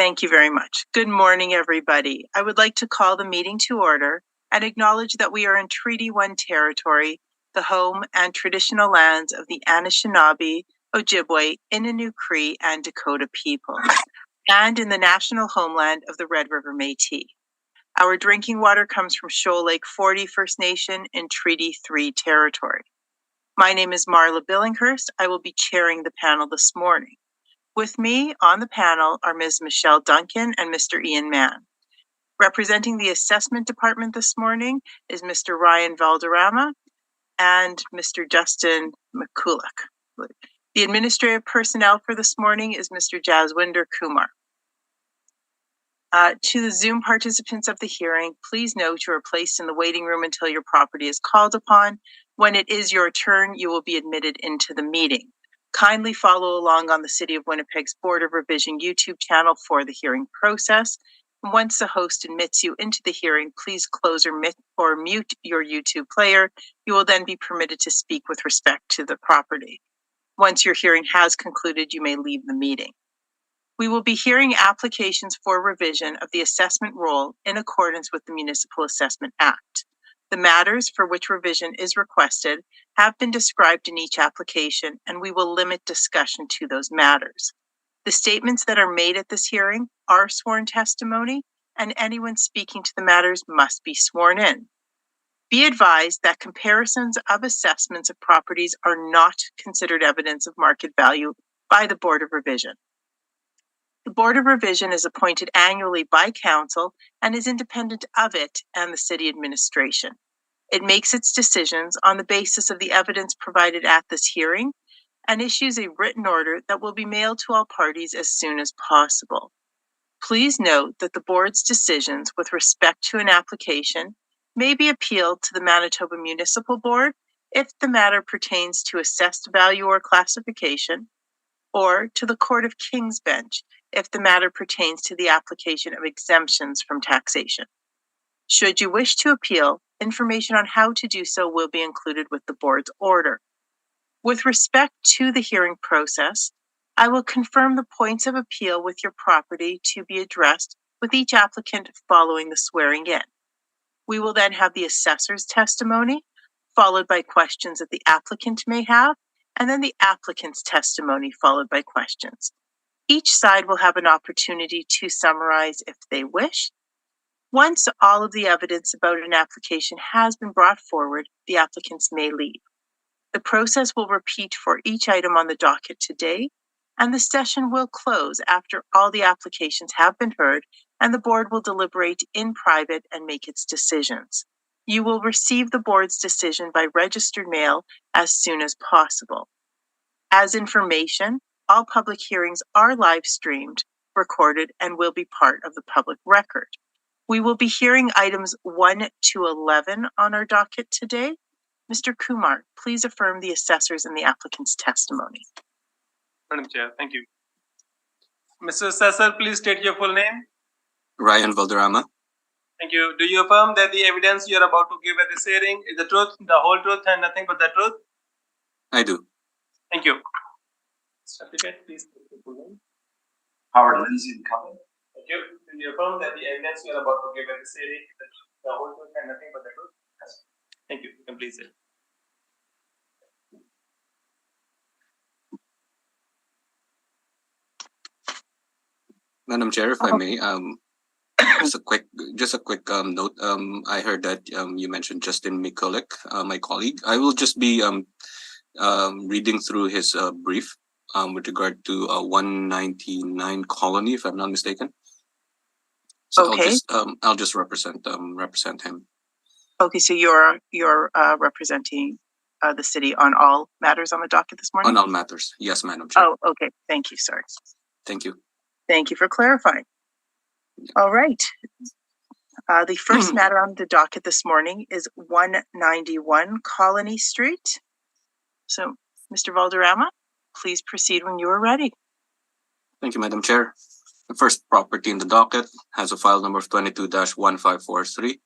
Thank you very much. Good morning, everybody. I would like to call the meeting to order and acknowledge that we are in Treaty 1 territory, the home and traditional lands of the Anishinaabe, Ojibwe, Innu Cree, and Dakota peoples, and in the national homeland of the Red River Métis. Our drinking water comes from Shoal Lake 40 First Nation in Treaty 3 territory. My name is Marla Billinghurst. I will be chairing the panel this morning. With me on the panel are Ms. Michelle Duncan and Mr. Ian Mann. Representing the Assessment Department this morning is Mr. Ryan Valderrama and Mr. Justin McCulloch. The administrative personnel for this morning is Mr. Jaswinder Kumar. To the Zoom participants of the hearing, please note you are placed in the waiting room until your property is called upon. When it is your turn, you will be admitted into the meeting. Kindly follow along on the City of Winnipeg's Board of Revision YouTube channel for the hearing process. And once the host admits you into the hearing, please close or mute your YouTube player. You will then be permitted to speak with respect to the property. Once your hearing has concluded, you may leave the meeting. We will be hearing applications for revision of the assessment roll in accordance with the Municipal Assessment Act. The matters for which revision is requested have been described in each application, and we will limit discussion to those matters. The statements that are made at this hearing are sworn testimony, and anyone speaking to the matters must be sworn in. Be advised that comparisons of assessments of properties are not considered evidence of market value by the Board of Revision. The Board of Revision is appointed annually by Council and is independent of it and the City Administration. It makes its decisions on the basis of the evidence provided at this hearing and issues a written order that will be mailed to all parties as soon as possible. Please note that the Board's decisions with respect to an application may be appealed to the Manitoba Municipal Board if the matter pertains to assessed value or classification, or to the Court of King's Bench if the matter pertains to the application of exemptions from taxation. Should you wish to appeal, information on how to do so will be included with the Board's order. With respect to the hearing process, I will confirm the points of appeal with your property to be addressed with each applicant following the swearing in. We will then have the assessor's testimony, followed by questions that the applicant may have, and then the applicant's testimony followed by questions. Each side will have an opportunity to summarize if they wish. Once all of the evidence about an application has been brought forward, the applicants may leave. The process will repeat for each item on the docket today, and the session will close after all the applications have been heard, and the Board will deliberate in private and make its decisions. You will receive the Board's decision by registered mail as soon as possible. As information, all public hearings are live streamed, recorded, and will be part of the public record. We will be hearing items 1 to 11 on our docket today. Mr. Kumar, please affirm the assessor's and the applicant's testimony. Madam Chair, thank you. Mr. Assessor, please state your full name. Ryan Valderrama. Thank you. Do you affirm that the evidence you are about to give at this hearing is the truth, the whole truth, and nothing but the truth? I do. Thank you. Certificate, please state your full name. Howard Lindsay, incumbent. Thank you. Do you affirm that the evidence you are about to give at this hearing is the truth, the whole truth, and nothing but the truth? Yes. Thank you. You can please say. Madam Chair, if I may, just a quick note. I heard that you mentioned Justin McCulloch, my colleague. I will just be reading through his brief with regard to 199 Colony, if I'm not mistaken. So Okay. I'll just represent him. Okay, so you're representing the city on all matters on the docket this morning? On all matters, yes, Madam Chair. Oh, okay. Thank you, sorry. Thank you. Thank you for clarifying. All right. The first matter on the docket this morning is 191 Colony Street. So, Mr. Valderrama, please proceed when you are ready. Thank you, Madam Chair. The first property in the docket has a file number of 22-1543.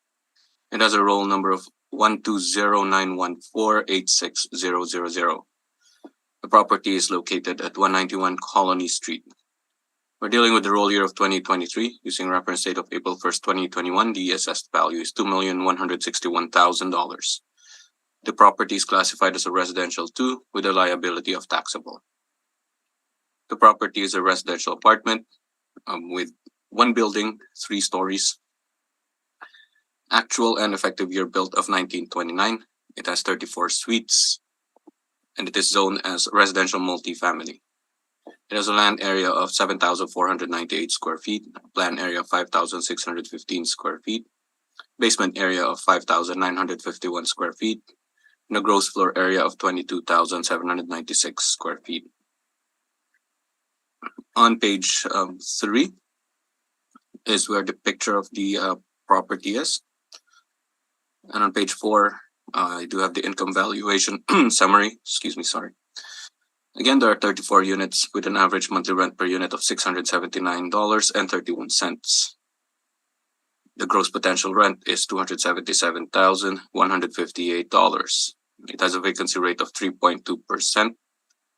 It has a roll number of 12091486000. The property is located at 191 Colony Street. We're dealing with the roll year of 2023. Using reference date of April 1st, 2021, the assessed value is $2,161,000. The property is classified as a residential 2 with a liability of taxable. The property is a residential apartment with one building, 3 stories. Actual and effective year built of 1929. It has 34 suites, and it is zoned as residential multifamily. It has a land area of 7,498 square feet, plan area of 5,615 square feet, basement area of 5,951 square feet, and a gross floor area of 22,796 square feet. On page 3 is where the picture of the property is. And on page 4, I do have the income valuation summary. Again, there are 34 units with an average monthly rent per unit of $679.31. The gross potential rent is $277,158. It has a vacancy rate of 3.2%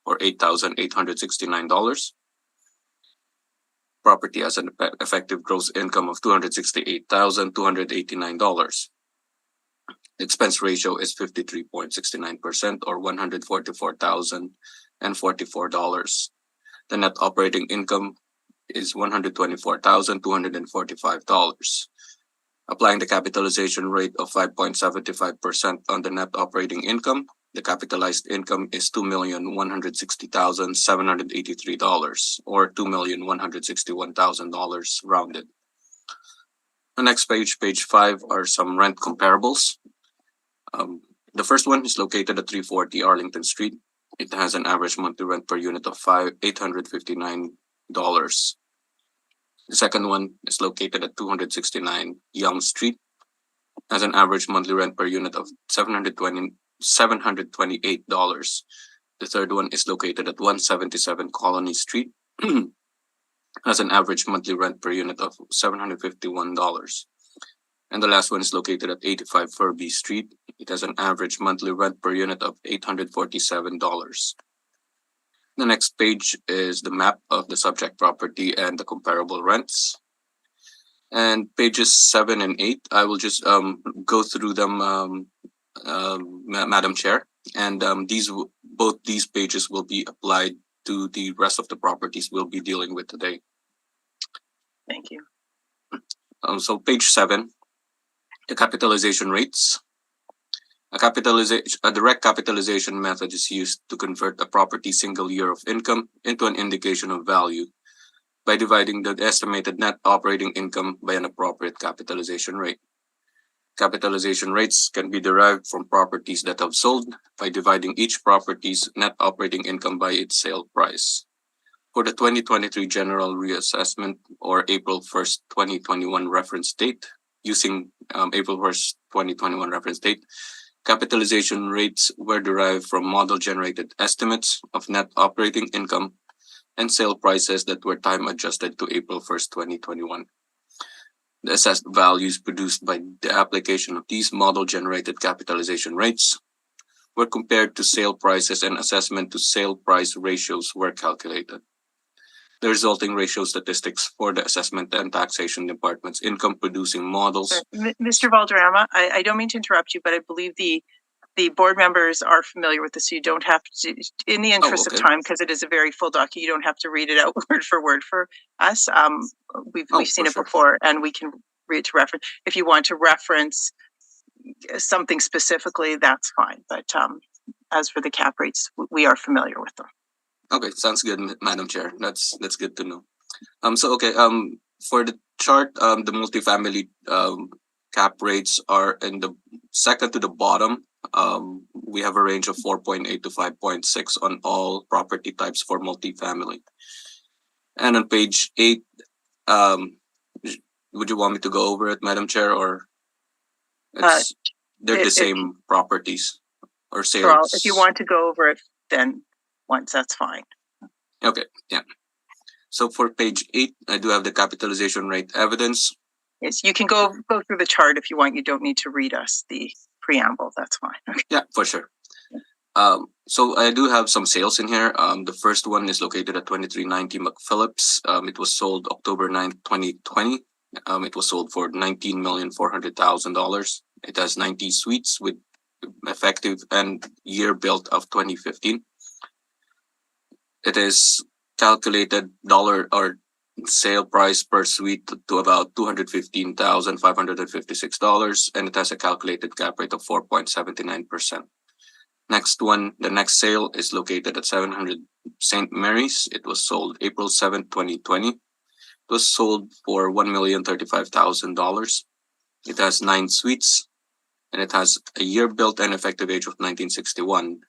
or $8,869. Property has an effective gross income of $268,289. The expense ratio is 53.69% or $144,044. The net operating income is $124,245. Applying the capitalization rate of 5.75% on the net operating income, the capitalized income is $2,160,783 or $2,161,000 rounded. The next page, page 5, are some rent comparables. The first one is located at 340 Arlington Street. It has an average monthly rent per unit of $859. The second one is located at 269 Yonge Street. Has an average monthly rent per unit of $728. The third one is located at 177 Colony Street. Has an average monthly rent per unit of $751. And the last one is located at 85 Furby Street. It has an average monthly rent per unit of $847. The next page is the map of the subject property and the comparable rents. And pages 7 and 8, I will just go through them, Madam Chair. And both these pages will be applied to the rest of the properties we'll be dealing with today. Thank you. So page 7, the capitalization rates. A direct capitalization method is used to convert a property's single year of income into an indication of value by dividing the estimated net operating income by an appropriate capitalization rate. Capitalization rates can be derived from properties that have sold by dividing each property's net operating income by its sale price. For the 2023 general reassessment or April 1st, 2021 reference date, using April 1st, 2021 reference date, capitalization rates were derived from model-generated estimates of net operating income and sale prices that were time-adjusted to April 1st, 2021. The assessed values produced by the application of these model-generated capitalization rates were compared to sale prices, and assessment to sale price ratios were calculated. The resulting ratio statistics for the assessment and taxation department's income-producing models. Mr. Valderrama, I don't mean to interrupt you, but I believe the board members are familiar with this, so you don't have to, in the interest of time, because it is a very full document, you don't have to read it out word for us. We've seen it before, and we can read it to reference. If you want to reference something specifically, that's fine. But as for the cap rates, we are familiar with them. Okay, sounds good, Madam Chair. That's good to know. For the chart, the multifamily cap rates are in the second to the bottom. We have a range of 4.8 to 5.6 on all property types for multifamily. And on page 8, would you want me to go over it, Madam Chair, or they're the same properties or sales? If you want to go over it, then once, that's fine. Okay, yeah. So for page 8, I do have the capitalization rate evidence. Yes, you can go through the chart if you want. You don't need to read us the preamble. That's fine. Okay. Yeah, for sure. So I do have some sales in here. The first one is located at 2390 McPhillips. It was sold October 9th, 2020. It was sold for $19,400,000. It has 90 suites with effective and year built of 2015. It is calculated dollar or sale price per suite to about $215,556, and it has a calculated cap rate of 4.79%. Next one, the next sale is located at 700 St. Mary's. It was sold April 7th, 2020. It was sold for $1,035,000. It has 9 suites, and it has a year built and effective age of 1961.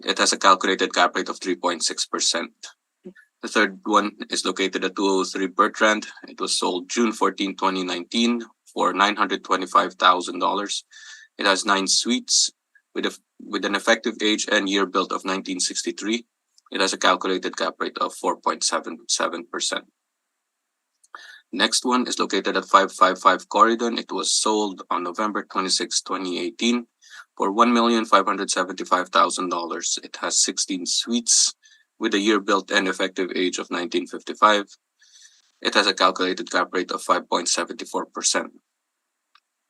It has a calculated cap rate of 3.6%. The third one is located at 203 Bertrand. It was sold June 14, 2019 for $925,000. It has 9 suites with an effective age and year built of 1963. It has a calculated cap rate of 4.77%. Next one is located at 555 Corridon. It was sold on November 26, 2018 for $1,575,000. It has 16 suites with a year built and effective age of 1955. It has a calculated cap rate of 5.74%.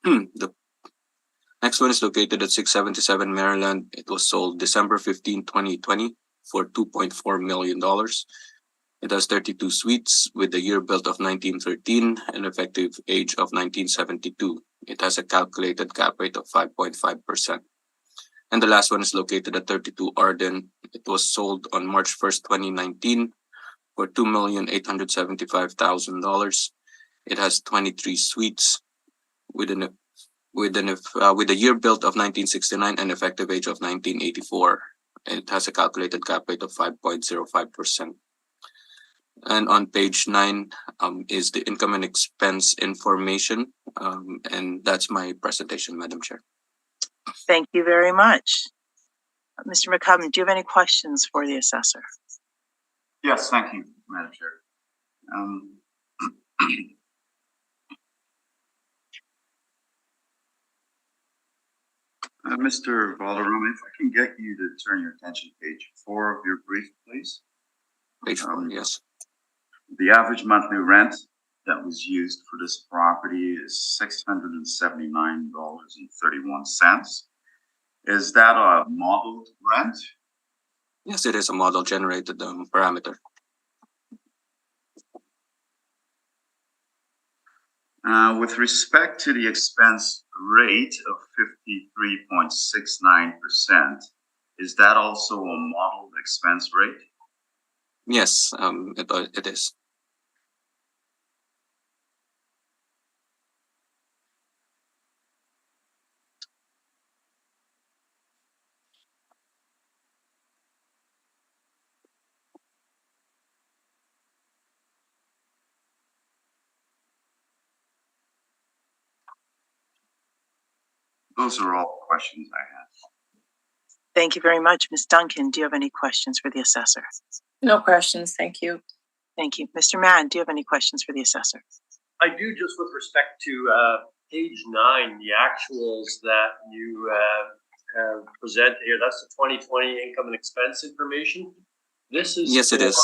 The next one is located at 677 Maryland. It was sold December 15, 2020 for $2.4 million. It has 32 suites with a year built of 1913 and effective age of 1972. It has a calculated cap rate of 5.5%. And the last one is located at 32 Arden. It was sold on March 1st, 2019 for $2,875,000. It has 23 suites with a year built of 1969 and effective age of 1984. It has a calculated cap rate of 5.05%. And on page 9 is the income and expense information. And that's my presentation, Madam Chair. Thank you very much. Mr. McCubbin, do you have any questions for the assessor? Yes, thank you, Madam Chair. Mr. Valderrama, if I can get you to turn your attention to page 4 of your brief, please. Page 4, yes. The average monthly rent that was used for this property is $679.31. Is that a modeled rent? Yes, it is a model generated parameter. With respect to the expense rate of 53.69%, is that also a modeled expense rate? Yes, it is. Those are all the questions I have. Thank you very much. Ms. Duncan, do you have any questions for the assessor? No questions, thank you. Thank you. Mr. Mann, do you have any questions for the assessor? I do, just with respect to page 9, the actuals that you have presented here. That's the 2020 income and expense information. This is yes, it is.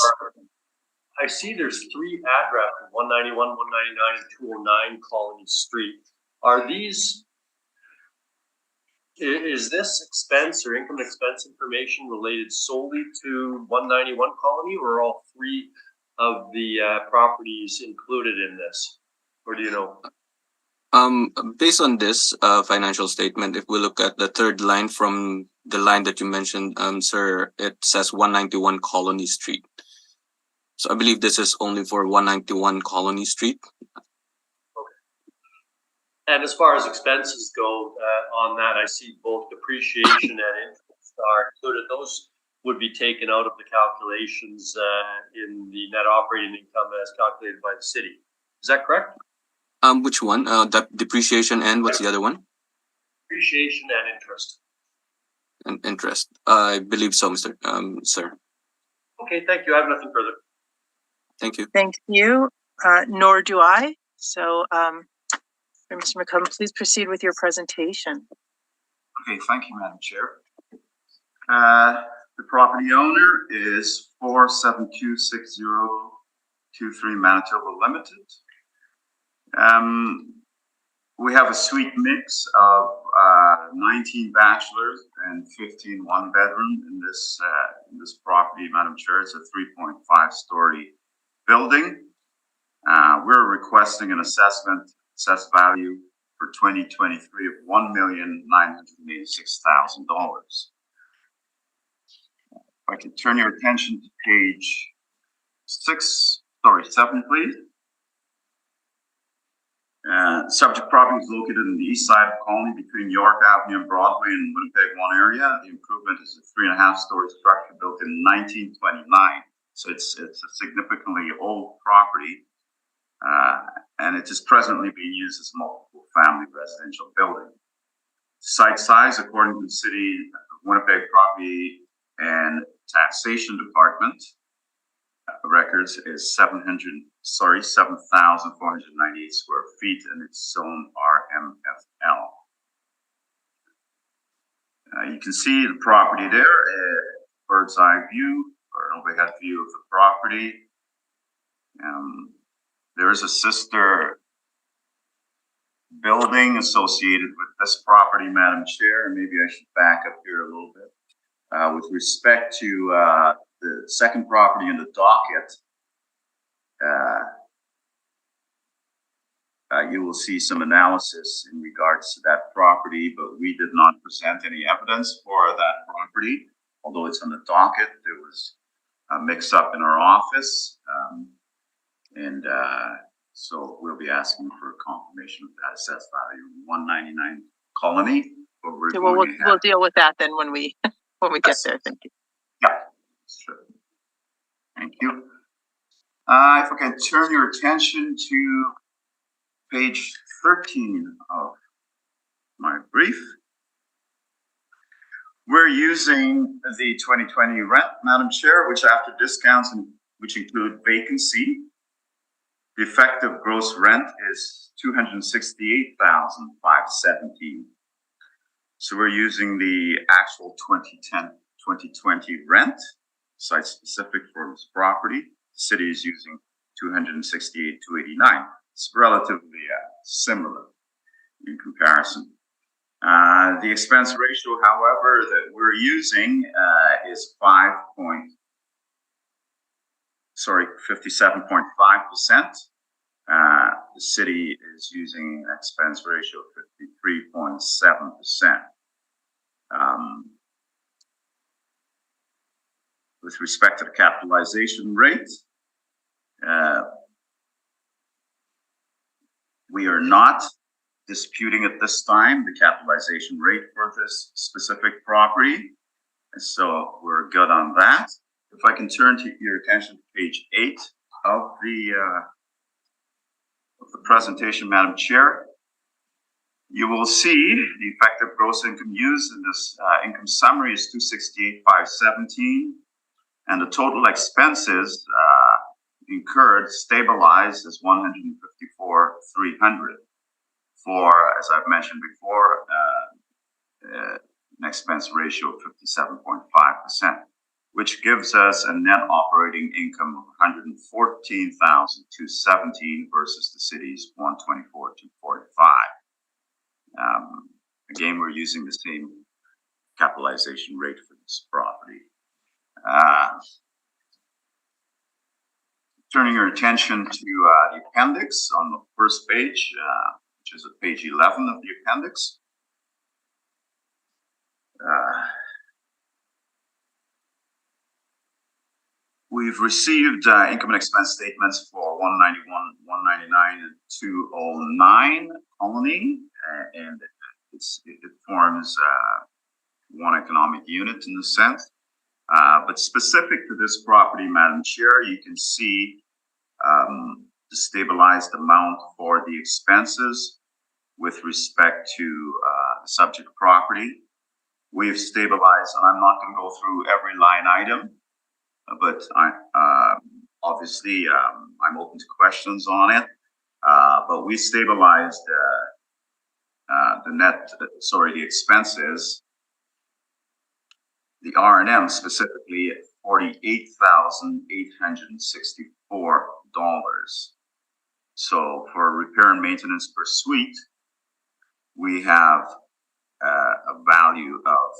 I see there's 3 addresses: 191, 199, and 209 Colony Street. Are these? Is this expense or income and expense information related solely to 191 Colony, or are all 3 of the properties included in this? Or do you know? Based on this financial statement, if we look at the third line from the line that you mentioned, sir, it says 191 Colony Street. So I believe this is only for 191 Colony Street. And as far as expenses go on that, I see both depreciation and interest are included. Those would be taken out of the calculations in the net operating income as calculated by the city. Is that correct? Which one? That depreciation and what's the other one? Depreciation and interest. And interest. I believe so, Mr. Sir. Okay, thank you. I have nothing further. Thank you. Thank you. Nor do I. So, Mr. McCubbin, please proceed with your presentation. Okay, thank you, Madam Chair. The property owner is 4726023 Manitoba Limited. We have a suite mix of 19 bachelors and 15 one-bedroom in this property, Madam Chair. It's a 3.5-story building. We're requesting an assessed value for 2023 of $1,986,000. If I could turn your attention to page 7, please. Subject property is located on the east side of Colony between York Avenue and Broadway in Winnipeg 1 area. The improvement is a 3.5-story structure built in 1929. So it's a significantly old property, and it is presently being used as a multiple family residential building. Site size, according to the City of Winnipeg Property and Taxation Department records, is 7,498 square feet, and it's zone RMFL. You can see the property there, bird's eye view or an overhead view of the property. There is a sister building associated with this property, Madam Chair, and maybe I should back up here a little bit. With respect to the second property in the docket, you will see some analysis in regards to that property, but we did not present any evidence for that property. Although it's on the docket, there was a mix-up in our office, so we'll be asking for a confirmation of that assessed value, 199 Colony. So we'll deal with that then when we get there. Thank you. Yeah, sure. Thank you. If I can turn your attention to page 13 of my brief. We're using the 2020 rent, Madam Chair, which after discounts, which include vacancy, the effective gross rent is $268,517. So we're using the actual 2020 rent, site specific for this property. The city is using $268,289. It's relatively similar in comparison. The expense ratio, however, that we're using is 57.5%. The city is using an expense ratio of 53.7%. With respect to the capitalization rate, we are not disputing at this time the capitalization rate for this specific property, and so we're good on that. If I can turn to your attention to page 8 of the presentation, Madam Chair, you will see the effective gross income used in this income summary is $268,517, and the total expenses incurred stabilized as $154,300 for, as I've mentioned before, an expense ratio of 57.5%, which gives us a net operating income of $114,217 versus the city's $124,245. Again, we're using the same capitalization rate for this property. Turning your attention to the appendix on the first page, which is at page 11 of the appendix. We've received income and expense statements for 191, 199, and 209 Colony, and it forms one economic unit in a sense. But specific to this property, Madam Chair, you can see the stabilized amount for the expenses with respect to the subject property. We've stabilized, and I'm not going to go through every line item, but obviously I'm open to questions on it. But we stabilized the expenses the R&M specifically at $48,864. So for repair and maintenance per suite, we have a value of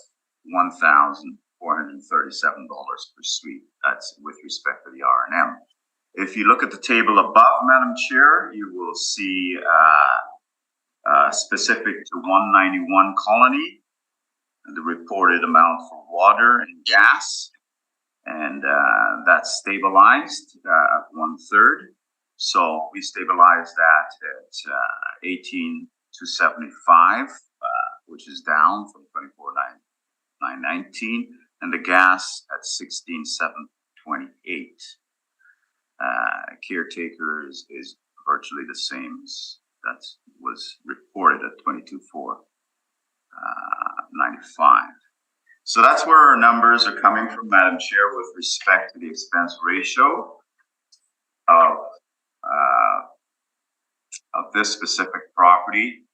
$1,437 per suite. That's with respect to the R&M. If you look at the table above, Madam Chair, you will see specific to 191 Colony, the reported amount for water and gas, and that's stabilized at 1/3. So we stabilized that at 18,275, which is down from 24,919, and the gas at 16,728. Caretaker is virtually the same as that was reported at 22,495. So that's where our numbers are coming from, Madam Chair, with respect to the expense ratio of this specific property.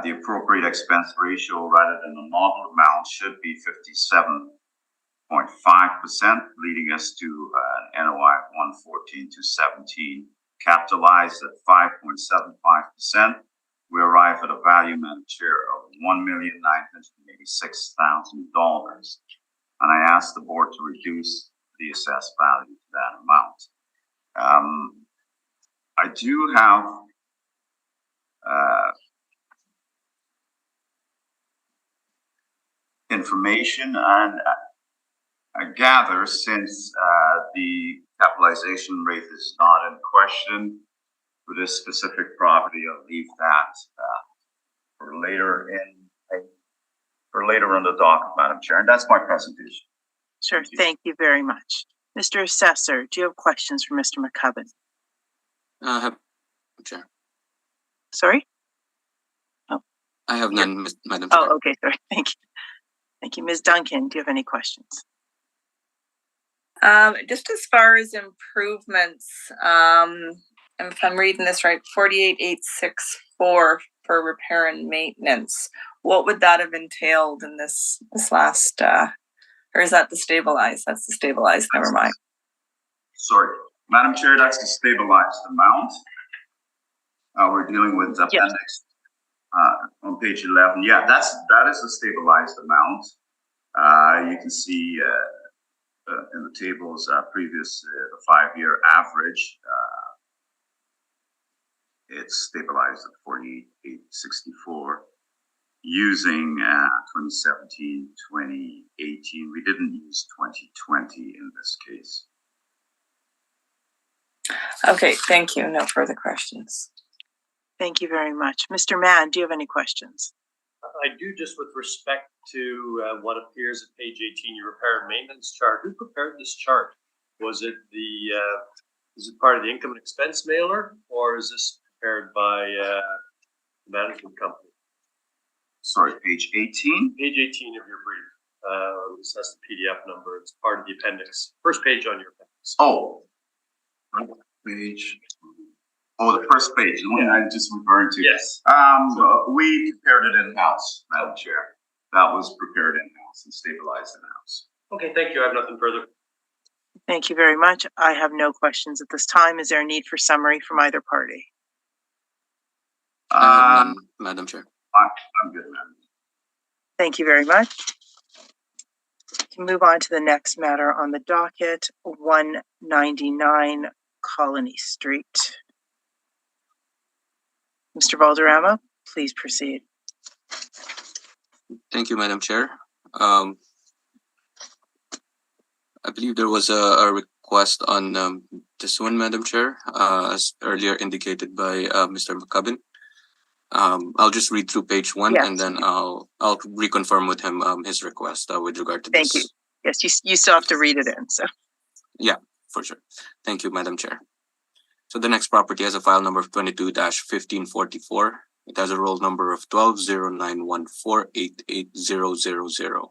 The appropriate expense ratio rather than the model amount should be 57.5%, leading us to an NOI of 114,217, capitalized at 5.75%. We arrive at a value, Madam Chair, of $1,986,000. And I ask the board to reduce the assessed value to that amount. I do have information, and I gather since the capitalization rate is not in question for this specific property, I'll leave that for later on the docket, Madam Chair. And that's my presentation. Sure. Thank you very much. Mr. Assessor, do you have questions for Mr. McCubbin? Chair. Sorry? I have none, Madam Chair. Oh, okay. Sorry. Thank you. Thank you. Ms. Duncan, do you have any questions? Just as far as improvements, if I'm reading this right, 48,864 for repair and maintenance. What would that have entailed in this last, or is that the stabilized? That's the stabilized. Never mind. Sorry, Madam Chair, that's the stabilized amount. We're dealing with the appendix on page 11. Yeah, that is the stabilized amount. You can see in the tables previous the 5-year average. It's stabilized at 48,864 using 2017, 2018. We didn't use 2020 in this case. Okay, thank you. No further questions. Thank you very much. Mr. Mann, do you have any questions? I do, just with respect to what appears at page 18, your repair and maintenance chart. Who prepared this chart? Was it is it part of the income and expense mailer, or is this prepared by the management company? Sorry, page 18? Page 18 of your brief. This has the PDF number. It's part of the appendix. First page on your appendix. Oh, page. Oh, the first page, the one I'm just referring to. Yes. We prepared it in-house, Madam Chair. That was prepared in-house and stabilized in-house. Okay, thank you. I have nothing further. Thank you very much. I have no questions at this time. Is there a need for summary from either party? Madam Chair. I'm good, Madam. Thank you very much. We can move on to the next matter on the docket, 199 Colony Street. Mr. Valderrama, please proceed. Thank you, Madam Chair. I believe there was a request on this one, Madam Chair, as earlier indicated by Mr. McCubbin. I'll just read through page 1, and then I'll reconfirm with him his request with regard to this. Thank you. Yes, you still have to read it in. So. Yeah, for sure. Thank you, Madam Chair. So the next property has a file number of 22-1544. It has a roll number of 120914888000.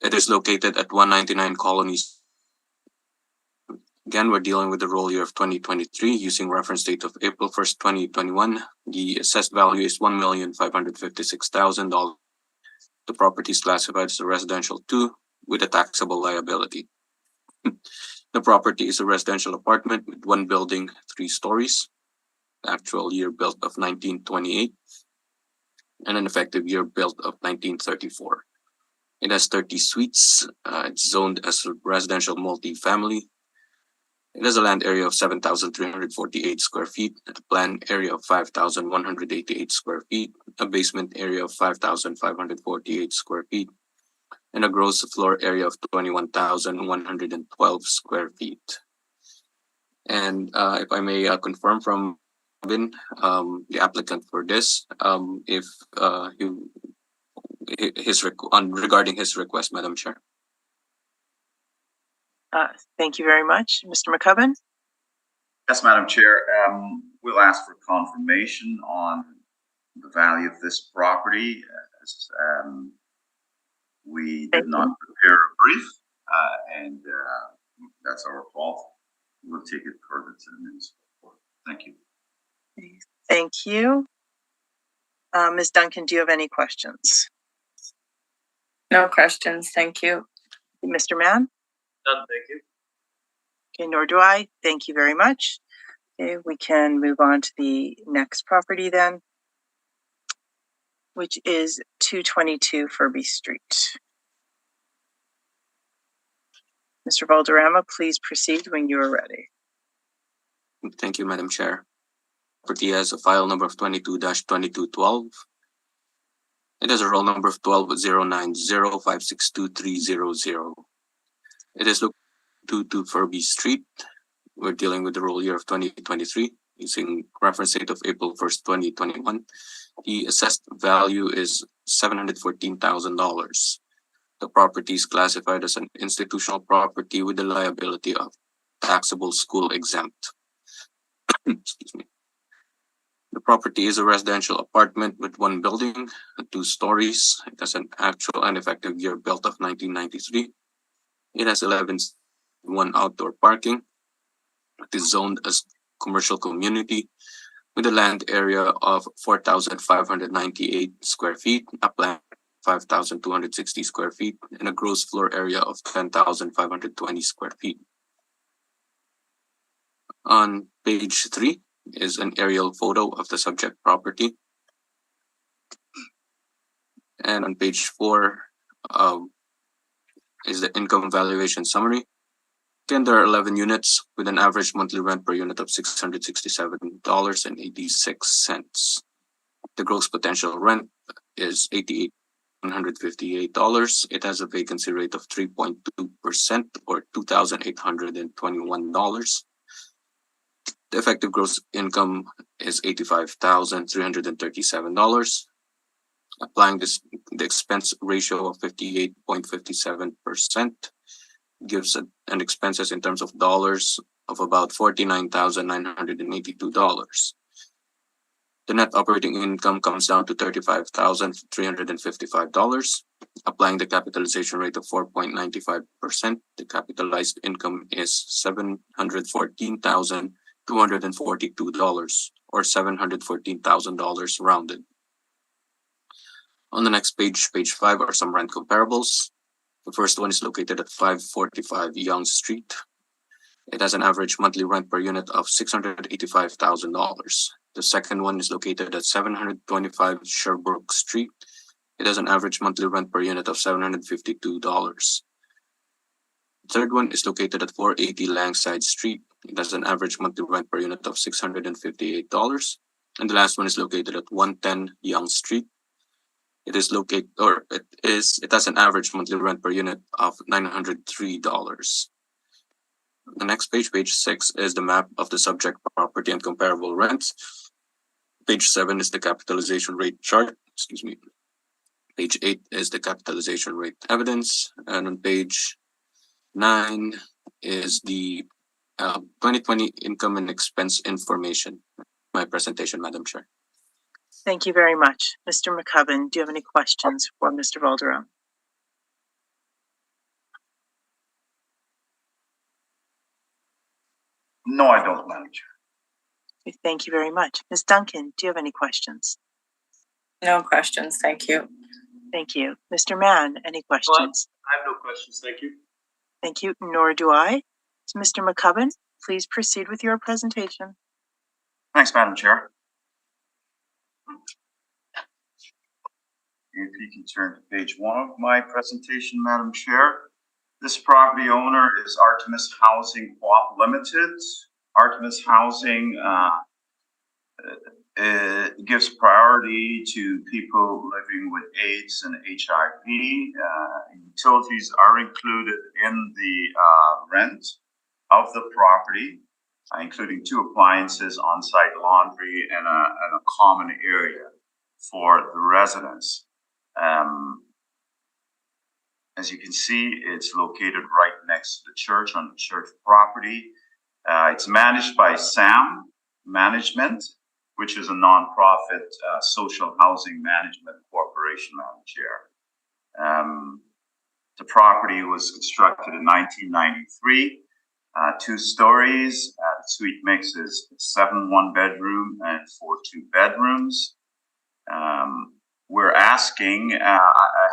It is located at 199 Colonies. Again, we're dealing with the roll year of 2023 using reference date of April 1st, 2021. The assessed value is $1,556,000. The property is classified as a residential 2 with a taxable liability. The property is a residential apartment with one building, 3 stories, actual year built of 1928, and an effective year built of 1934. It has 30 suites. It's zoned as a residential multifamily. It has a land area of 7,348 square feet, a planned area of 5,188 square feet, a basement area of 5,548 square feet, and a gross floor area of 21,112 square feet. And if I may confirm from Robin, the applicant for this, if regarding his request, Madam Chair. Thank you very much. Mr. McCubbin? Yes, Madam Chair. We'll ask for confirmation on the value of this property. As, we did not prepare a brief, and that's our fault. We'll take it further to the municipal court. Thank you. Thank you. Ms. Duncan, do you have any questions? No questions, thank you. Mr. Mann? None, thank you. Okay, nor do I. Thank you very much. Okay, we can move on to the next property then, which is 222 Furby Street. Mr. Valderrama, please proceed when you are ready. Thank you, Madam Chair. Property has a file number of 22-2212. It has a roll number of 1209056230. It is located 22 Furby Street. We're dealing with the roll year of 2023 using reference date of April 1st, 2021. The assessed value is $714,000. The property is classified as an institutional property with the liability of taxable school exempt. Excuse me. The property is a residential apartment with one building, 2 stories. It has an actual and effective year built of 1993. It has 11 outdoor parking. It is zoned as commercial community with a land area of 4,598 square feet, a planned 5,260 square feet, and a gross floor area of 10,520 square feet. On page 3 is an aerial photo of the subject property. And on page 4 is the income valuation summary. Again, there are 11 units with an average monthly rent per unit of $667.86. The gross potential rent is $88,158. It has a vacancy rate of 3.2% or $2,821. The effective gross income is $85,337. Applying the expense ratio of 58.57% gives an expenses in terms of dollars of about $49,982. The net operating income comes down to $35,355. Applying the capitalization rate of 4.95%, the capitalized income is $714,242 or $714,000 rounded. On the next page, page 5, are some rent comparables. The first one is located at 545 Yonge Street. It has an average monthly rent per unit of $685,000. The second one is located at 725 Sherbrooke Street. It has an average monthly rent per unit of $752. The third one is located at 480 Langside Street. It has an average monthly rent per unit of $658. And the last one is located at 110 Yonge Street. It has an average monthly rent per unit of $903. The next page, page 6, is the map of the subject property and comparable rents. Page 7 is the capitalization rate chart. Excuse me. Page 8 is the capitalization rate evidence. And on page 9 is the 2020 income and expense information. My presentation, Madam Chair. Thank you very much. Mr. McCubbin, do you have any questions for Mr. Valderrama? No, I don't, Madam Chair. Okay, thank you very much. Ms. Duncan, do you have any questions? No questions, thank you. Thank you. Mr. Mann, any questions? I have no questions, thank you. Thank you, nor do I. So Mr. McCubbin, please proceed with your presentation. Thanks, Madam Chair. If you can turn to page 1 of my presentation, Madam Chair. This property owner is Artemis Housing Co-op Limited. Artemis Housing gives priority to people living with AIDS and HIV. Utilities are included in the rent of the property, including 2 appliances, on-site laundry, and a common area for the residents. As you can see, it's located right next to the church on the church property. It's managed by SAM Management, which is a nonprofit social housing management corporation, Madam Chair. The property was constructed in 1993, 2 stories. The suite mix is 7 1-bedroom and 4 2-bedrooms. We're asking, I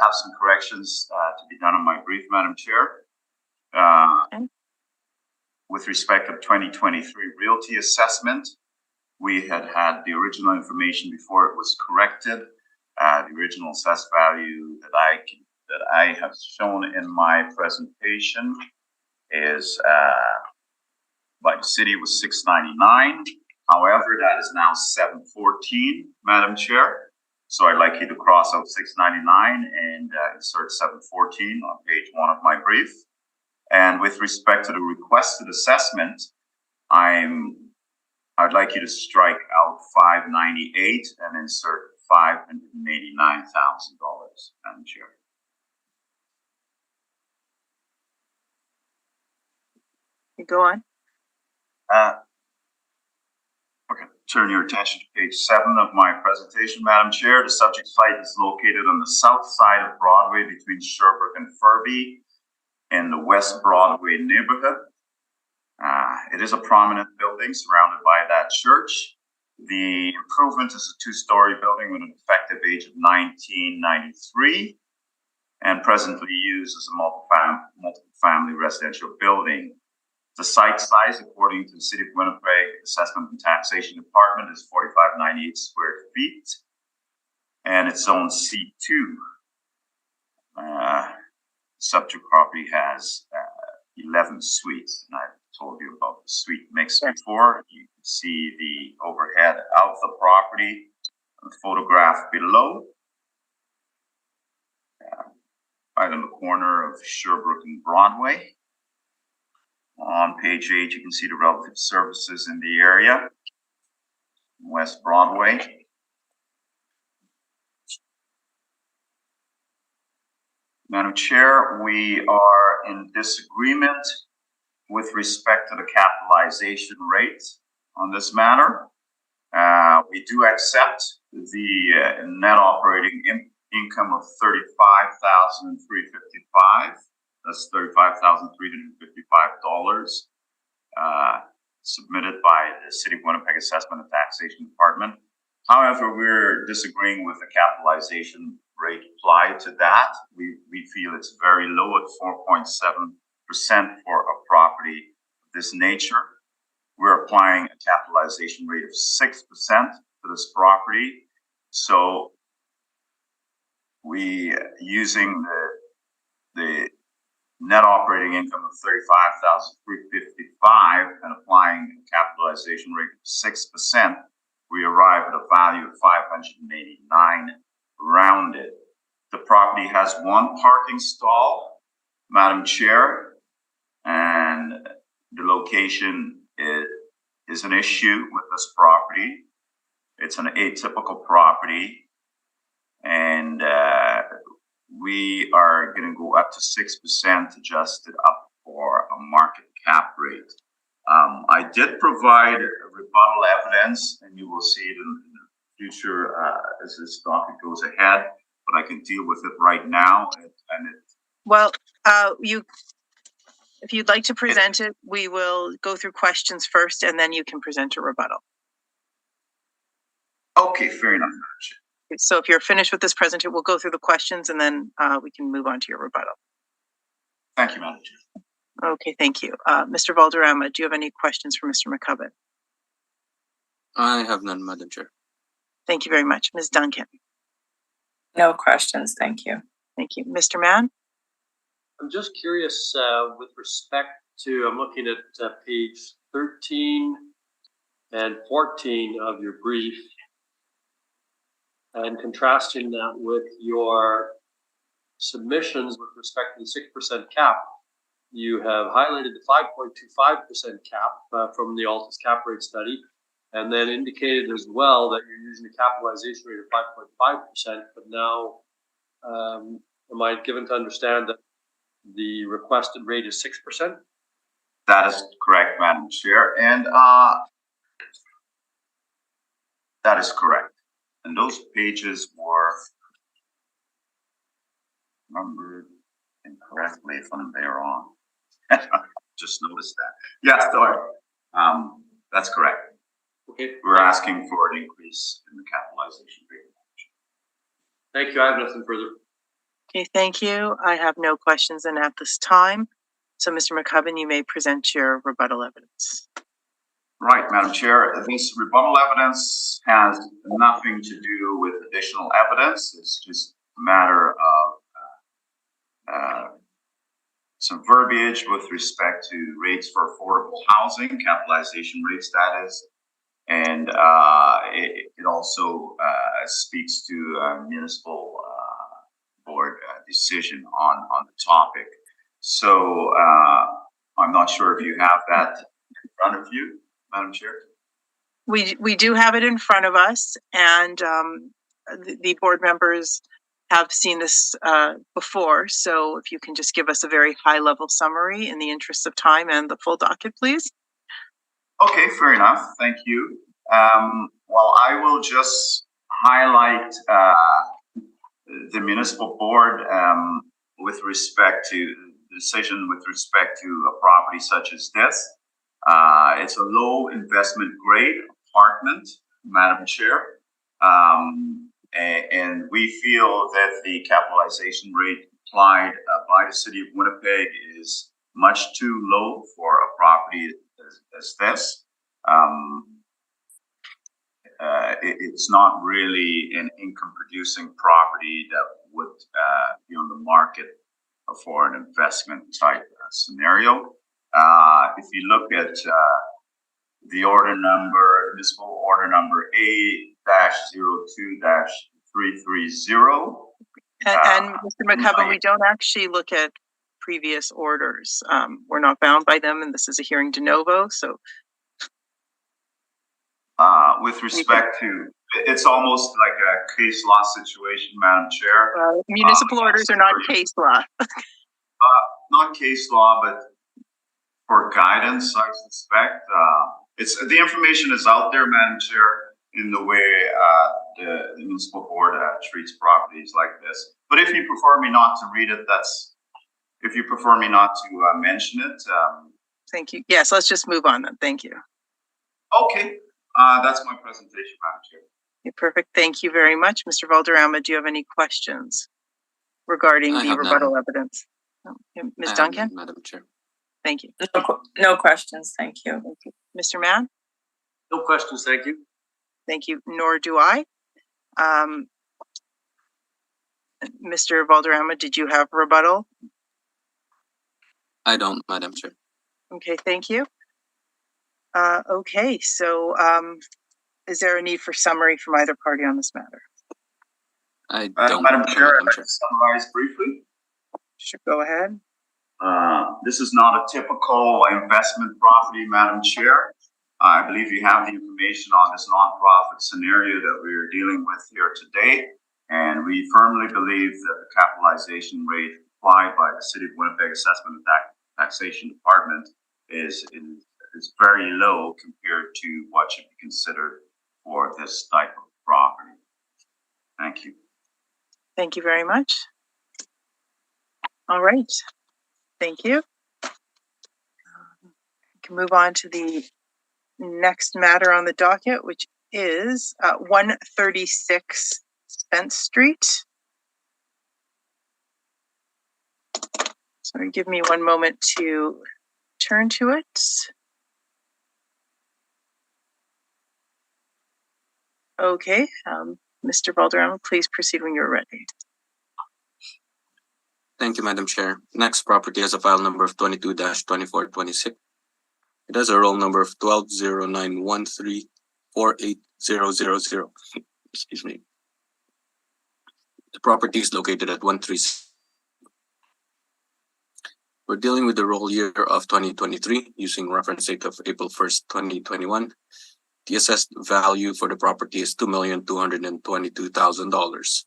have some corrections to be done on my brief, Madam Chair. Okay. With respect to 2023 realty assessment, we had the original information before it was corrected. The original assessed value that I have shown in my presentation is by the city was $699. However, that is now $714, Madam Chair. So I'd like you to cross out $699 and insert $714 on page 1 of my brief. And with respect to the requested assessment, I'd like you to strike out $598 and insert $589,000, Madam Chair. You go on. Okay, turn your attention to page 7 of my presentation, Madam Chair. The subject site is located on the south side of Broadway between Sherbrooke and Furby in the West Broadway neighborhood. It is a prominent building surrounded by that church. The improvement is a 2-story building with an effective age of 1993 and presently used as a multi-family residential building. The site size, according to the City of Winnipeg Assessment and Taxation Department, is 4,598 square feet, and it's zoned C2. Subject property has 11 suites, and I've told you about the suite mix before. You can see the overhead of the property on the photograph below. Right on the corner of Sherbrooke and Broadway. On page 8, you can see the relative services in the area. West Broadway. Madam Chair, we are in disagreement with respect to the capitalization rate on this matter. We do accept the net operating income of $35,355. That's $35,355 submitted by the City of Winnipeg Assessment and Taxation Department. However, we're disagreeing with the capitalization rate applied to that. We feel it's very low at 4.7% for a property of this nature. We're applying a capitalization rate of 6% for this property. So we using the net operating income of $35,355 and applying a capitalization rate of 6%, we arrive at a value of $589 rounded. The property has 1 parking stall, Madam Chair, and the location is an issue with this property. It's an atypical property, and we are going to go up to 6% adjusted up for a market cap rate. I did provide rebuttal evidence, and you will see it in the future as this topic goes ahead, but I can deal with it right now. Well, if you'd like to present it, we will go through questions first, and then you can present a rebuttal. Okay, fair enough. So if you're finished with this presentation, we'll go through the questions and then we can move on to your rebuttal. Thank you, Madam Chair. Okay, thank you. Mr. Valderrama, do you have any questions for Mr. McCubbin? I have none, Madam Chair. Thank you very much. Ms. Duncan? No questions, thank you. Thank you. Mr. Mann? I'm just curious with respect to, I'm looking at page 13 and 14 of your brief and contrasting that with your submissions with respect to the 6% cap. You have highlighted the 5.25% cap from the Altus cap rate study, and then indicated as well that you're using a capitalization rate of 5.5%, but now am I given to understand that the requested rate is 6%? That is correct, Madam Chair, and that is correct. And those pages were numbered incorrectly from there on. Just noticed that. Yes, sorry. That's correct. Okay. We're asking for an increase in the capitalization rate. Thank you. I have nothing further. Okay, thank you. I have no questions in at this time. So, Mr. McCubbin, you may present your rebuttal evidence. Right, Madam Chair. This rebuttal evidence has nothing to do with additional evidence. It's just a matter of some verbiage with respect to rates for affordable housing, capitalization rates, that is. And it also speaks to a municipal board decision on the topic. So I'm not sure if you have that in front of you, Madam Chair. We do have it in front of us, and the board members have seen this before. So if you can just give us a very high-level summary in the interest of time and the full docket, please. Okay, fair enough. Thank you. Well, I will just highlight the municipal board with respect to the decision with respect to a property such as this. It's a low investment grade apartment, Madam Chair. And we feel that the capitalization rate applied by the City of Winnipeg is much too low for a property as this. It's not really an income producing property that would be on the market for an investment type scenario. If you look at the order number, municipal order number A-02-330. And Mr. McCubbin, we don't actually look at previous orders. We're not bound by them, and this is a hearing de novo. So, with respect to, it's almost like a case law situation, Madam Chair. Municipal orders are not case law. Not case law, but for guidance, I suspect. The information is out there, Madam Chair, in the way the municipal board treats properties like this. But if you prefer me not to read it, if you prefer me not to mention it. Thank you. Yes, let's just move on then. Thank you. Okay, that's my presentation, Madam Chair. Okay, perfect. Thank you very much. Mr. Valderrama, do you have any questions regarding the rebuttal evidence? Okay. Ms. Duncan? Madam Chair. Thank you. No questions, thank you. Thank you. Mr. Mann? No questions, thank you. Thank you, nor do I. Mr. Valderrama, did you have rebuttal? I don't, Madam Chair. Okay, thank you. Okay, so is there a need for summary from either party on this matter? I don't. Madam Chair, I'd like to summarize briefly. Sure, go ahead. This is not a typical investment property, Madam Chair. I believe you have the information on this nonprofit scenario that we are dealing with here today. And we firmly believe that the capitalization rate applied by the City of Winnipeg Assessment and Taxation Department is very low compared to what should be considered for this type of property. Thank you. Thank you very much. All right. Thank you. We can move on to the next matter on the docket, which is 136 Spence Street. Sorry, give me one moment to turn to it. Okay, Mr. Valderrama, please proceed when you're ready. Thank you, Madam Chair. Next property has a file number of 22-2426. It has a roll number of 1209134800. Excuse me. The property is located at 136. We're dealing with the roll year of 2023 using reference date of April 1st, 2021. The assessed value for the property is $2,222,000.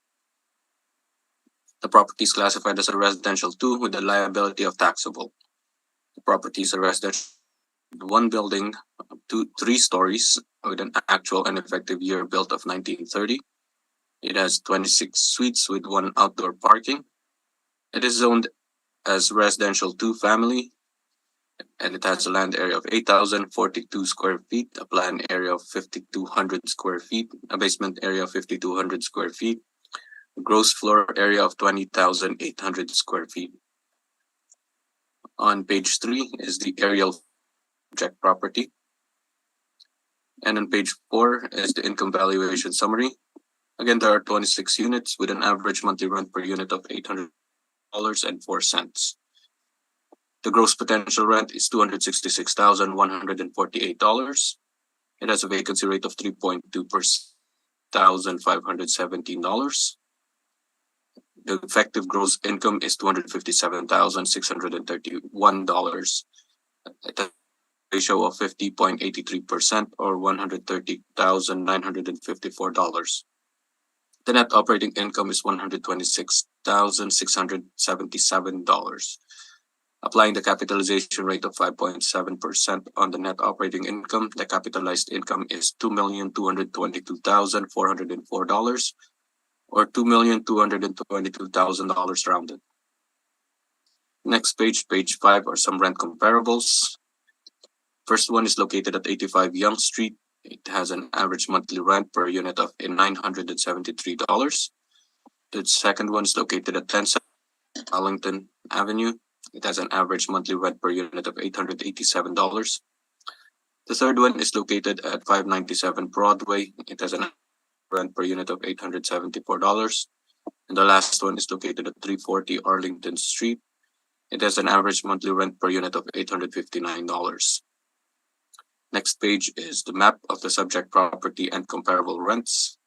The property is classified as a residential 2 with a liability of taxable. The property is a residential 1 building, 3 stories with an actual and effective year built of 1930. It has 26 suites with 1 outdoor parking. It is zoned as residential 2 family, and it has a land area of 8,042 square feet, a planned area of 5,200 square feet, a basement area of 5,200 square feet, a gross floor area of 20,800 square feet. On page 3 is the aerial project property. And on page 4 is the income valuation summary. Again, there are 26 units with an average monthly rent per unit of $800.04. The gross potential rent is $266,148. It has a vacancy rate of 3.2%, $1,517. The effective gross income is $257,631. At a ratio of 50.83% or $130,954. The net operating income is $126,677. Applying the capitalization rate of 5.7% on the net operating income, the capitalized income is $2,222,404 or $2,222,000 rounded. Next page, page 5, are some rent comparables. First one is located at 85 Yonge Street. It has an average monthly rent per unit of $973. The second one is located at 10 Arlington Avenue. It has an average monthly rent per unit of $887. The third one is located at 597 Broadway. It has an rent per unit of $874. And the last one is located at 340 Arlington Street. It has an average monthly rent per unit of $859. Next page is the map of the subject property and comparable rents.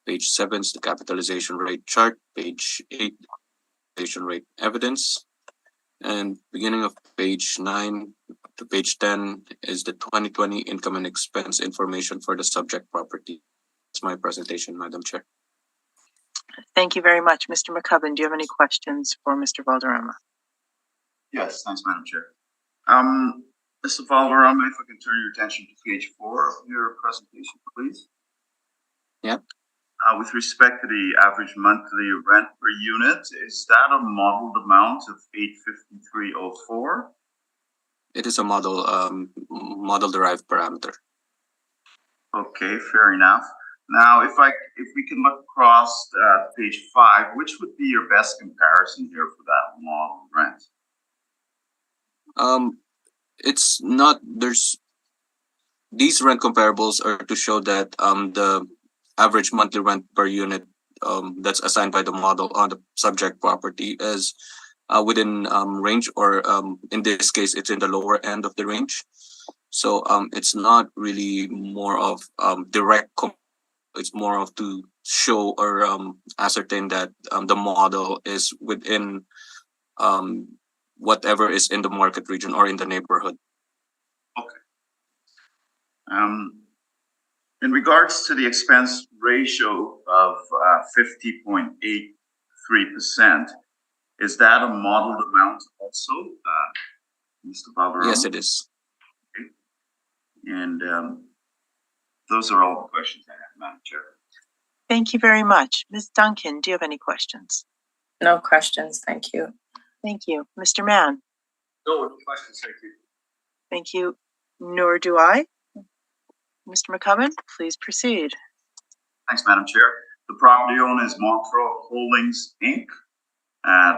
Page 7 is the capitalization rate chart. Page 8, capitalization rate evidence. And beginning of page 9 to page 10 is the 2020 income and expense information for the subject property. That's my presentation, Madam Chair. Thank you very much. Mr. McCubbin, do you have any questions for Mr. Valderrama? Yes, thanks, Madam Chair. Mr. Valderrama, if I can turn your attention to page 4 of your presentation, please. Yep. With respect to the average monthly rent per unit, is that a modeled amount of $853.04? It is a model derived parameter. Okay, fair enough. Now, if we can look across page 5, which would be your best comparison here for that model rent? It's not. These rent comparables are to show that the average monthly rent per unit that's assigned by the model on the subject property is within range, or in this case, it's in the lower end of the range. So it's not really more of direct. It's more of to show or ascertain that the model is within whatever is in the market region or in the neighborhood. Okay. In regards to the expense ratio of 50.83%, is that a modeled amount also, Mr. Valderrama? Yes, it is. Okay. And those are all the questions I have, Madam Chair. Thank you very much. Ms. Duncan, do you have any questions? No questions, thank you. Thank you. Mr. Mann? No questions, thank you. Thank you. Nor do I. Mr. McCubbin, please proceed. Thanks, Madam Chair. The property owner is Montreux Holdings, Inc.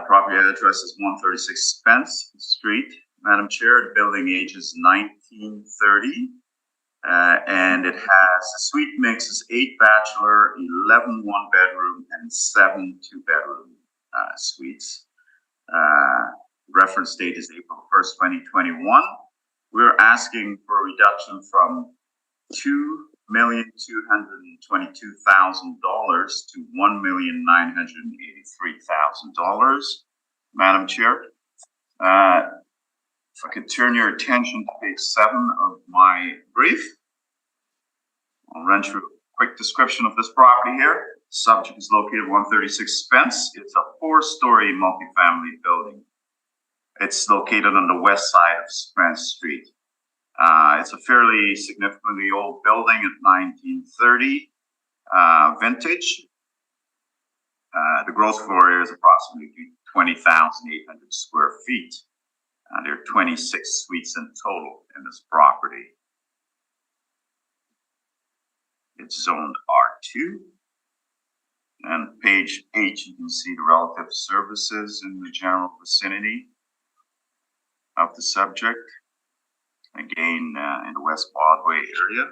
Property address is 136 Spence Street. Madam Chair, the building age is 1930. And it has a suite mix is 8 bachelor, 11 one-bedroom, and 7 two-bedroom suites. Reference date is April 1st, 2021. We're asking for a reduction from $2,222,000 to $1,983,000. Madam Chair, if I could turn your attention to page 7 of my brief. I'll run through a quick description of this property here. The subject is located 136 Spence. It's a 4-story multifamily building. It's located on the west side of Spence Street. It's a fairly significantly old building at 1930 vintage. The gross floor area is approximately 20,800 square feet. There are 26 suites in total in this property. It's zoned R2. And page 8, you can see the relative services in the general vicinity of the subject. Again, in the West Broadway area.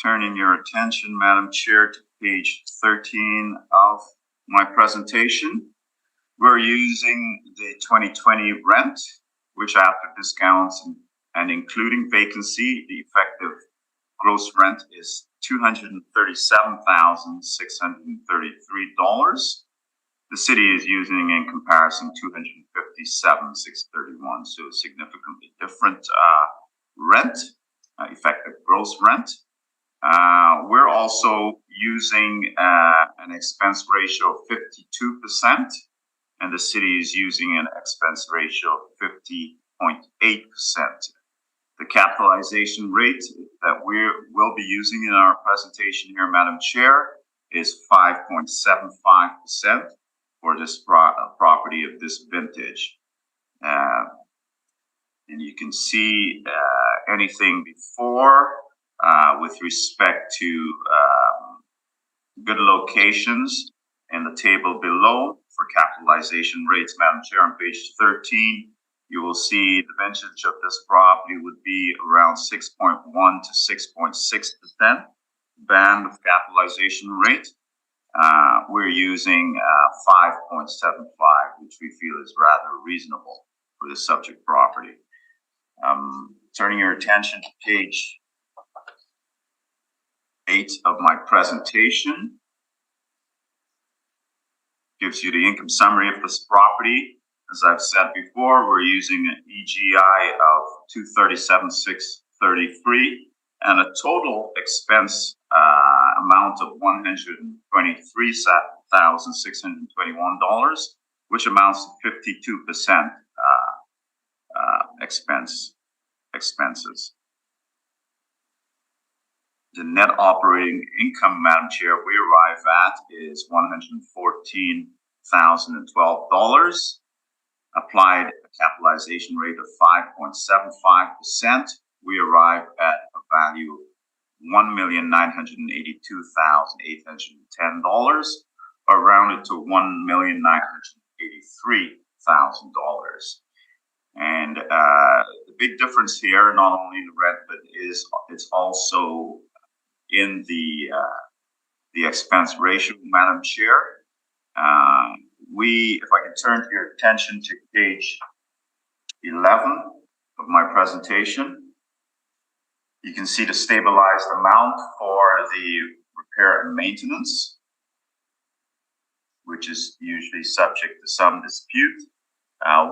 Turning your attention, Madam Chair, to page 13 of my presentation. We're using the 2020 rent, which after discounts and including vacancy, the effective gross rent is $237,633. The city is using, in comparison, $257,631, so significantly different rent, effective gross rent. We're also using an expense ratio of 52%, and the city is using an expense ratio of 50.8%. The capitalization rate that we will be using in our presentation here, Madam Chair, is 5.75% for this property of this vintage. And you can see anything before with respect to good locations in the table below for capitalization rates, Madam Chair. On page 13, you will see the vintage of this property would be around 6.1 to 6.6% band of capitalization rate. We're using 5.75, which we feel is rather reasonable for the subject property. Turning your attention to page 8 of my presentation, gives you the income summary of this property. As I've said before, we're using an EGI of $237,633 and a total expense amount of $123,621, which amounts to 52% expenses. The net operating income, Madam Chair, we arrive at is $114,012. Applied a capitalization rate of 5.75%, we arrive at a value of $1,982,810, or rounded to $1,983,000. And the big difference here, not only in the rent, but it's also in the expense ratio, Madam Chair. If I can turn your attention to page 11 of my presentation, you can see the stabilized amount for the repair and maintenance, which is usually subject to some dispute.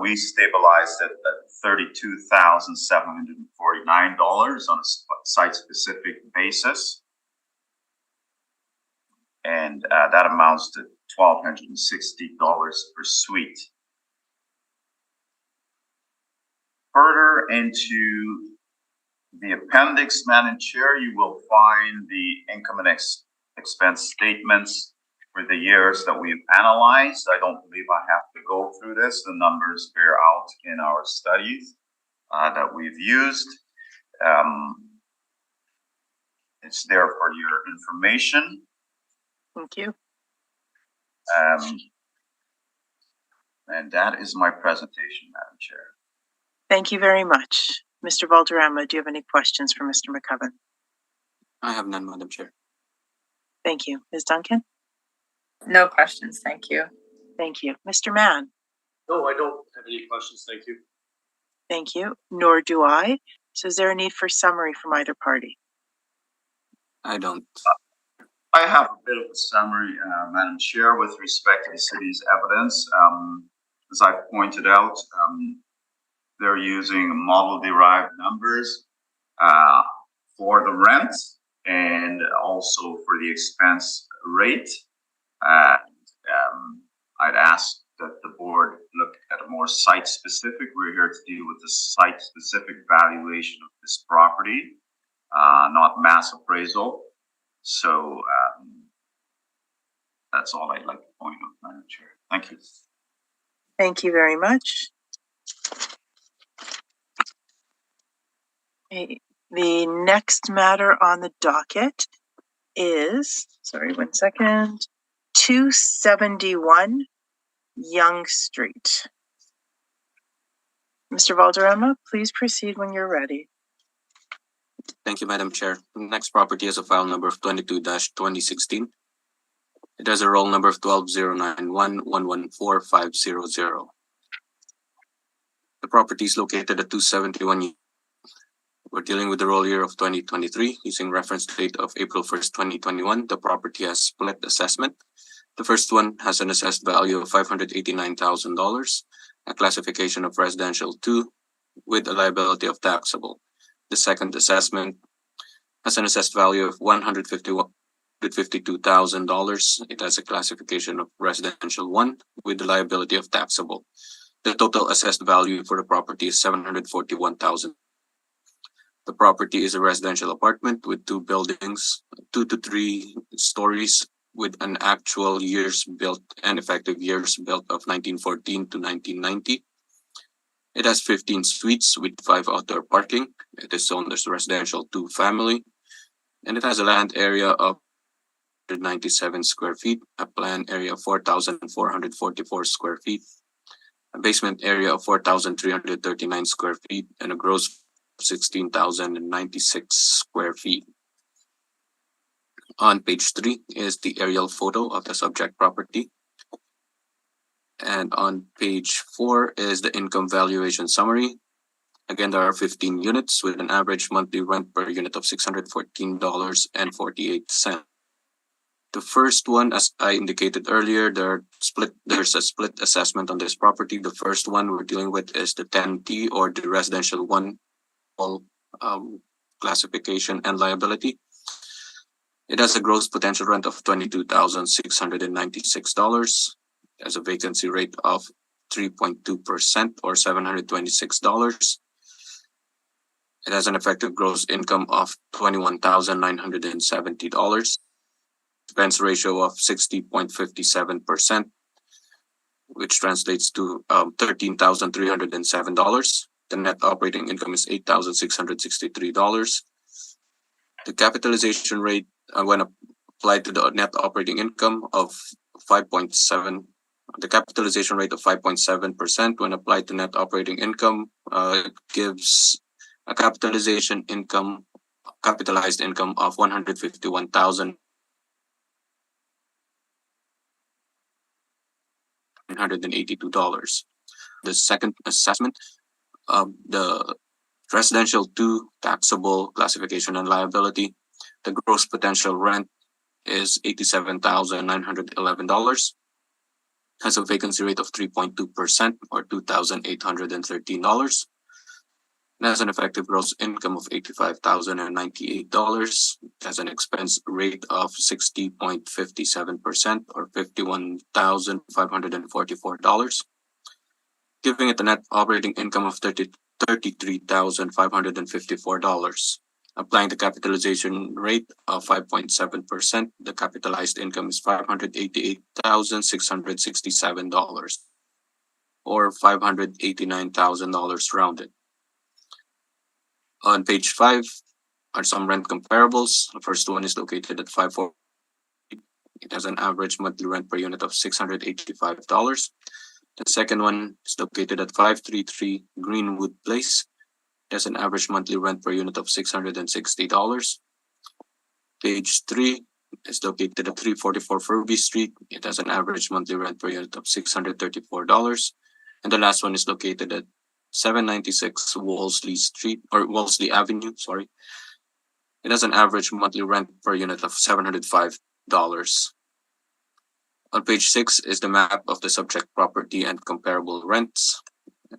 We stabilized it at $32,749 on a site-specific basis, and that amounts to $1,260 per suite. Further into the appendix, Madam Chair, you will find the income and expense statements for the years that we've analyzed. I don't believe I have to go through this. The numbers bear out in our studies that we've used. It's there for your information. Thank you. And that is my presentation, Madam Chair. Thank you very much. Mr. Valderrama, do you have any questions for Mr. McCubbin? I have none, Madam Chair. Thank you. Ms. Duncan? No questions, thank you. Thank you. Mr. Mann? No, I don't have any questions. Thank you. Thank you. Nor do I. So is there a need for summary from either party? I don't. I have a bit of a summary, Madam Chair, with respect to the city's evidence. As I pointed out, they're using model-derived numbers for the rent and also for the expense rate. I'd ask that the board look at a more site-specific. We're here to deal with the site-specific valuation of this property, not mass appraisal. So that's all I'd like to point out, Madam Chair. Thank you. Thank you very much. Okay. The next matter on the docket is, sorry, 1 second, 271 Yonge Street. Mr. Valderrama, please proceed when you're ready. Thank you, Madam Chair. The next property has a file number of 22-2016. It has a roll number of 12091114-500. The property is located at 271. We're dealing with the roll year of 2023 using reference date of April 1st, 2021. The property has split assessment. The first one has an assessed value of $589,000, a classification of residential 2 with a liability of taxable. The second assessment has an assessed value of $152,000. It has a classification of residential 1 with the liability of taxable. The total assessed value for the property is $741,000. The property is a residential apartment with 2 buildings, 2 to 3 stories, with an actual years built and effective years built of 1914 to 1990. It has 15 suites with 5 outdoor parking. It is zoned as residential 2 family, and it has a land area of 197 square feet, a plan area of 4,444 square feet, a basement area of 4,339 square feet, and a gross of 16,096 square feet. On page 3 is the aerial photo of the subject property. And on page 4 is the income valuation summary. Again, there are 15 units with an average monthly rent per unit of $614.48. The first one, as I indicated earlier, there's a split assessment on this property. The first one we're dealing with is the 10T, or the residential 1 classification and liability. It has a gross potential rent of $22,696. It has a vacancy rate of 3.2%, or $726. It has an effective gross income of $21,970. Expense ratio of 60.57%, which translates to $13,307. The net operating income is $8,663. The capitalization rate, when applied to the net operating income of 5.7, the capitalization rate of 5.7% when applied to net operating income gives a capitalized income of $151,982. The second assessment, the residential 2 taxable classification and liability, the gross potential rent is $87,911. Has a vacancy rate of 3.2%, or $2,813. It has an effective gross income of $85,098. It has an expense rate of 60.57%, or $51,544, giving it a net operating income of $33,554. Applying the capitalization rate of 5.7%, the capitalized income is $588,667, or $589,000 rounded. On page 5 are some rent comparables. The first one is located at 540. It has an average monthly rent per unit of $685. The second one is located at 533 Greenwood Place. It has an average monthly rent per unit of $660. Page 3 is located at 344 Furby Street. It has an average monthly rent per unit of $634. And the last one is located at 796 Wolseley Street, or Wolseley Avenue, sorry. It has an average monthly rent per unit of $705. On page 6 is the map of the subject property and comparable rents.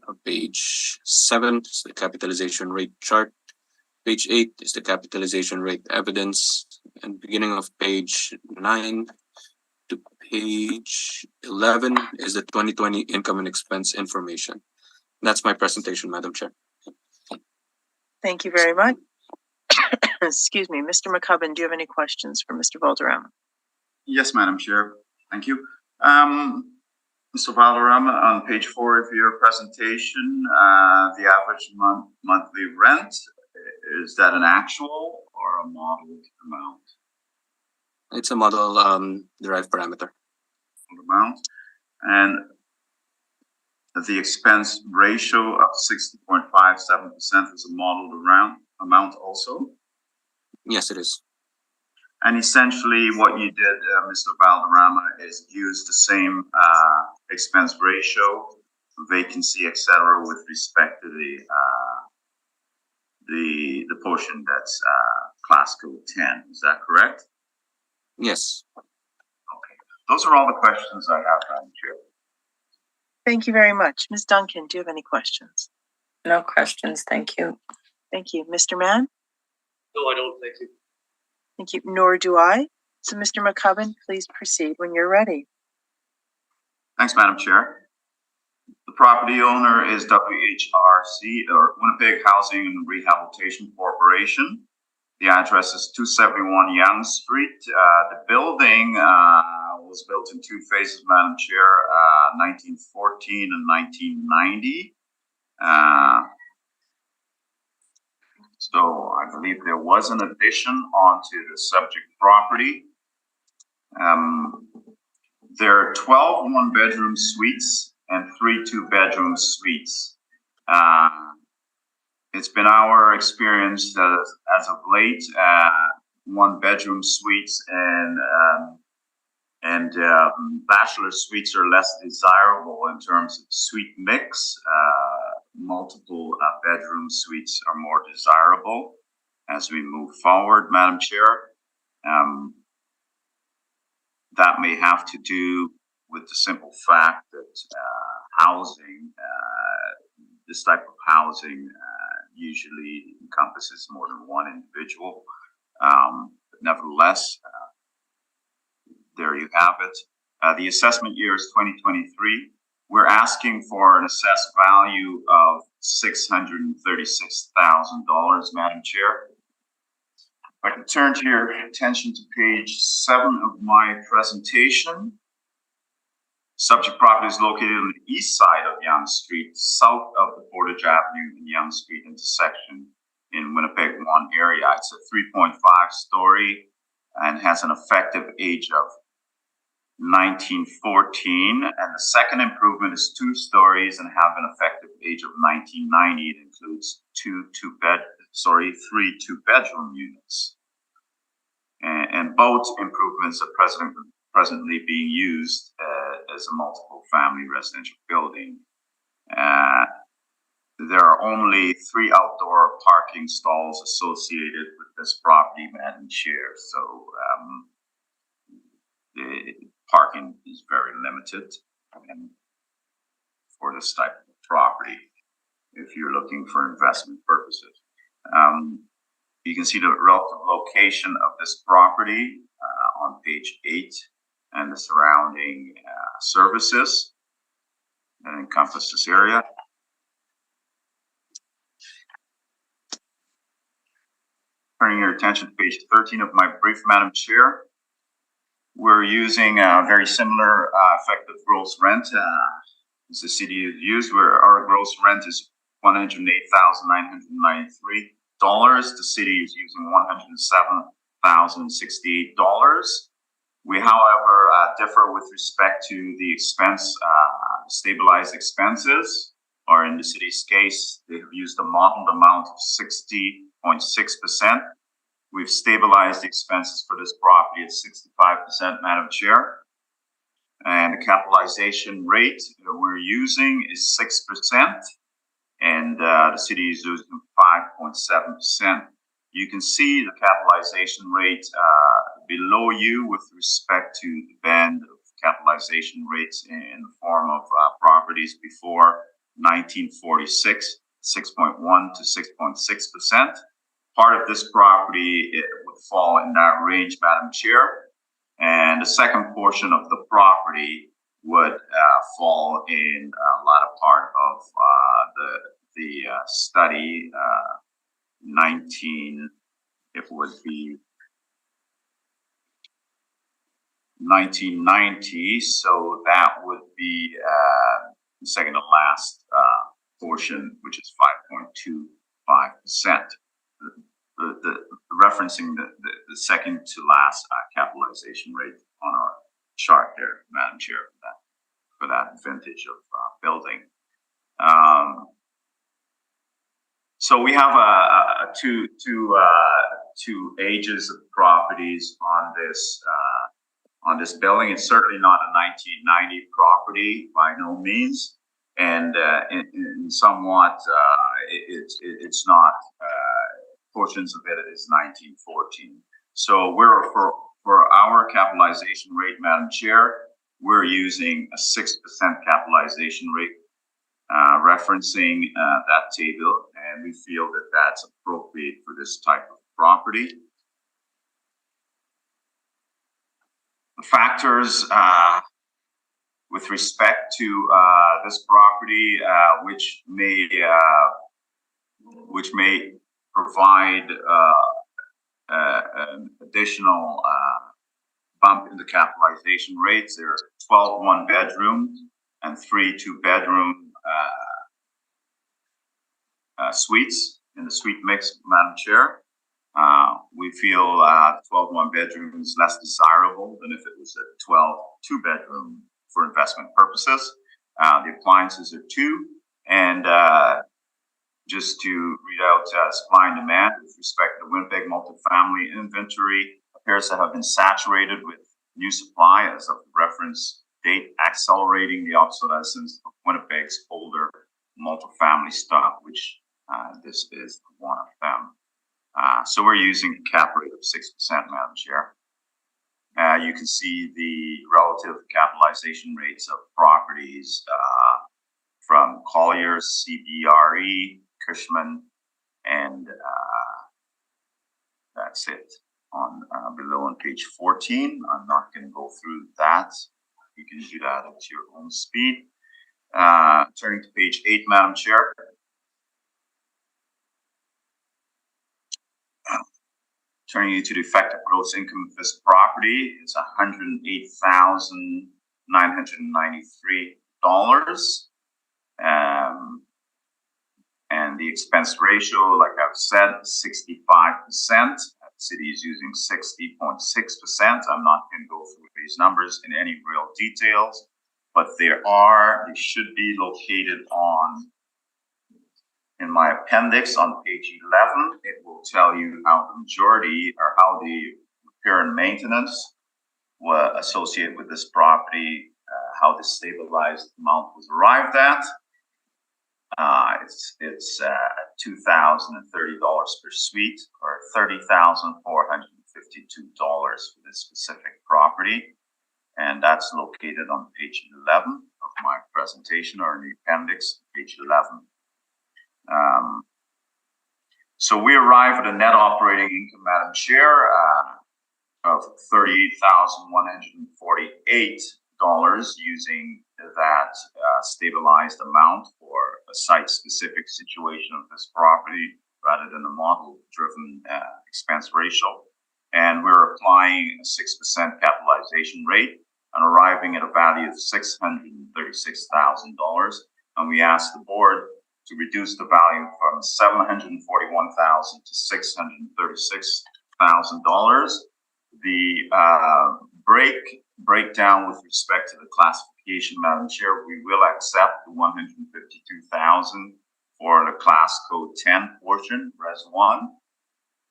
On page 7 is the capitalization rate chart. Page 8 is the capitalization rate evidence. And beginning of page 9 to page 11 is the 2020 income and expense information. That's my presentation, Madam Chair. Thank you very much. Excuse me, Mr. McCubbin, do you have any questions for Mr. Valderrama? Yes, Madam Chair. Thank you. Mr. Valderrama, on page 4 of your presentation, the average monthly rent, is that an actual or a modeled amount? It's a model derived parameter. Amount. And the expense ratio of 60.57% is a modeled amount also? Yes, it is. And essentially what you did, Mr. Valderrama, is use the same expense ratio, vacancy, etc., with respect to the portion that's class code 10. Is that correct? Yes. Okay. Those are all the questions I have, Madam Chair. Thank you very much. Ms. Duncan, do you have any questions? No questions, thank you. Thank you. Mr. Mann? No, I don't. Thank you. Thank you. Nor do I. So, Mr. McCubbin, please proceed when you're ready. Thanks, Madam Chair. The property owner is WHRC, or Winnipeg Housing and Rehabilitation Corporation. The address is 271 Yonge Street. The building was built in 2 phases, Madam Chair, 1914 and 1990. So I believe there was an addition onto the subject property. There are 12 one-bedroom suites and 3 two-bedroom suites. It's been our experience that as of late, one-bedroom suites and bachelor suites are less desirable in terms of suite mix. Multiple bedroom suites are more desirable as we move forward, Madam Chair. That may have to do with the simple fact that housing, this type of housing usually encompasses more than one individual. But nevertheless, there you have it. The assessment year is 2023. We're asking for an assessed value of $636,000, Madam Chair. If I can turn to your attention to page 7 of my presentation. Subject property is located on the east side of Yonge Street, south of the Portage Avenue and Yonge Street intersection in Winnipeg 1 area. It's a 3.5 story and has an effective age of 1914. And the second improvement is 2 stories and have an effective age of 1990. It includes 3 two-bedroom units. And both improvements are presently being used as a multiple family residential building. There are only 3 outdoor parking stalls associated with this property, Madam Chair. So the parking is very limited for this type of property if you're looking for investment purposes. You can see the relative location of this property on page 8 and the surrounding services that encompass this area. Turning your attention to page 13 of my brief, Madam Chair, we're using a very similar effective gross rent as the city has used, where our gross rent is $108,993 The city is using $107,068. We, however, differ with respect to the expense, stabilized expenses, or in the city's case, they have used a modeled amount of 60.6%. We've stabilized the expenses for this property at 65%, Madam Chair. And the capitalization rate that we're using is 6%, and the city is using 5.7%. You can see the capitalization rate below you with respect to the band of capitalization rates in the form of properties before 1946, 6.1 to 6.6%. Part of this property would fall in that range, Madam Chair, and the second portion of the property would fall in a latter part of the study, 1990, so that would be the second to last portion, which is 5.25%. The referencing the second to last capitalization rate on our chart there, Madam Chair, for that vintage of building. So we have two ages of properties on this building. It's certainly not a 1990 property by no means, and in somewhat it's not. Portions of it is 1914. So we're for our capitalization rate, Madam Chair, we're using a 6% capitalization rate, referencing that table, and we feel that that's appropriate for this type of property. The factors with respect to this property, which may provide an additional bump in the capitalization rates. There are 12 one-bedrooms and 3 two-bedroom suites in the suite mix, Madam Chair. We feel 12 one-bedroom is less desirable than if it was a 12 two-bedroom for investment purposes. The appliances are 2, and just to read out supply and demand with respect to Winnipeg multifamily inventory appears to have been saturated with new supply as of the reference date, accelerating the obsolescence of Winnipeg's older multifamily stock, which this is one of them. So we're using a cap rate of 6%, Madam Chair. You can see the relative capitalization rates of properties from Colliers, CBRE, Cushman, and that's it on below on page 14. I'm not going to go through that. You can do that at your own speed. Turning to page 8, Madam Chair. Turning you to the effective gross income of this property, it's $108,993. And the expense ratio, like I've said, 65%. The city is using 60.6%. I'm not going to go through these numbers in any real details, but they should be located in my appendix on page 11. It will tell you how the majority, or how the repair and maintenance were associated with this property, how the stabilized amount was arrived at. It's $2,030 per suite, or $30,452 for this specific property, and that's located on page 11 of my presentation, or in the appendix, page 11. So we arrive at a net operating income, Madam Chair, of $38,148 using that stabilized amount for a site-specific situation of this property rather than a model-driven expense ratio. And we're applying a 6% capitalization rate and arriving at a value of $636,000. And we ask the board to reduce the value from $741,000 to $636,000. The breakdown with respect to the classification, Madam Chair, we will accept the $152,000 for the class code 10 portion, res 1,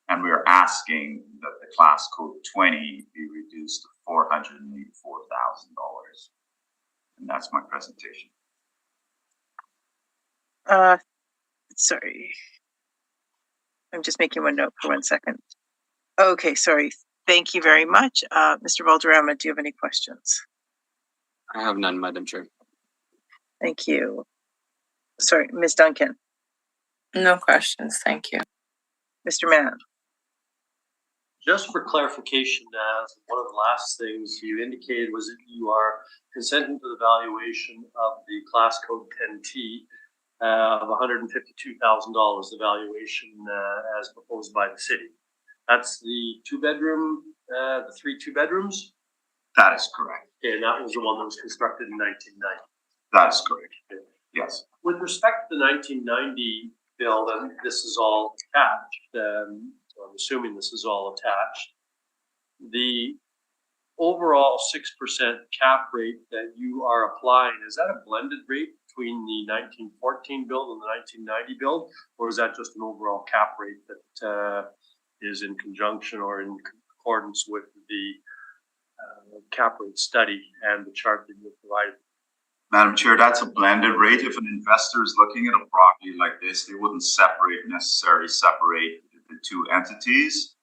and we are asking that the class code 20 be reduced to $484,000. And that's my presentation. Sorry. I'm just making one note for 1 second. Okay, sorry. Thank you very much. Mr. Valderrama, do you have any questions? I have none, Madam Chair. Thank you. Sorry, Ms. Duncan. No questions, thank you. Mr. Mann. Just for clarification, one of the last things you indicated was that you are consenting to the valuation of the class code 10T of $152,000, the valuation as proposed by the city. That's the two-bedroom, the 3 2-bedrooms? That is correct. Okay, and that was the one that was constructed in 1990. That is correct. Okay. Yes. With respect to the 1990 build, and this is all attached, I'm assuming this is all attached, the overall 6% cap rate that you are applying, is that a blended rate between the 1914 build and the 1990 build, or is that just an overall cap rate that is in conjunction or in accordance with the cap rate study and the chart that you provided? Madam Chair, that's a blended rate. If an investor is looking at a property like this, they wouldn't necessarily separate the two entities.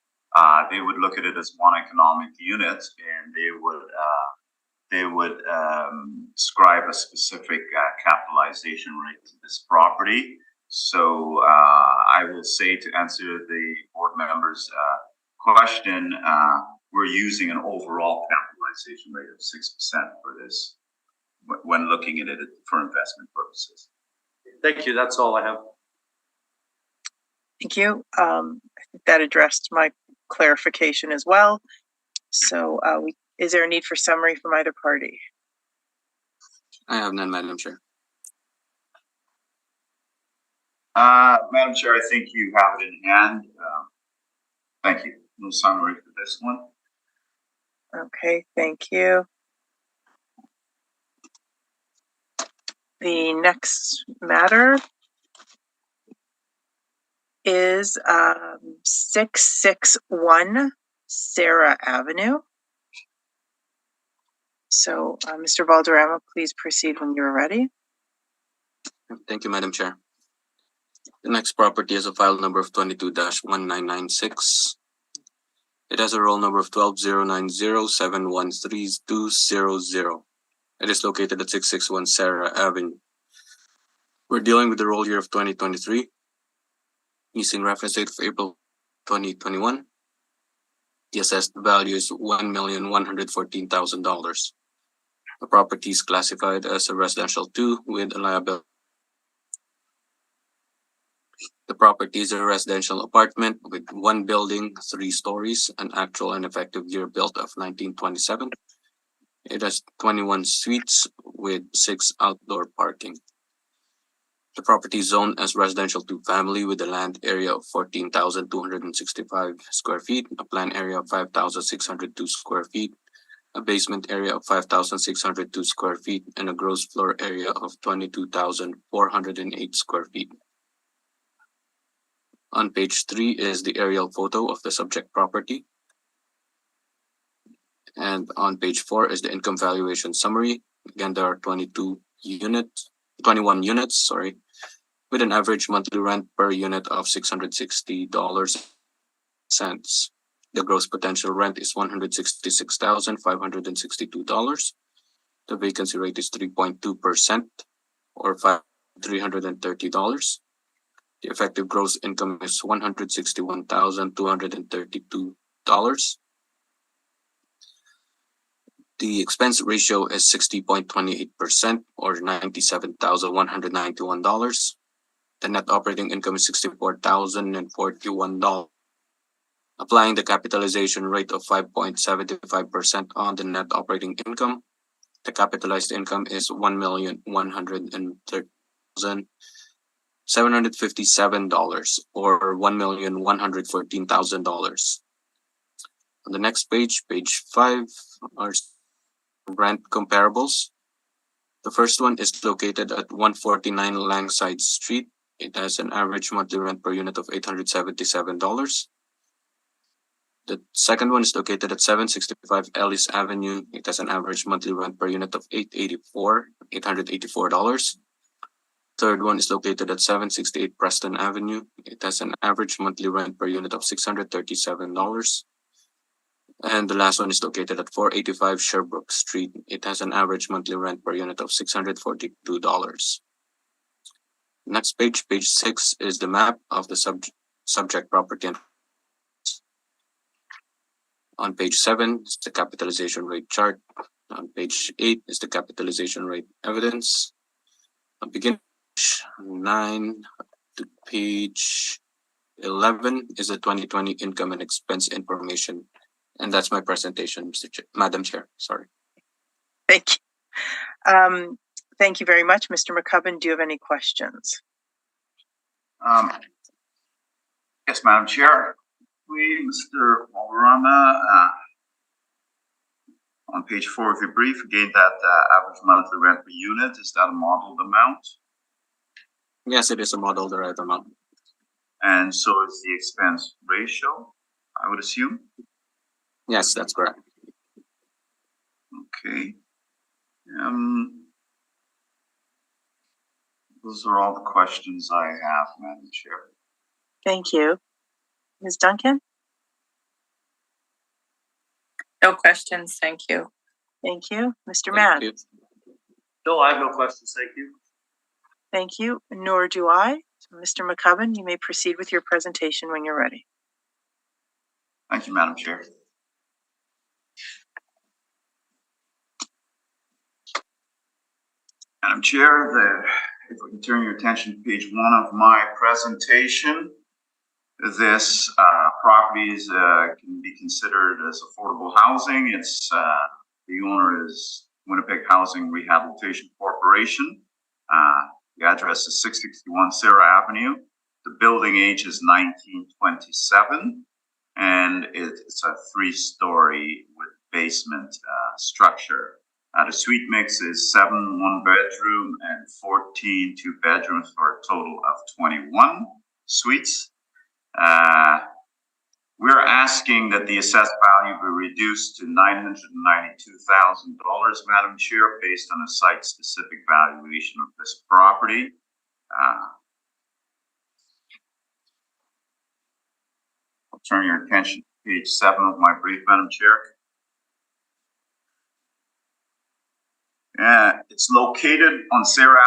They would look at it as one economic unit, and they would ascribe a specific capitalization rate to this property. So I will say, to answer the board member's question, we're using an overall capitalization rate of 6% for this when looking at it for investment purposes. Thank you. That's all I have. Thank you. I think that addressed my clarification as well. So is there a need for summary from either party? I have none, Madam Chair. Madam Chair, I think you have it in hand. Thank you. No summary for this one. Okay, thank you. The next matter is 661 Sarah Avenue. So, Mr. Valderrama, please proceed when you're ready. Thank you, Madam Chair. The next property is a file number of 22-1996. It has a roll number of 120907133200. It is located at 661 Sarah Avenue. We're dealing with the roll year of 2023, using reference date of April 2021. The assessed value is $1,114,000. The property is classified as a residential 2 with a liability. The property is a residential apartment with 1 building, 3 stories, an actual and effective year built of 1927. It has 21 suites with 6 outdoor parking. The property is zoned as residential 2 family with a land area of 14,265 square feet, a plan area of 5,602 square feet, a basement area of 5,602 square feet, and a gross floor area of 22,408 square feet. On page 3 is the aerial photo of the subject property. And on page 4 is the income valuation summary. Again, there are 21 units, with an average monthly rent per unit of $660. The gross potential rent is $166,562. The vacancy rate is 3.2% or $330. The effective gross income is $161,232. The expense ratio is 60.28% or $97,191. The net operating income is $64,041. Applying the capitalization rate of 5.75% on the net operating income, the capitalized income is $1,130,000. $757, or $1,114,000. On the next page, page 5, are rent comparables. The first one is located at 149 Langside Street. It has an average monthly rent per unit of $877. The second one is located at 765 Ellis Avenue. It has an average monthly rent per unit of $884. Third one is located at 768 Preston Avenue. It has an average monthly rent per unit of $637. And the last one is located at 485 Sherbrooke Street. It has an average monthly rent per unit of $642. Next page, page 6, is the map of the subject property. On page 7 is the capitalization rate chart. On page 8 is the capitalization rate evidence. On beginning page 9 to page 11 is the 2020 income and expense information. And that's my presentation, Madam Chair. Sorry. Thank you. Thank you very much, Mr. McCubbin. Do you have any questions? Yes, Madam Chair. Mr. Walderama, on page 4 of your brief, again, that average monthly rent per unit, is that a modeled amount? Yes, it is a modeled amount. And so is the expense ratio, I would assume? Yes, that's correct. Okay. Those are all the questions I have, Madam Chair. Thank you. Ms. Duncan? No questions, thank you. Thank you. Mr. Thank Mann? you. No, I have no questions. Thank you. Thank you. Nor do I. So Mr. McCubbin, you may proceed with your presentation when you're ready. Thank you, Madam Chair. Madam Chair, if we can turn your attention to page 1 of my presentation, this property can be considered as affordable housing. It's the owner is Winnipeg Housing Rehabilitation Corporation. The address is 661 Sarah Avenue. The building age is 1927, and it's a 3-story with basement structure. The suite mix is 7 one-bedroom and 14 two-bedrooms for a total of 21 suites. We're asking that the assessed value be reduced to $992,000, Madam Chair, based on a site-specific valuation of this property. I'll turn your attention to page 7 of my brief, Madam Chair. It's located on Sarah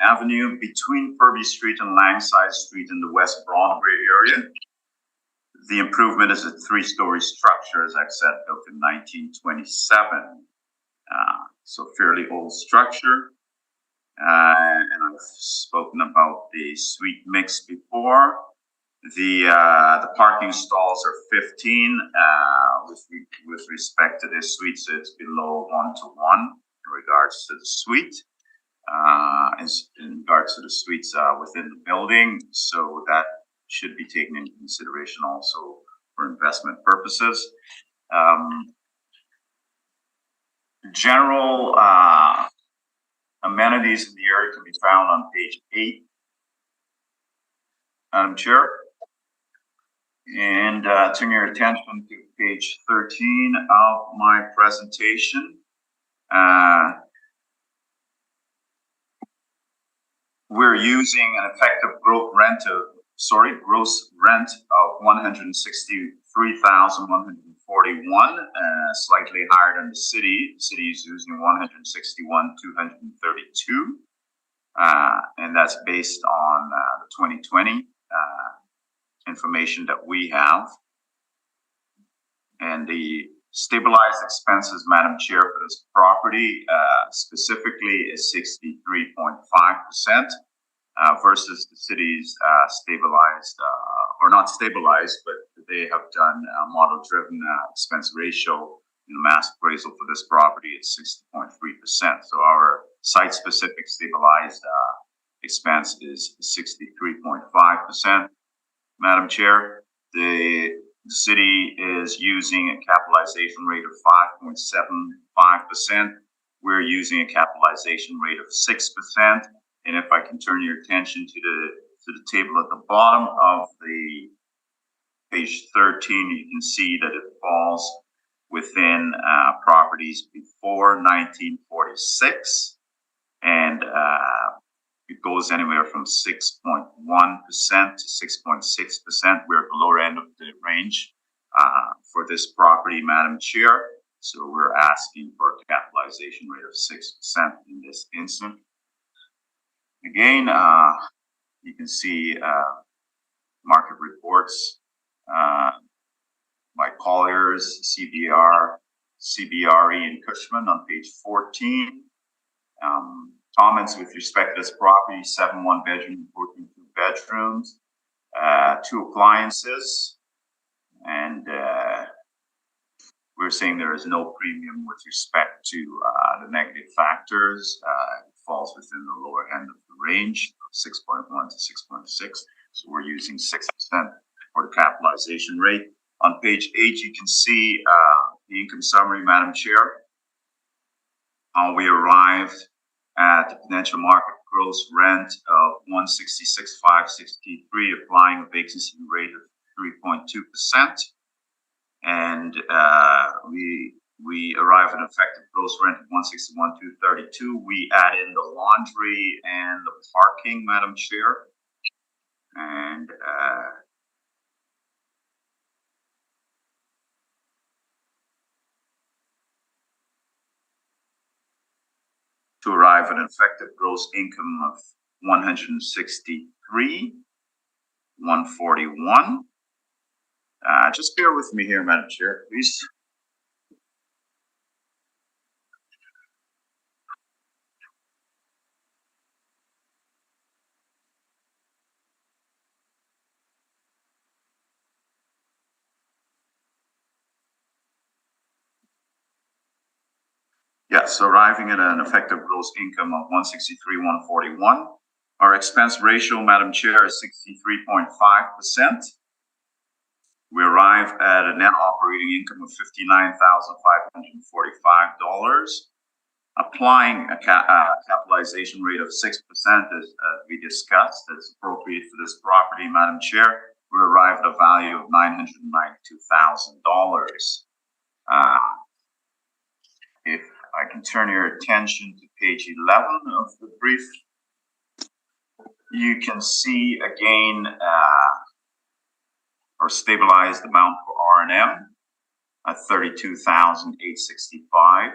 Avenue between Purvey Street and Langside Street in the West Broadway area. The improvement is a 3-story structure, as I've said, built in 1927. So fairly old structure. And I've spoken about the suite mix before. The parking stalls are 15 with respect to this suite, so it's below 1-to-1 in regards to the suite. In regards to the suites within the building, so that should be taken into consideration also for investment purposes. General amenities in the area can be found on page 8, Madam Chair. And turn your attention to page 13 of my presentation. We're using an effective gross rent of $163,141, slightly higher than the city. The city is using $161,232, and that's based on the 2020 information that we have. And the stabilized expenses, Madam Chair, for this property specifically is 63.5%. Versus the city's stabilized, or not stabilized, but they have done a model-driven expense ratio in the mass appraisal for this property at 60.3%. So our site-specific stabilized expense is 63.5%. Madam Chair, the city is using a capitalization rate of 5.75%. We're using a capitalization rate of 6%. And if I can turn your attention to the table at the bottom of the page 13, you can see that it falls within properties before 1946, and it goes anywhere from 6.1% to 6.6%. We're at the lower end of the range for this property, Madam Chair. So we're asking for a capitalization rate of 6% in this instance. Again, you can see market reports by Colliers, CBRE, and Cushman on page 14. Comments with respect to this property: 7 one-bedroom, 14 two-bedrooms, 2 appliances, and we're saying there is no premium with respect to the negative factors. It falls within the lower end of the range of 6.1 to 6.6. So we're using 6% for the capitalization rate. On page 8, you can see the income summary, Madam Chair. We arrived at the potential market gross rent of $166,563, applying a vacancy rate of 3.2%. And we arrive at an effective gross rent of $161,232. We add in the laundry and the parking, Madam Chair. And to arrive at an effective gross income of $163,141. Just bear with me here, Madam Chair, please. Yes, arriving at an effective gross income of $163,141. Our expense ratio, Madam Chair, is 63.5%. We arrive at a net operating income of $59,545. Applying a capitalization rate of 6%, as we discussed, that's appropriate for this property, Madam Chair. We arrive at a value of $992,000. If I can turn your attention to page 11 of the brief, you can see again our stabilized amount for R&M at $32,865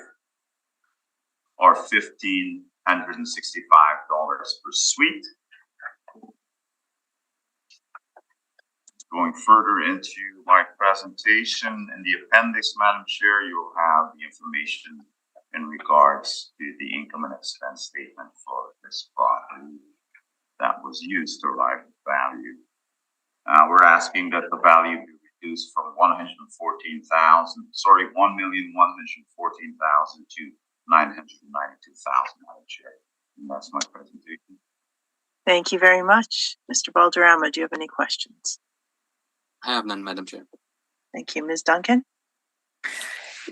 or $1,565 per suite. Going further into my presentation, in the appendix, Madam Chair, you will have the information in regards to the income and expense statement for this property that was used to arrive at value. We're asking that the value be reduced from $1,114,000 to $992,000, Madam Chair. And that's my presentation. Thank you very much. Mr. Balderrama, do you have any questions? I have none, Madam Chair. Thank you. Ms. Duncan?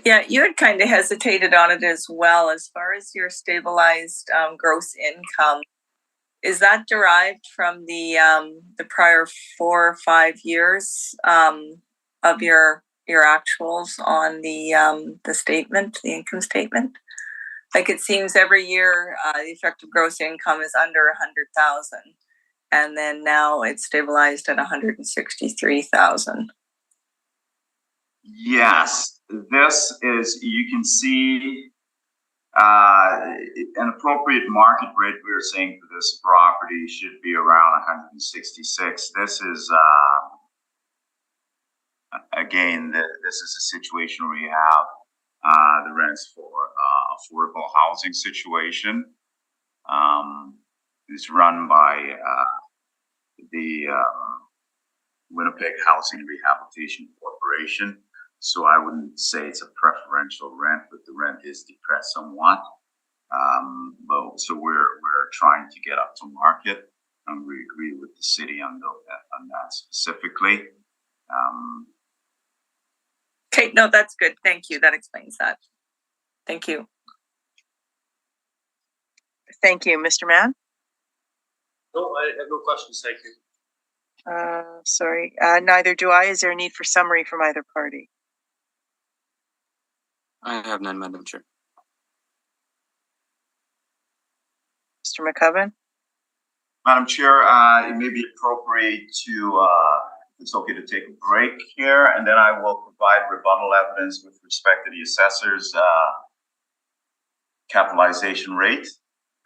Yeah, you had kind of hesitated on it as well. As far as your stabilized gross income, is that derived from the prior 4 or 5 years of your actuals on the statement, the income statement? Like, it seems every year the effective gross income is under 100,000, and then now it's stabilized at 163,000. Yes, this is, you can see an appropriate market rate, we were saying, for this property should be around 166. This is, again, this is a situation where you have the rents for affordable housing situation. It's run by the Winnipeg Housing Rehabilitation Corporation. So I wouldn't say it's a preferential rent, but the rent is depressed somewhat. So we're trying to get up to market, and we agree with the city on that specifically. Okay, no, that's good. Thank you. That explains that. Thank you. Thank you, Mr. Mann. No, I have no questions. Thank you. Sorry, neither do I. Is there a need for summary from either party? I have none, Madam Chair. Mr. McCubbin? Madam Chair, it may be appropriate to, if it's okay to take a break here, and then I will provide rebuttal evidence with respect to the assessor's capitalization rate,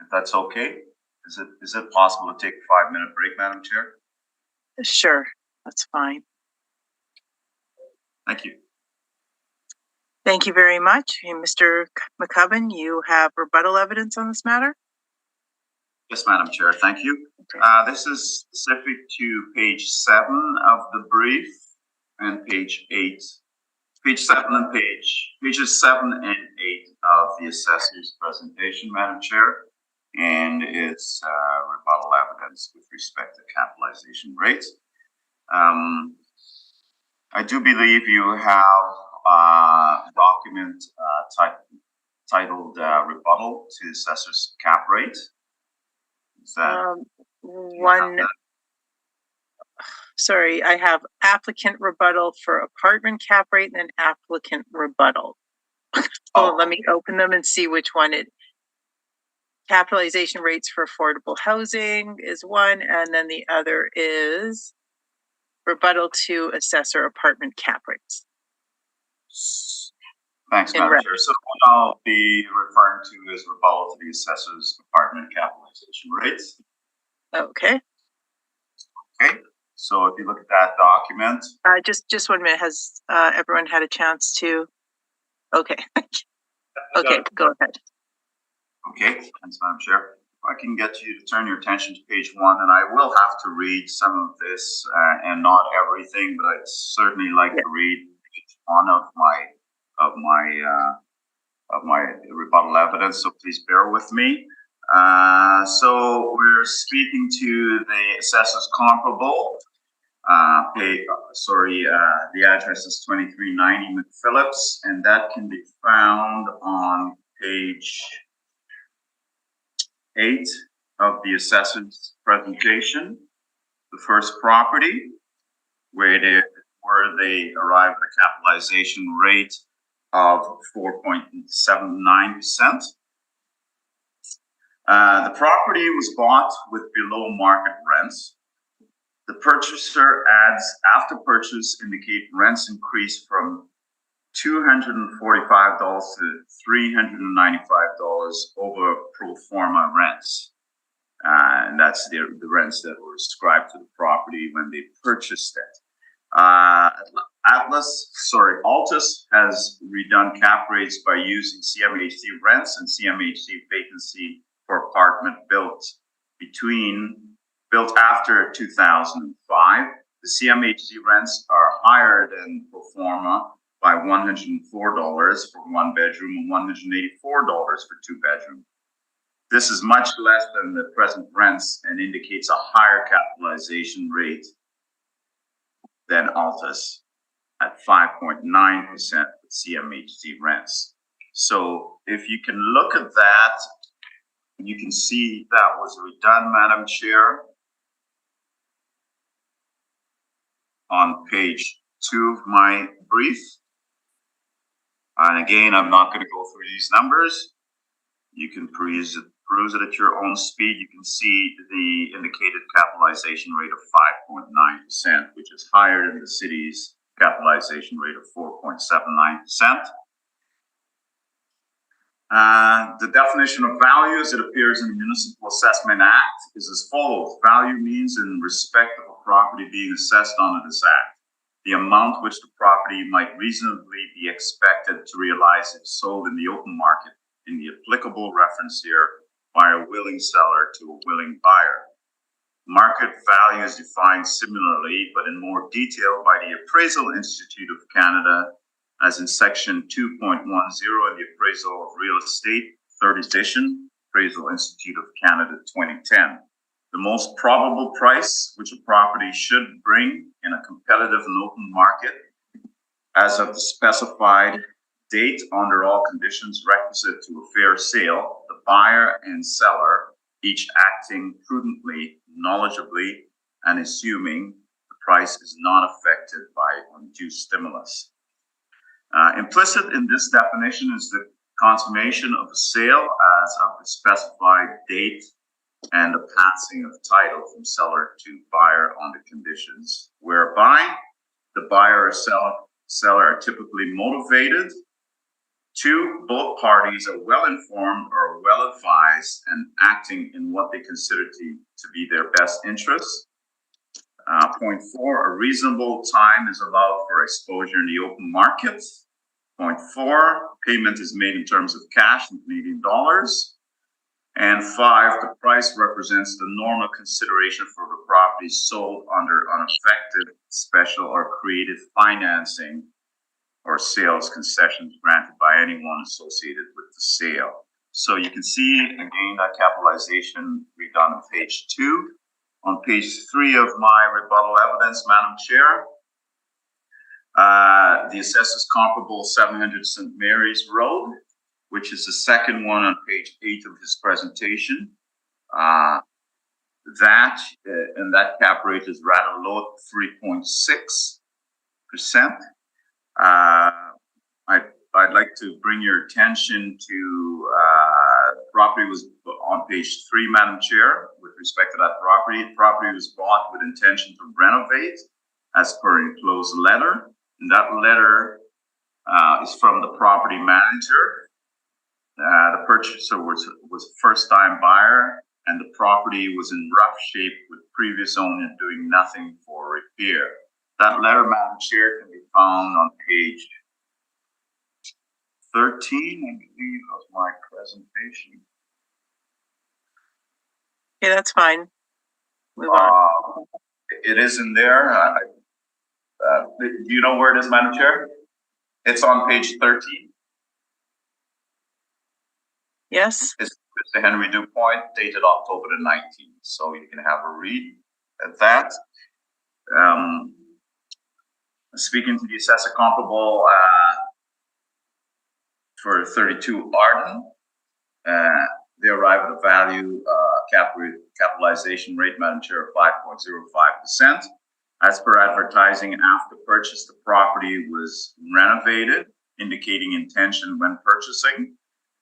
if that's okay. Is it possible to take a 5-minute break, Madam Chair? Sure, that's fine. Thank you. Thank you very much. And Mr. McCubbin, you have rebuttal evidence on this matter? Yes, Madam Chair, thank you. Okay. This is specific to page 7 of the brief and page 8. Pages 7 and 8 of the assessor's presentation, Madam Chair, and it's rebuttal evidence with respect to capitalization rates. I do believe you have a document titled rebuttal to the assessor's cap rate. Is that sorry, I have applicant rebuttal for apartment cap rate and then applicant rebuttal. So let me open them and see which one it. Capitalization rates for affordable housing is one, and then the other is rebuttal to assessor apartment cap rates. Thanks, Madam Chair. So what I'll be referring to is rebuttal to the assessor's apartment capitalization rates. Okay. Okay. So if you look at that document. Just 1 minute. Has everyone had a chance to? Okay. Okay, go ahead. Okay, thanks, Madam Chair. If I can get you to turn your attention to page 1, and I will have to read some of this and not everything, but I'd certainly like to read page 1 of my rebuttal evidence. So please bear with me. So we're speaking to the assessor's comparable. The address is 2390 McPhillips, and that can be found on page 8 of the assessor's presentation. The first property, where they arrive at a capitalization rate of 4.79%. The property was bought with below market rents. The purchaser adds, after purchase, indicate rents increased from $245 to $395 over pro forma rents. And that's the rents that were ascribed to the property when they purchased it. Altus has redone cap rates by using CMHC rents and CMHC vacancy for apartment built after 2005. The CMHC rents are higher than pro forma by $104 for 1 bedroom and $184 for 2 bedroom. This is much less than the present rents and indicates a higher capitalization rate than Altus at 5.9% with CMHC rents. So if you can look at that, you can see that was redone, Madam Chair, on page 2 of my brief. And again, I'm not going to go through these numbers. You can peruse it at your own speed. You can see the indicated capitalization rate of 5.9%, which is higher than the city's capitalization rate of 4.79%. The definition of value as it appears in the Municipal Assessment Act is as follows. Value means in respect of a property being assessed under this act, the amount which the property might reasonably be expected to realize if sold in the open market in the applicable reference year by a willing seller to a willing buyer. Market value is defined similarly, but in more detail by the Appraisal Institute of Canada, as in section 2.10 of the Appraisal of Real Estate third edition, Appraisal Institute of Canada 2010. The most probable price which a property should bring in a competitive and open market as of the specified date under all conditions requisite to a fair sale, the buyer and seller each acting prudently, knowledgeably, and assuming the price is not affected by undue stimulus. Implicit in this definition is the consummation of the sale as of the specified date and the passing of title from seller to buyer on the conditions whereby the buyer or seller are typically motivated. 2, both parties are well informed or well advised and acting in what they consider to be their best interests. Point 4, a reasonable time is allowed for exposure in the open market. Point 4, payment is made in terms of cash in Canadian dollars. And 5, the price represents the normal consideration for the property sold under unaffected, special, or creative financing or sales concessions granted by anyone associated with the sale. So you can see, again, that capitalization redone on page 2. On page 3 of my rebuttal evidence, Madam Chair, the assessors comparable 700 St. Mary's Road, which is the second one on page 8 of his presentation. That cap rate is rather low at 3.6%. I'd like to bring your attention to the property was on page 3, Madam Chair, with respect to that property. The property was bought with intention to renovate as per enclosed letter. And that letter is from the property manager. The purchaser was a first-time buyer, and the property was in rough shape with previous owner doing nothing for repair. That letter, Madam Chair, can be found on page 13, I believe, of my presentation. Yeah, that's fine. Move on. It is in there. Do you know where it is, Madam Chair? It's on page 13. Yes. It's Mr. Henry Dupoint, dated October the 19th. So you can have a read at that. Speaking to the assessor comparable for 32 Arden, they arrive at a value capitalization rate, Madam Chair, of 5.05%. As per advertising, after purchase, the property was renovated, indicating intention when purchasing.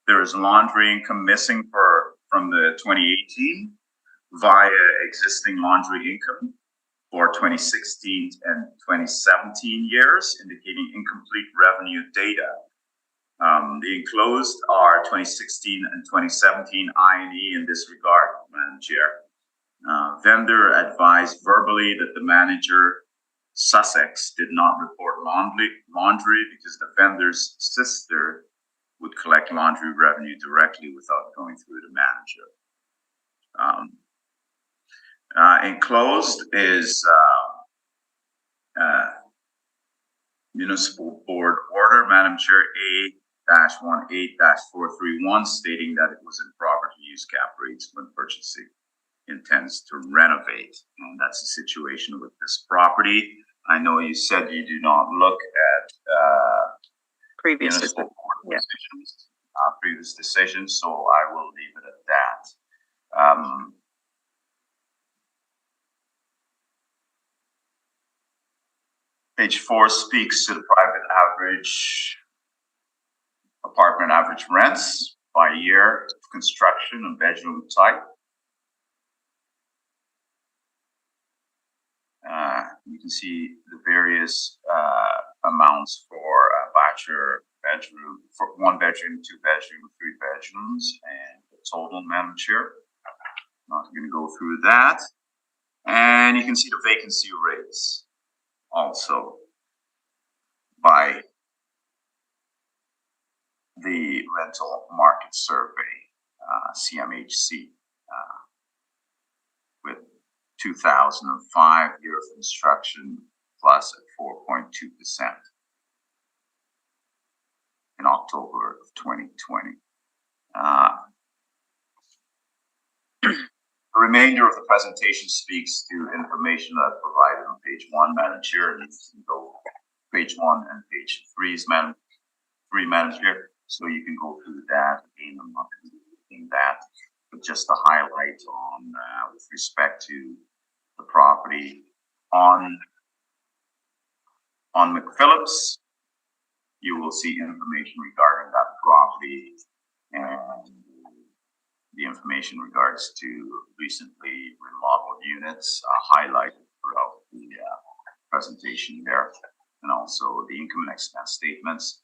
There is laundry income missing from the 2018 via existing laundry income for 2016 and 2017 years, indicating incomplete revenue data. The enclosed are 2016 and 2017 I&E in this regard, Madam Chair. Vendor advised verbally that the manager, Sussex, did not report laundry because the vendor's sister would collect laundry revenue directly without going through the manager. Enclosed is Municipal Board Order, Madam Chair, A-18-431, stating that it was in property use cap rates when purchasing intends to renovate. And that's the situation with this property. I know you said you do not look at Previous municipal decision. board decisions, previous decisions, so I will leave it at that. Page 4 speaks to the private apartment average rents by year of construction and bedroom type. You can see the various amounts for a bachelor bedroom, for 1 bedroom, 2 bedroom, 3 bedrooms, and the total, Madam Chair. Not going to go through that. And you can see the vacancy rates also by the rental market survey, CMHC, with 2005 year of construction plus at 4.2% in October of 2020. The remainder of the presentation speaks to information that's provided on page 1, Madam Chair, and you can go page 1 and page 3 is Madam Chair. So you can go through that again. I'm not reading that, but just to highlight on with respect to the property on McPhillips, you will see information regarding that property and the information regards to recently remodeled units highlighted throughout the presentation there, and also the income and expense statements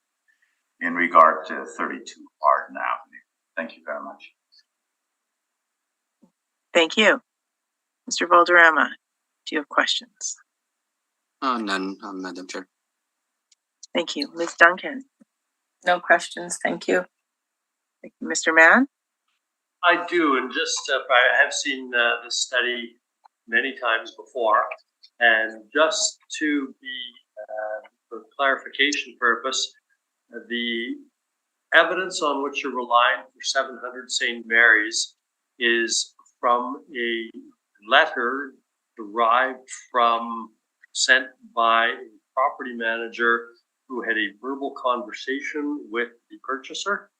in regard to 32 Arden Avenue. Thank you very much. Thank you. Mr. Valderrama, do you have questions? None, Madam Chair. Thank you. Ms. Duncan? No questions, thank you. Thank you. Mr. Mann? I do, and just I have seen this study many times before, and just to be for clarification purpose, the evidence on which you're relying for 700 St. Mary's is from a letter derived from sent by a property manager who had a verbal conversation with the purchaser.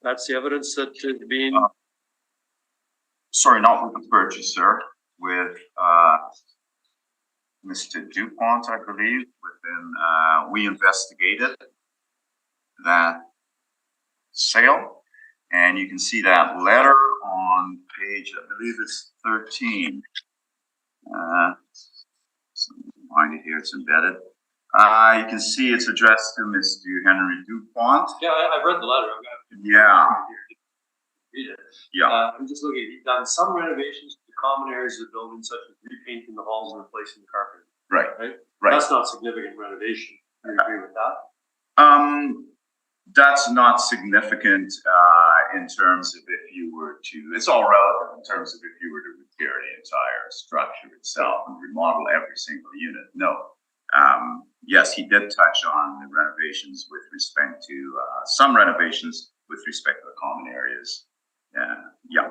That's the evidence that is being. Sorry, not with the purchaser, with Mr. DuPont, I believe. Within, we investigated that sale, and you can see that letter on page, I believe it's 13. Find it here, it's embedded. You can see it's addressed to Mr. Henry DuPont. Yeah, I've read the letter. Yeah. Read it. Yeah. I'm just looking. He's done some renovations to the common areas of the building, such as repainting the halls and replacing the carpet. Right. Right. Right. That's not significant renovation. Do you agree with that? That's not significant in terms of if you were to. It's all relative in terms of if you were to repair the entire structure itself and remodel every single unit. No. Yes, he did touch on the renovations with respect to some renovations with respect to the common areas. Yeah.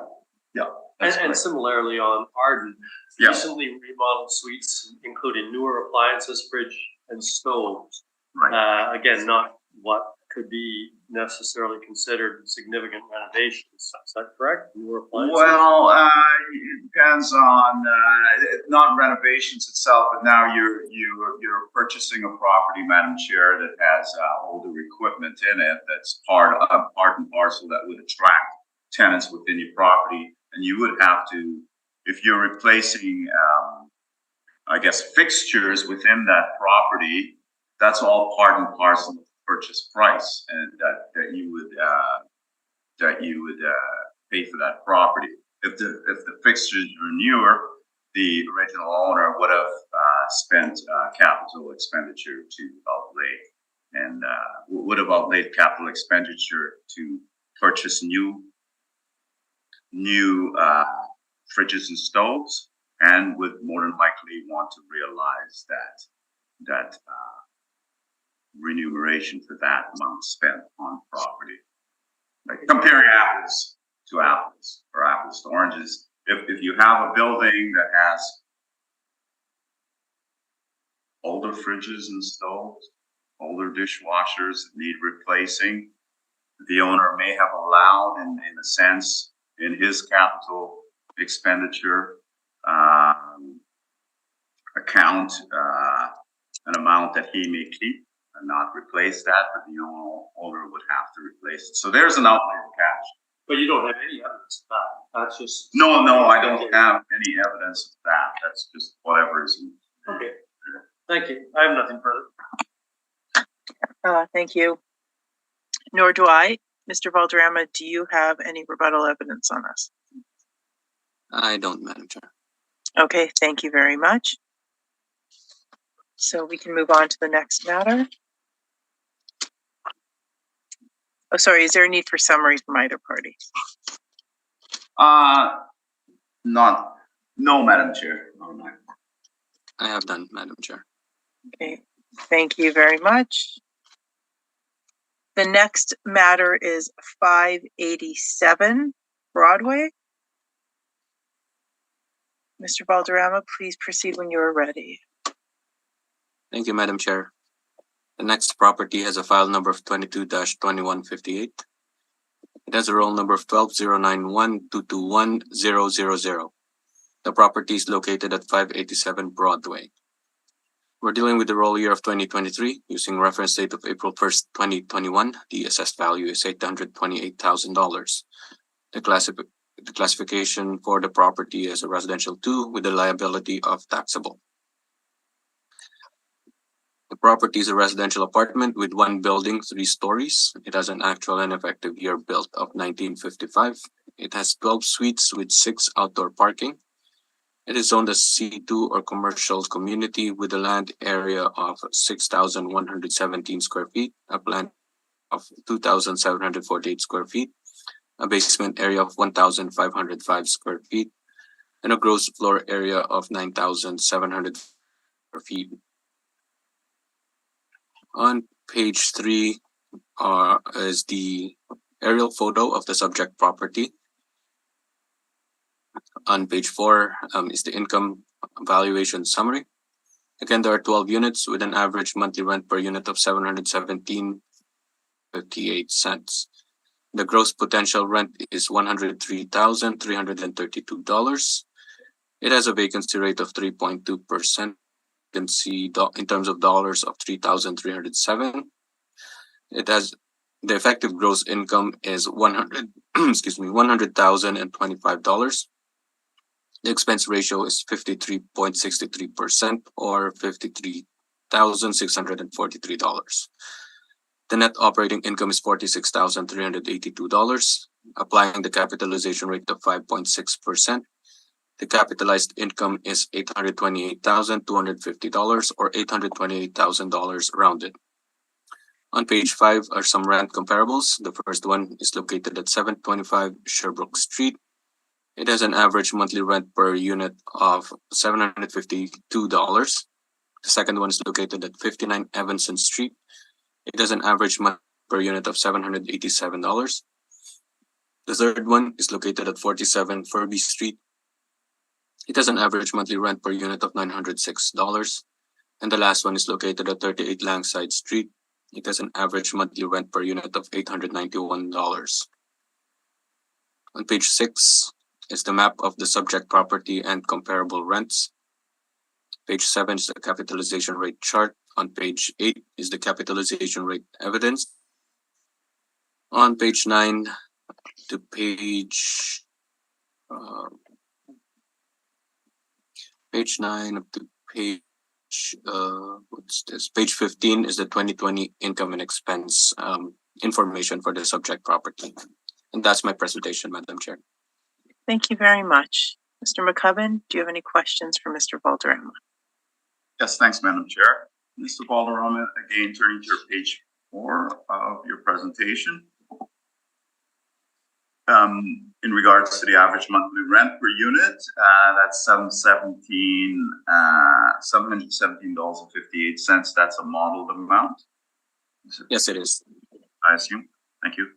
And similarly on Arden, Yeah. recently remodeled suites, including newer appliances, fridge and stoves. Right. Again, not what could be necessarily considered significant renovations. Is that correct? Newer appliances? Well, it depends on not renovations itself, but now you're purchasing a property, Madam Chair, that has older equipment in it that's part and parcel that would attract tenants within your property, and you would have to, if you're replacing, I guess, fixtures within that property, that's all part and parcel of the purchase price, and that you would pay for that property. If the fixtures were newer, the original owner would have spent capital expenditure to outlay, and would have outlaid capital expenditure to purchase new fridges and stoves, and would more than likely want to realize that remuneration for that amount spent on property. Like comparing apples to apples or apples to oranges. If you have a building that has older fridges and stoves, older dishwashers that need replacing, the owner may have allowed, in a sense, in his capital expenditure account, an amount that he may keep and not replace that, but the owner would have to replace it. So there's an outlay of cash. But you don't have any evidence of that. That's just. No, I don't have any evidence of that. That's just whatever is. Okay. Thank you. I have nothing further. Thank you. Nor do I. Mr. Valderrama, do you have any rebuttal evidence on us? I don't, Madam Chair. Okay, thank you very much. So we can move on to the next matter. Oh, sorry, is there a need for summary from either party? No, Madam Chair. No. I have done, Madam Chair. Okay, thank you very much. The next matter is 587 Broadway. Mr. Valderrama, please proceed when you are ready. Thank you, Madam Chair. The next property has a file number of 22-2158. It has a roll number of 1209122100. The property is located at 587 Broadway. We're dealing with the roll year of 2023 using reference date of April 1st, 2021. The assessed value is $828,000. The classification for the property is a residential 2 with the liability of taxable. The property is a residential apartment with 1 building, 3 stories. It has an actual and effective year built of 1955. It has 12 suites with 6 outdoor parking. It is zoned as C2 or commercial community with a land area of 6,117 square feet, a plan of 2,748 square feet, a basement area of 1,505 square feet, and a gross floor area of 9,700 square feet. On page 3 is the aerial photo of the subject property. On page 4 is the income valuation summary. Again, there are 12 units with an average monthly rent per unit of $717.58. The gross potential rent is $103,332. It has a vacancy rate of 3.2%. You can see in terms of dollars of 3,307. It has the effective gross income is $100,025. The expense ratio is 53.63% or $53,643. The net operating income is $46,382. Applying the capitalization rate of 5.6%. The capitalized income is $828,250 or $828,000 rounded. On page 5 are some rent comparables. The first one is located at 725 Sherbrooke Street. It has an average monthly rent per unit of $752. The second one is located at 59 Evanston Street. It has an average month per unit of $787. The third one is located at 47 Furby Street. It has an average monthly rent per unit of $906. And the last one is located at 38 Langside Street. It has an average monthly rent per unit of $891. On page 6 is the map of the subject property and comparable rents. Page 7 is the capitalization rate chart. On page 8 is the capitalization rate evidence. On page 9 to page 9 up to page what's this? Page 15 is the 2020 income and expense information for the subject property. And that's my presentation, Madam Chair. Thank you very much. Mr. McCubbin, do you have any questions for Mr. Valderrama? Yes, thanks, Madam Chair. Mr. Valderrama, again, turning to page 4 of your presentation. In regards to the average monthly rent per unit, that's $717.58. That's a modeled amount. Yes, it is. I assume. Thank you.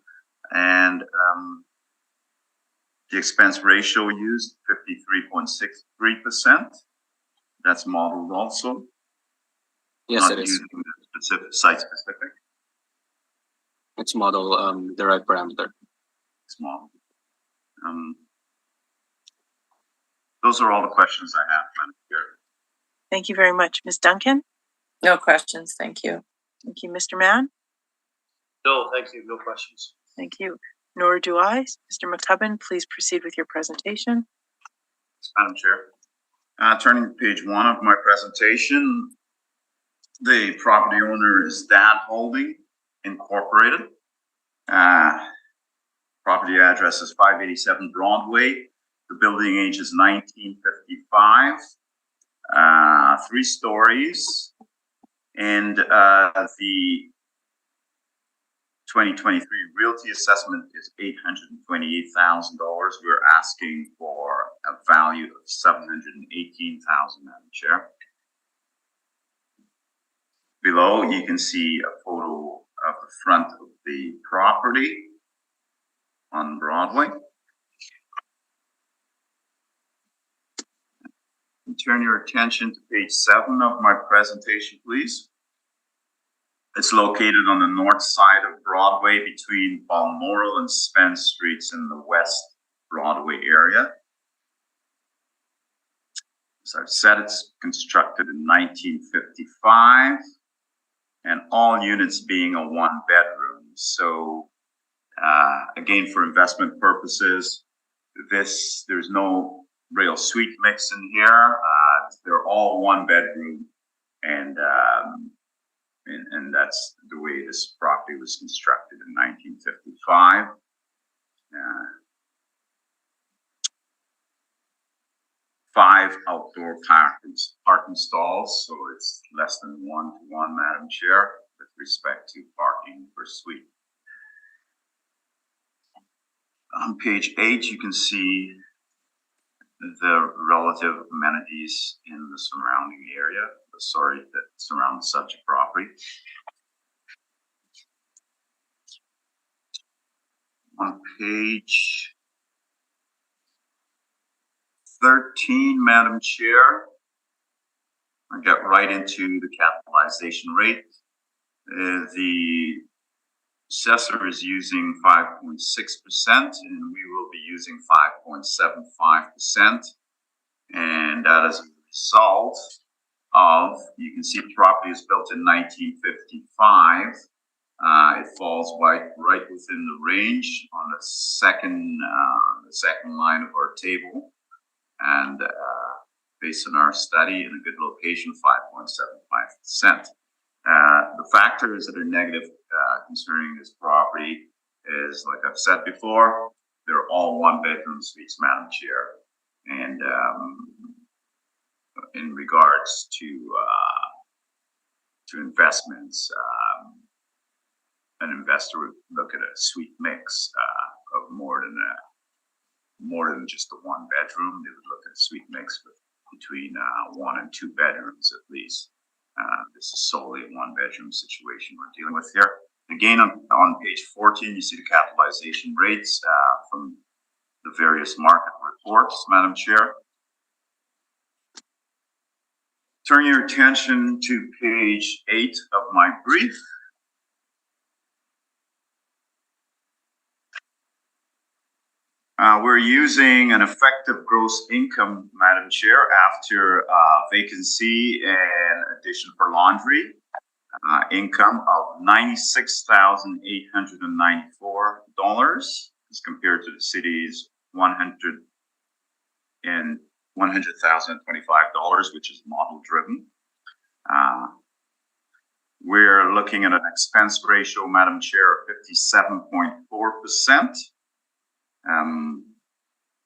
And the expense ratio used 53.63%. That's modeled also. Yes, Not it is. using the specific site specific. It's model derived parameter. Small. Those are all the questions I have, Madam Chair. Thank you very much. Ms. Duncan? No questions, thank you. Thank you. Mr. Mann? No, thank you. No questions. Thank you. Nor do I. Mr. McCubbin, please proceed with your presentation. Madam Chair. Turning to page 1 of my presentation, the property owner is Dan Holding Incorporated. Property address is 587 Broadway. The building age is 1955. 3 stories. And the 2023 realty assessment is $828,000. We're asking for a value of $718,000, Madam Chair. Below, you can see a photo of the front of the property on Broadway. And turn your attention to page 7 of my presentation, please. It's located on the north side of Broadway between Balmoral and Spence Streets in the West Broadway area. As I've said, it's constructed in 1955, and all units being a one-bedroom. So, again, for investment purposes, there's no real suite mix in here. They're all one-bedroom, and that's the way this property was constructed in 1955. 5 outdoor parking stalls, so it's less than 1-to-1, Madam Chair, with respect to parking per suite. On page 8, you can see the relative amenities in the surrounding area, that surround the subject property. On page 13, Madam Chair, I get right into the capitalization rate. The assessor is using 5.6%, and we will be using 5.75%. And that is a result of, you can see the property is built in 1955. It falls right within the range on the second line of our table. And based on our study, in a good location, 5.75%. The factors that are negative concerning this property is, like I've said before, they're all one-bedroom suites, Madam Chair. And in regards to investments, an investor would look at a suite mix of more than just a one bedroom. They would look at a suite mix between 1 and 2 bedrooms at least. This is solely a one bedroom situation we're dealing with here. Again, on page 14, you see the capitalization rates from the various market reports, Madam Chair. Turn your attention to page 8 of my brief. We're using an effective gross income, Madam Chair, after vacancy and addition for laundry, income of $96,894 as compared to the city's $100,025, which is model driven. We're looking at an expense ratio, Madam Chair, of 57.4%.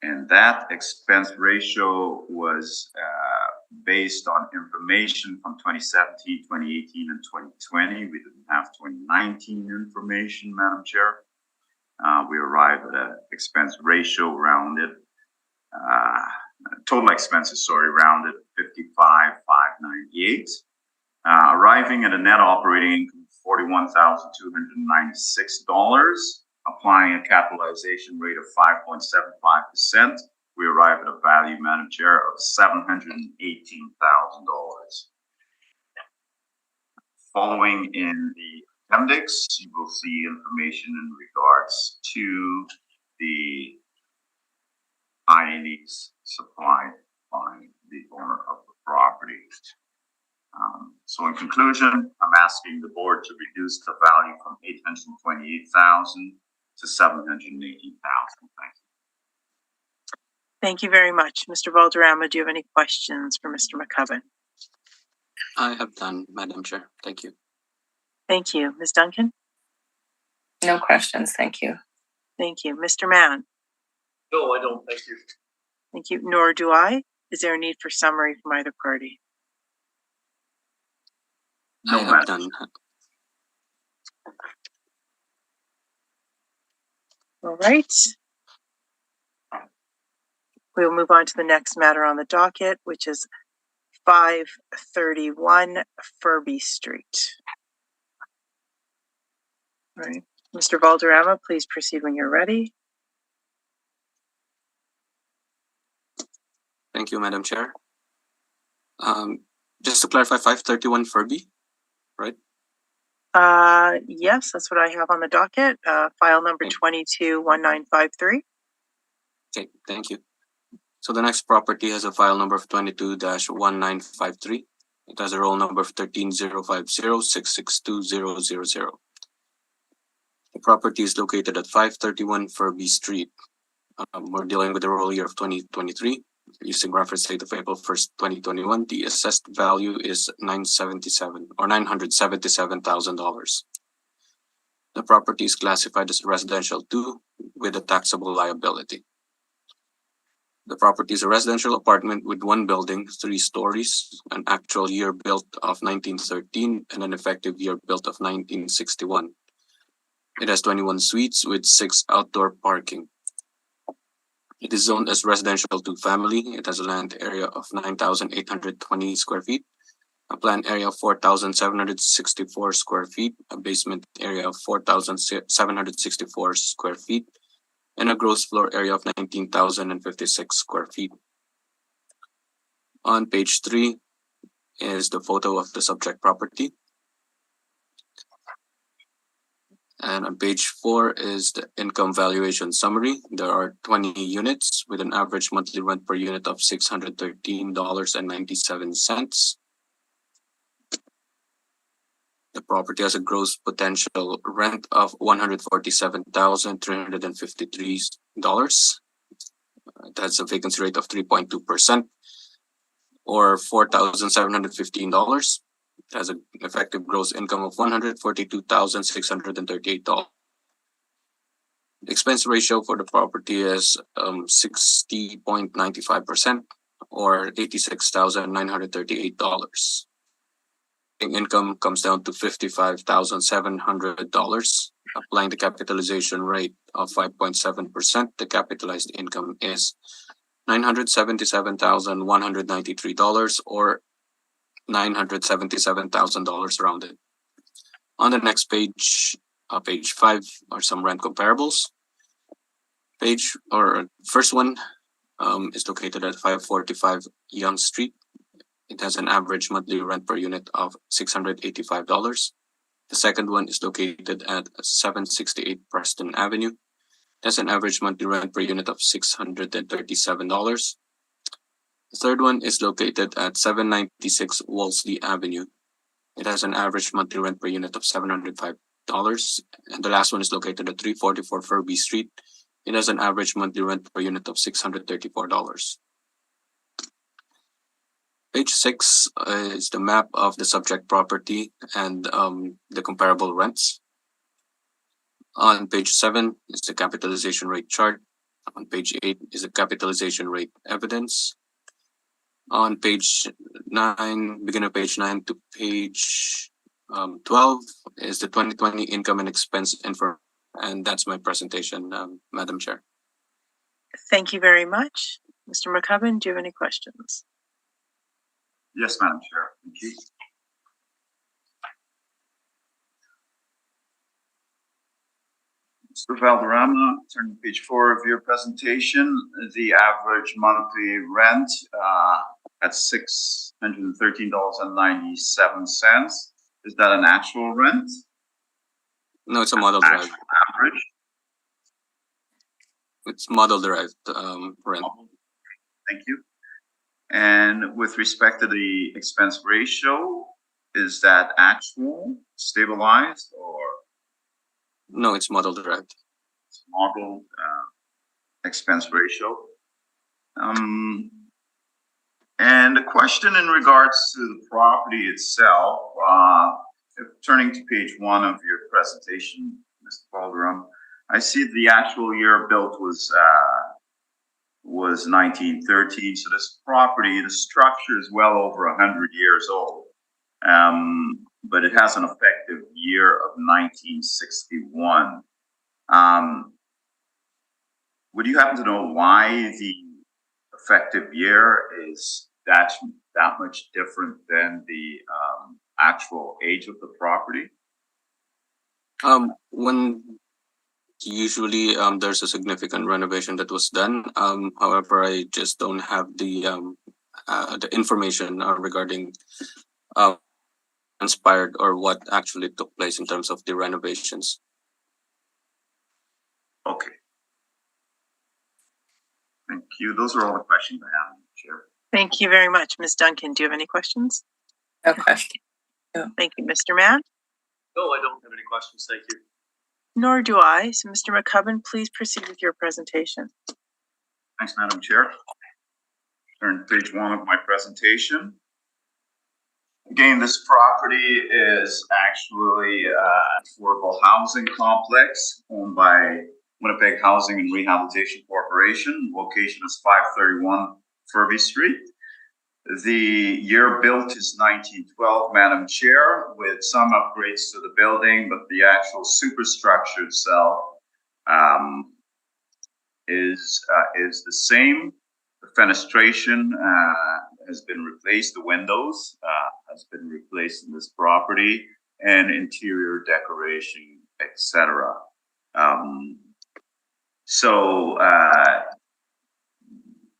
And that expense ratio was based on information from 2017, 2018, and 2020. We didn't have 2019 information, Madam Chair. We arrived at an expense ratio rounded, total expenses, rounded 55,598, arriving at a net operating income of $41,296. Applying a capitalization rate of 5.75%, we arrive at a value, Madam Chair, of $718,000. Following in the appendix, you will see information in regards to the INEs supplied by the owner of the property. So in conclusion, I'm asking the board to reduce the value from $828,000 to $718,000. Thank you. Thank you very much. Mr. Valderrama, do you have any questions for Mr. McCubbin? I have done, Madam Chair. Thank you. Thank you. Ms. Duncan? No questions, thank you. Thank you. Mr. Mann? No, I don't. Thank you. Thank you. Nor do I. Is there a need for summary from either party? I have done. All right. We'll move on to the next matter on the docket, which is 531 Furby Street. All right. Mr. Valderrama, please proceed when you're ready. Thank you, Madam Chair. Just to clarify, 531 Furby, right? Yes, that's what I have on the docket. File number 221953. Okay, thank you. So the next property has a file number of 22-1953. It has a roll number of 13-050-662-000. The property is located at 531 Furby Street. We're dealing with the roll year of 2023. Using reference date of April 1st, 2021, the assessed value is $977,000. The property is classified as residential 2 with a taxable liability. The property is a residential apartment with one building, 3 stories, an actual year built of 1913 and an effective year built of 1961. It has 21 suites with 6 outdoor parking. It is zoned as residential 2 family. It has a land area of 9,820 square feet, a planned area of 4,764 square feet, a basement area of 4,764 square feet, and a gross floor area of 19,056 square feet. On page 3 is the photo of the subject property. And on page 4 is the income valuation summary. There are 20 units with an average monthly rent per unit of $613.97. The property has a gross potential rent of $147,353. It has a vacancy rate of 3.2% or $4,715. It has an effective gross income of $142,638. The expense ratio for the property is 60.95% or $86,938. Income comes down to $55,700. Applying the capitalization rate of 5.7%, the capitalized income is $977,193 or $977,000 rounded. On the next page, page 5, are some rent comparables. First one is located at 545 Yonge Street. It has an average monthly rent per unit of $685. The second one is located at 768 Preston Avenue. It has an average monthly rent per unit of $637. The third one is located at 796 Wolseley Avenue. It has an average monthly rent per unit of $705. And the last one is located at 344 Furby Street. It has an average monthly rent per unit of $634. Page 6 is the map of the subject property and the comparable rents. On page 7 is the capitalization rate chart. On page 8 is the capitalization rate evidence. On page 9, beginning of page 9 to page 12 is the 2020 income and expense info. And that's my presentation, Madam Chair. Thank you very much. Mr. McCubbin, do you have any questions? Yes, Madam Chair. Thank you. Mr. Valderrama, turn to page 4 of your presentation. The average monthly rent at $613.97. Is that an actual rent? No, it's a model derived. Average? It's model derived rent. Thank you. And with respect to the expense ratio, is that actual, stabilized, or? No, it's model derived. It's model expense ratio. And a question in regards to the property itself, turning to page 1 of your presentation, Mr. Valderrama, I see the actual year built was 1913. So this property, the structure is well over 100 years old, but it has an effective year of 1961. Would you happen to know why the effective year is that much different than the actual age of the property? when usually there's a significant renovation that was done. However, I just don't have the information regarding inspired or what actually took place in terms of the renovations. Okay. Thank you. Those are all the questions I have, Chair. Thank you very much. Ms. Duncan, do you have any questions? No question. Thank you, Mr. Mann. No, I don't have any questions. Thank you. Nor do I. So, Mr. McCubbin, please proceed with your presentation. Thanks, Madam Chair. Turn to page 1 of my presentation. Again, this property is actually an affordable housing complex owned by Winnipeg Housing and Rehabilitation Corporation. Location is 531 Furby Street. The year built is 1912, Madam Chair, with some upgrades to the building, but the actual superstructure itself is the same. The fenestration has been replaced. The windows has been replaced in this property, and interior decoration, etc. So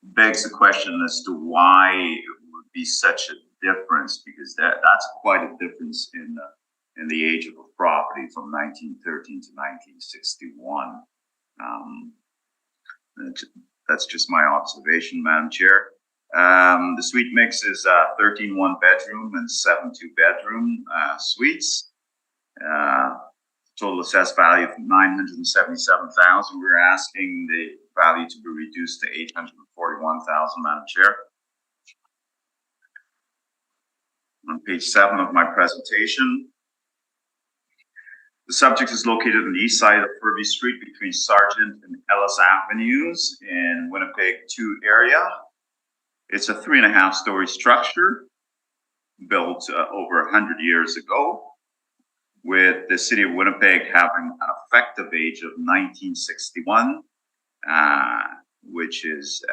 begs the question as to why it would be such a difference, because that's quite a difference in the age of a property from 1913 to 1961. That's just my observation, Madam Chair. The suite mix is 13 one-bedroom and 7 two-bedroom suites. Total assessed value of $977,000. We're asking the value to be reduced to $841,000, Madam Chair. On page 7 of my presentation, the subject is located on the east side of Furby Street between Sargent and Ellis Avenues in Winnipeg 2 area. It's a 3.5-story structure built over 100 years ago, with the city of Winnipeg having an effective age of 1961, which is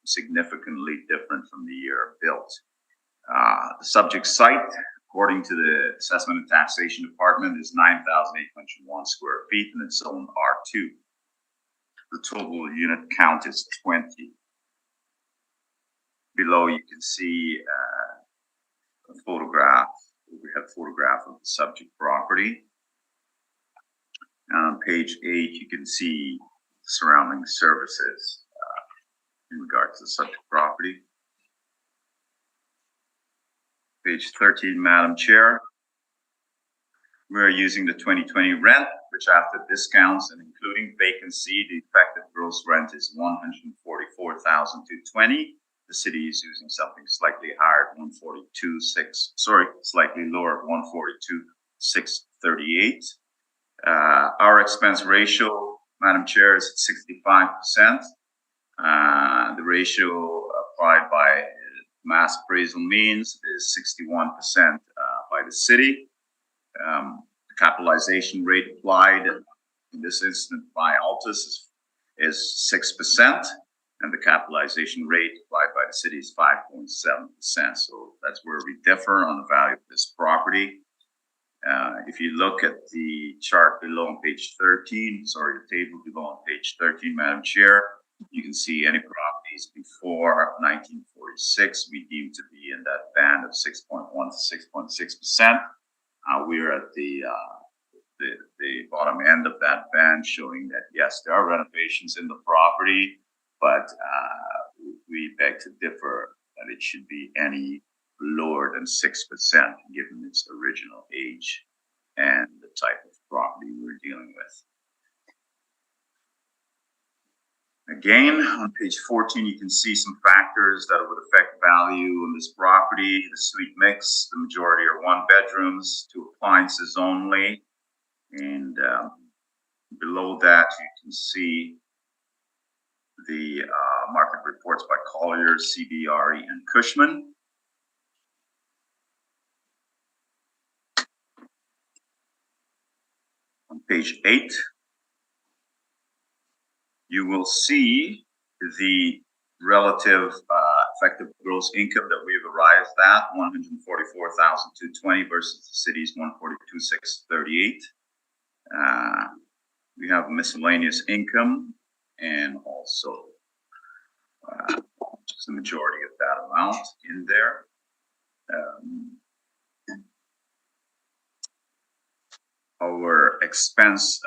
significantly different from the year built. The subject site, according to the Assessment and Taxation Department, is 9,801 square feet and it's zoned R2. The total unit count is 20. Below you can see a photograph, overhead photograph of the subject property. And on page 8, you can see the surrounding services in regards to the subject property. Page 13, Madam Chair. We're using the 2020 rent, which after discounts and including vacancy, the effective gross rent is $144,220. The city is using something slightly higher, slightly lower, $142,638. Our expense ratio, Madam Chair, is at 65%. The ratio applied by mass appraisal means is 61% by the city. The capitalization rate applied in this instance by Altus is 6%, and the capitalization rate applied by the city is 5.7%. So that's where we differ on the value of this property. If you look at the chart below on page 13, the table below on page 13, Madam Chair, you can see any properties before 1946 we deem to be in that band of 6.1 to 6.6%. We're at the bottom end of that band, showing that yes, there are renovations in the property, but we beg to differ that it should be any lower than 6% given its original age and the type of property we're dealing with. Again, on page 14, you can see some factors that would affect value on this property. The suite mix, the majority are 1 bedrooms, 2 appliances only. And below that, you can see the market reports by Colliers, CBRE, and Cushman. On page 8, you will see the relative effective gross income that we've arrived at, $144,220 versus the city's $142,638. We have miscellaneous income and also just the majority of that amount in there. Our expense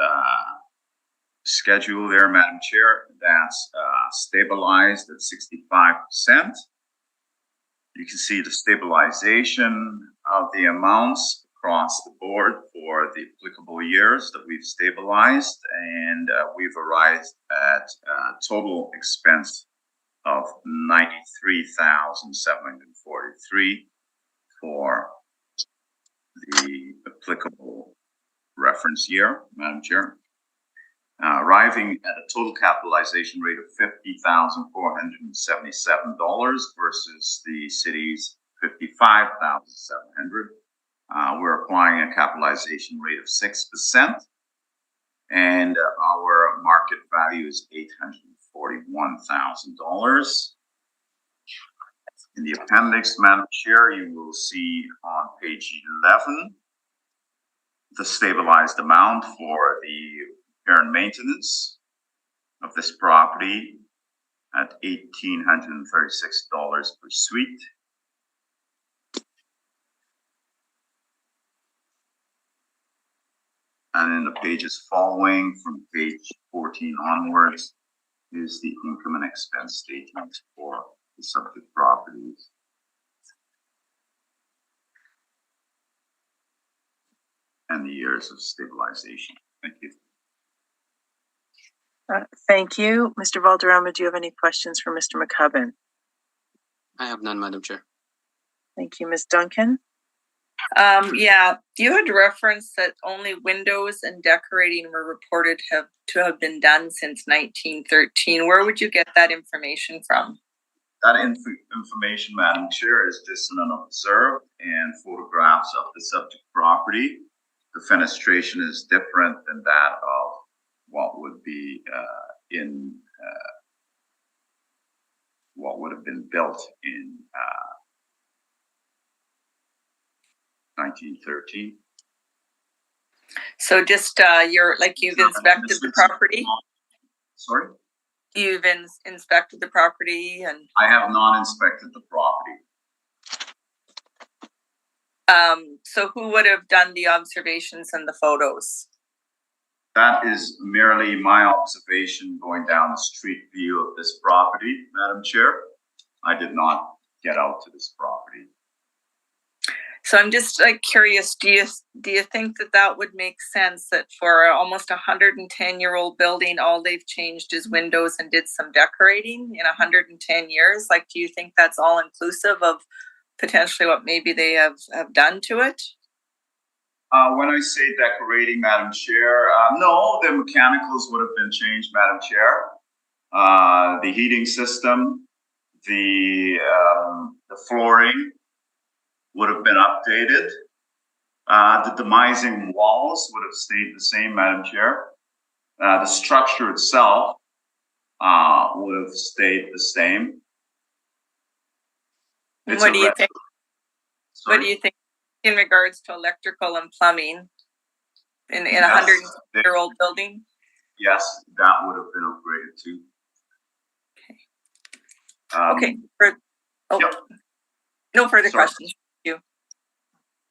schedule there, Madam Chair, that's stabilized at 65%. You can see the stabilization of the amounts across the board for the applicable years that we've stabilized, and we've arrived at a total expense of $93,743 for the applicable reference year, Madam Chair, arriving at a total capitalization rate of $50,477 versus the city's $55,700. We're applying a capitalization rate of 6%, and our market value is $841,000. In the appendix, Madam Chair, you will see on page 11 the stabilized amount for the repair and maintenance of this property at $1,836 per suite. And in the pages following, from page 14 onwards, is the income and expense statement for the subject properties. And the years of stabilization. Thank you. Thank you. Mr. Valderrama, do you have any questions for Mr. McCubbin? I have none, Madam Chair. Thank you. Ms. Duncan? Yeah, you had referenced that only windows and decorating were reported to have been done since 1913. Where would you get that information from? That information, Madam Chair, is just an observed and photographs of the subject property. The fenestration is different than that of what would be what would have been built in 1913. So just you've inspected the property? Sorry? You've inspected the property and I have not inspected the property. so who would have done the observations and the photos? That is merely my observation going down the street view of this property, Madam Chair. I did not get out to this property. So I'm just curious, do you think that would make sense that for almost 110-year-old building, all they've changed is windows and did some decorating in 110 years? Like, do you think that's all inclusive of potentially what maybe they have done to it? When I say decorating, Madam Chair, no, the mechanicals would have been changed, Madam Chair. The heating system, the flooring would have been updated. The demising walls would have stayed the same, Madam Chair. The structure itself would have stayed the same. What do you think? Sorry? What do you think in regards to electrical and plumbing in a 100-year-old building? Yes, that would have been upgraded too. Okay. Yep. No further questions. Thank you.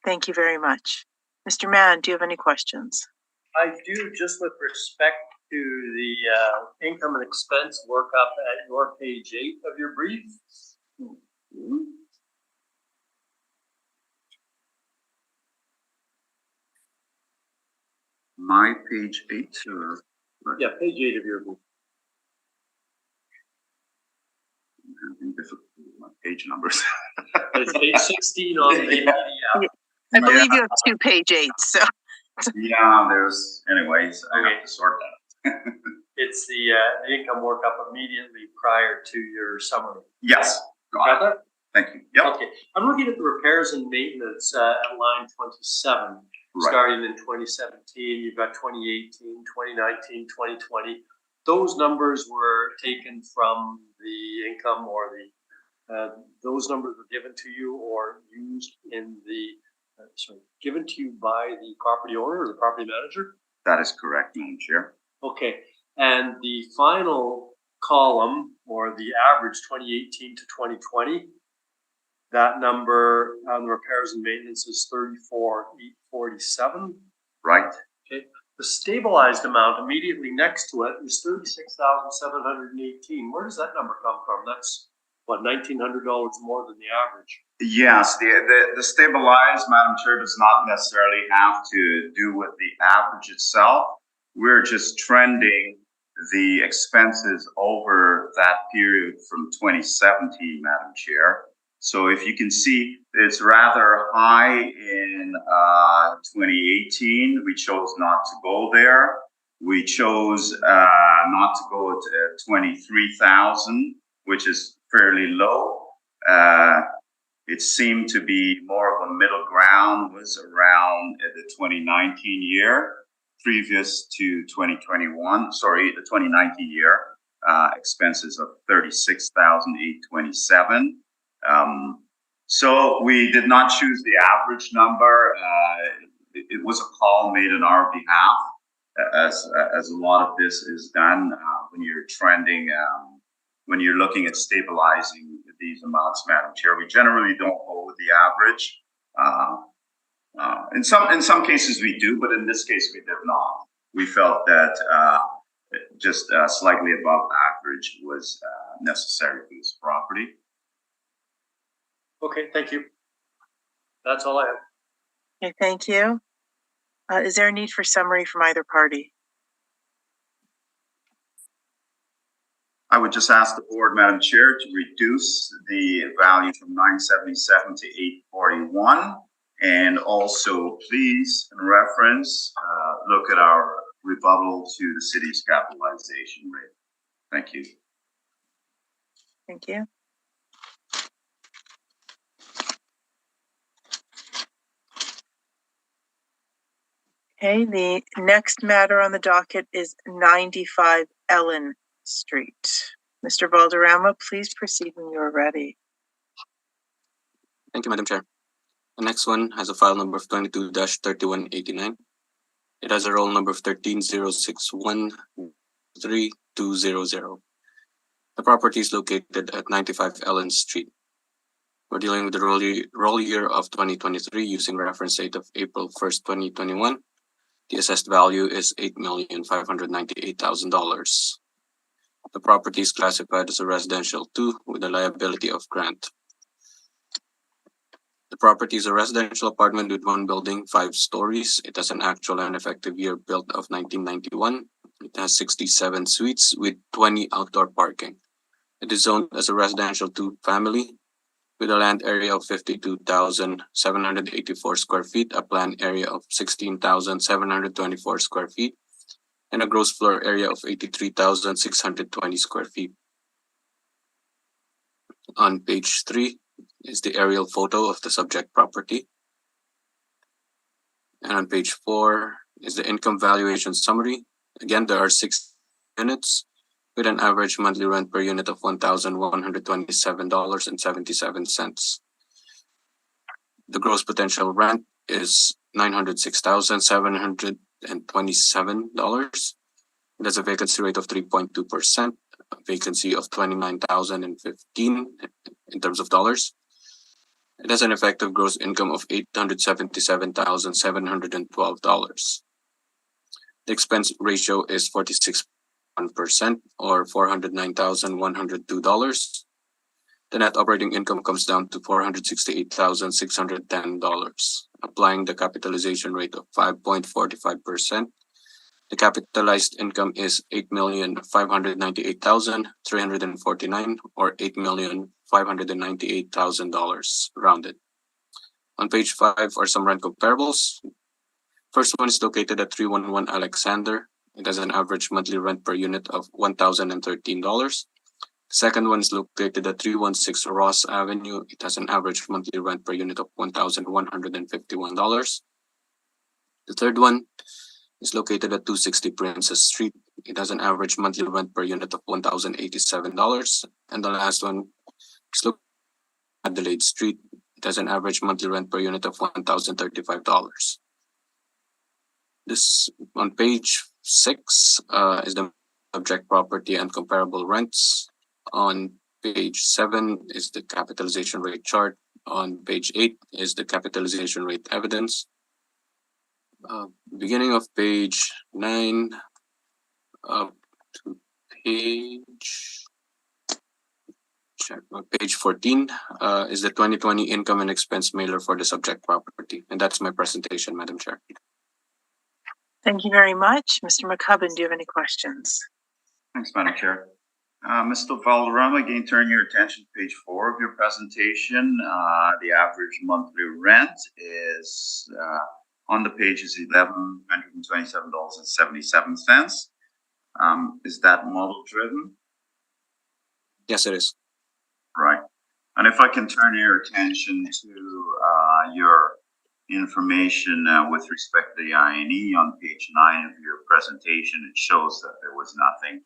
Thank you very much. Mr. Mann, do you have any questions? I do, just with respect to the income and expense workup at your page 8 of your brief. My page 8, or yeah, page 8 of your book. I'm having difficulty with my page numbers. It's page 16 on the PDF. I believe you have 2 page 8s, so. Yeah, there's, anyways, I have to sort that. It's the income workup immediately prior to your summary. Yes, got it. Thank you. Yep. Okay, I'm looking at the repairs and maintenance at line 27. Right. Starting in 2017, you've got 2018, 2019, 2020. Those numbers were taken from the income, or those numbers were given to you or used in the, given to you by the property owner or the property manager? That is correct, Madam Chair. Okay, and the final column, or the average 2018 to 2020, that number on the repairs and maintenance is 34,847. Right. Okay, the stabilized amount immediately next to it is 36,718. Where does that number come from? That's what, $1,900 more than the average. Yes, the stabilized, Madam Chair, does not necessarily have to do with the average itself. We're just trending the expenses over that period from 2017, Madam Chair. So if you can see, it's rather high in 2018. We chose not to go there. We chose not to go at 23,000, which is fairly low. It seemed to be more of a middle ground, was around the 2019 year, previous to 2021, sorry, the 2019 year, expenses of 36,827. So we did not choose the average number. It was a call made on our behalf, as a lot of this is done when you're trending, when you're looking at stabilizing these amounts, Madam Chair. We generally don't go with the average. In some cases we do, but in this case we did not. We felt that just slightly above average was necessary for this property. Okay, thank you. That's all I have. Okay, thank you. Is there a need for summary from either party? I would just ask the board, Madam Chair, to reduce the value from 977 to 841, and also please, in reference, look at our rebuttal to the city's capitalization rate. Thank you. Thank you. Okay, the next matter on the docket is 95 Ellen Street. Mr. Valderrama, please proceed when you are ready. Thank you, Madam Chair. The next one has a file number of 22-3189. It has a roll number of 13061320. The property is located at 95 Ellen Street. We're dealing with the roll year of 2023 using reference date of April 1st, 2021. The assessed value is $8,598,000. The property is classified as a residential 2 with a liability of grant. The property is a residential apartment with 1 building, 5 stories. It has an actual and effective year built of 1991. It has 67 suites with 20 outdoor parking. It is zoned as a residential 2 family with a land area of 52,784 square feet, a planned area of 16,724 square feet, and a gross floor area of 83,620 square feet. On page 3 is the aerial photo of the subject property. And on page 4 is the income valuation summary. Again, there are 6 units with an average monthly rent per unit of $1,127.77. The gross potential rent is $906,727. It has a vacancy rate of 3.2%, a vacancy of $29,015 in terms of dollars. It has an effective gross income of $877,712. The expense ratio is 46% or $409,102. The net operating income comes down to $468,610. Applying the capitalization rate of 5.45%, the capitalized income is $8,598,349 or $8,598,000 rounded. On page 5 are some rent comparables. First one is located at 311 Alexander. It has an average monthly rent per unit of $1,013. Second one is located at 316 Ross Avenue. It has an average monthly rent per unit of $1,151. The third one is located at 260 Princess Street. It has an average monthly rent per unit of $1,087. And the last one is located at Adelaide Street. It has an average monthly rent per unit of $1,035. This on page 6 is the subject property and comparable rents. On page 7 is the capitalization rate chart. On page 8 is the capitalization rate evidence. Beginning of page 9 up to page 14 is the 2020 income and expense mailer for the subject property. And that's my presentation, Madam Chair. Thank you very much. Mr. McCubbin, do you have any questions? Thanks, Madam Chair. Mr. Valderrama, again, turn your attention to page 4 of your presentation. The average monthly rent is on the page is $1,127.77. Is that model driven? Yes, it is. Right. And if I can turn your attention to your information with respect to the INE on page 9 of your presentation, it shows that there was nothing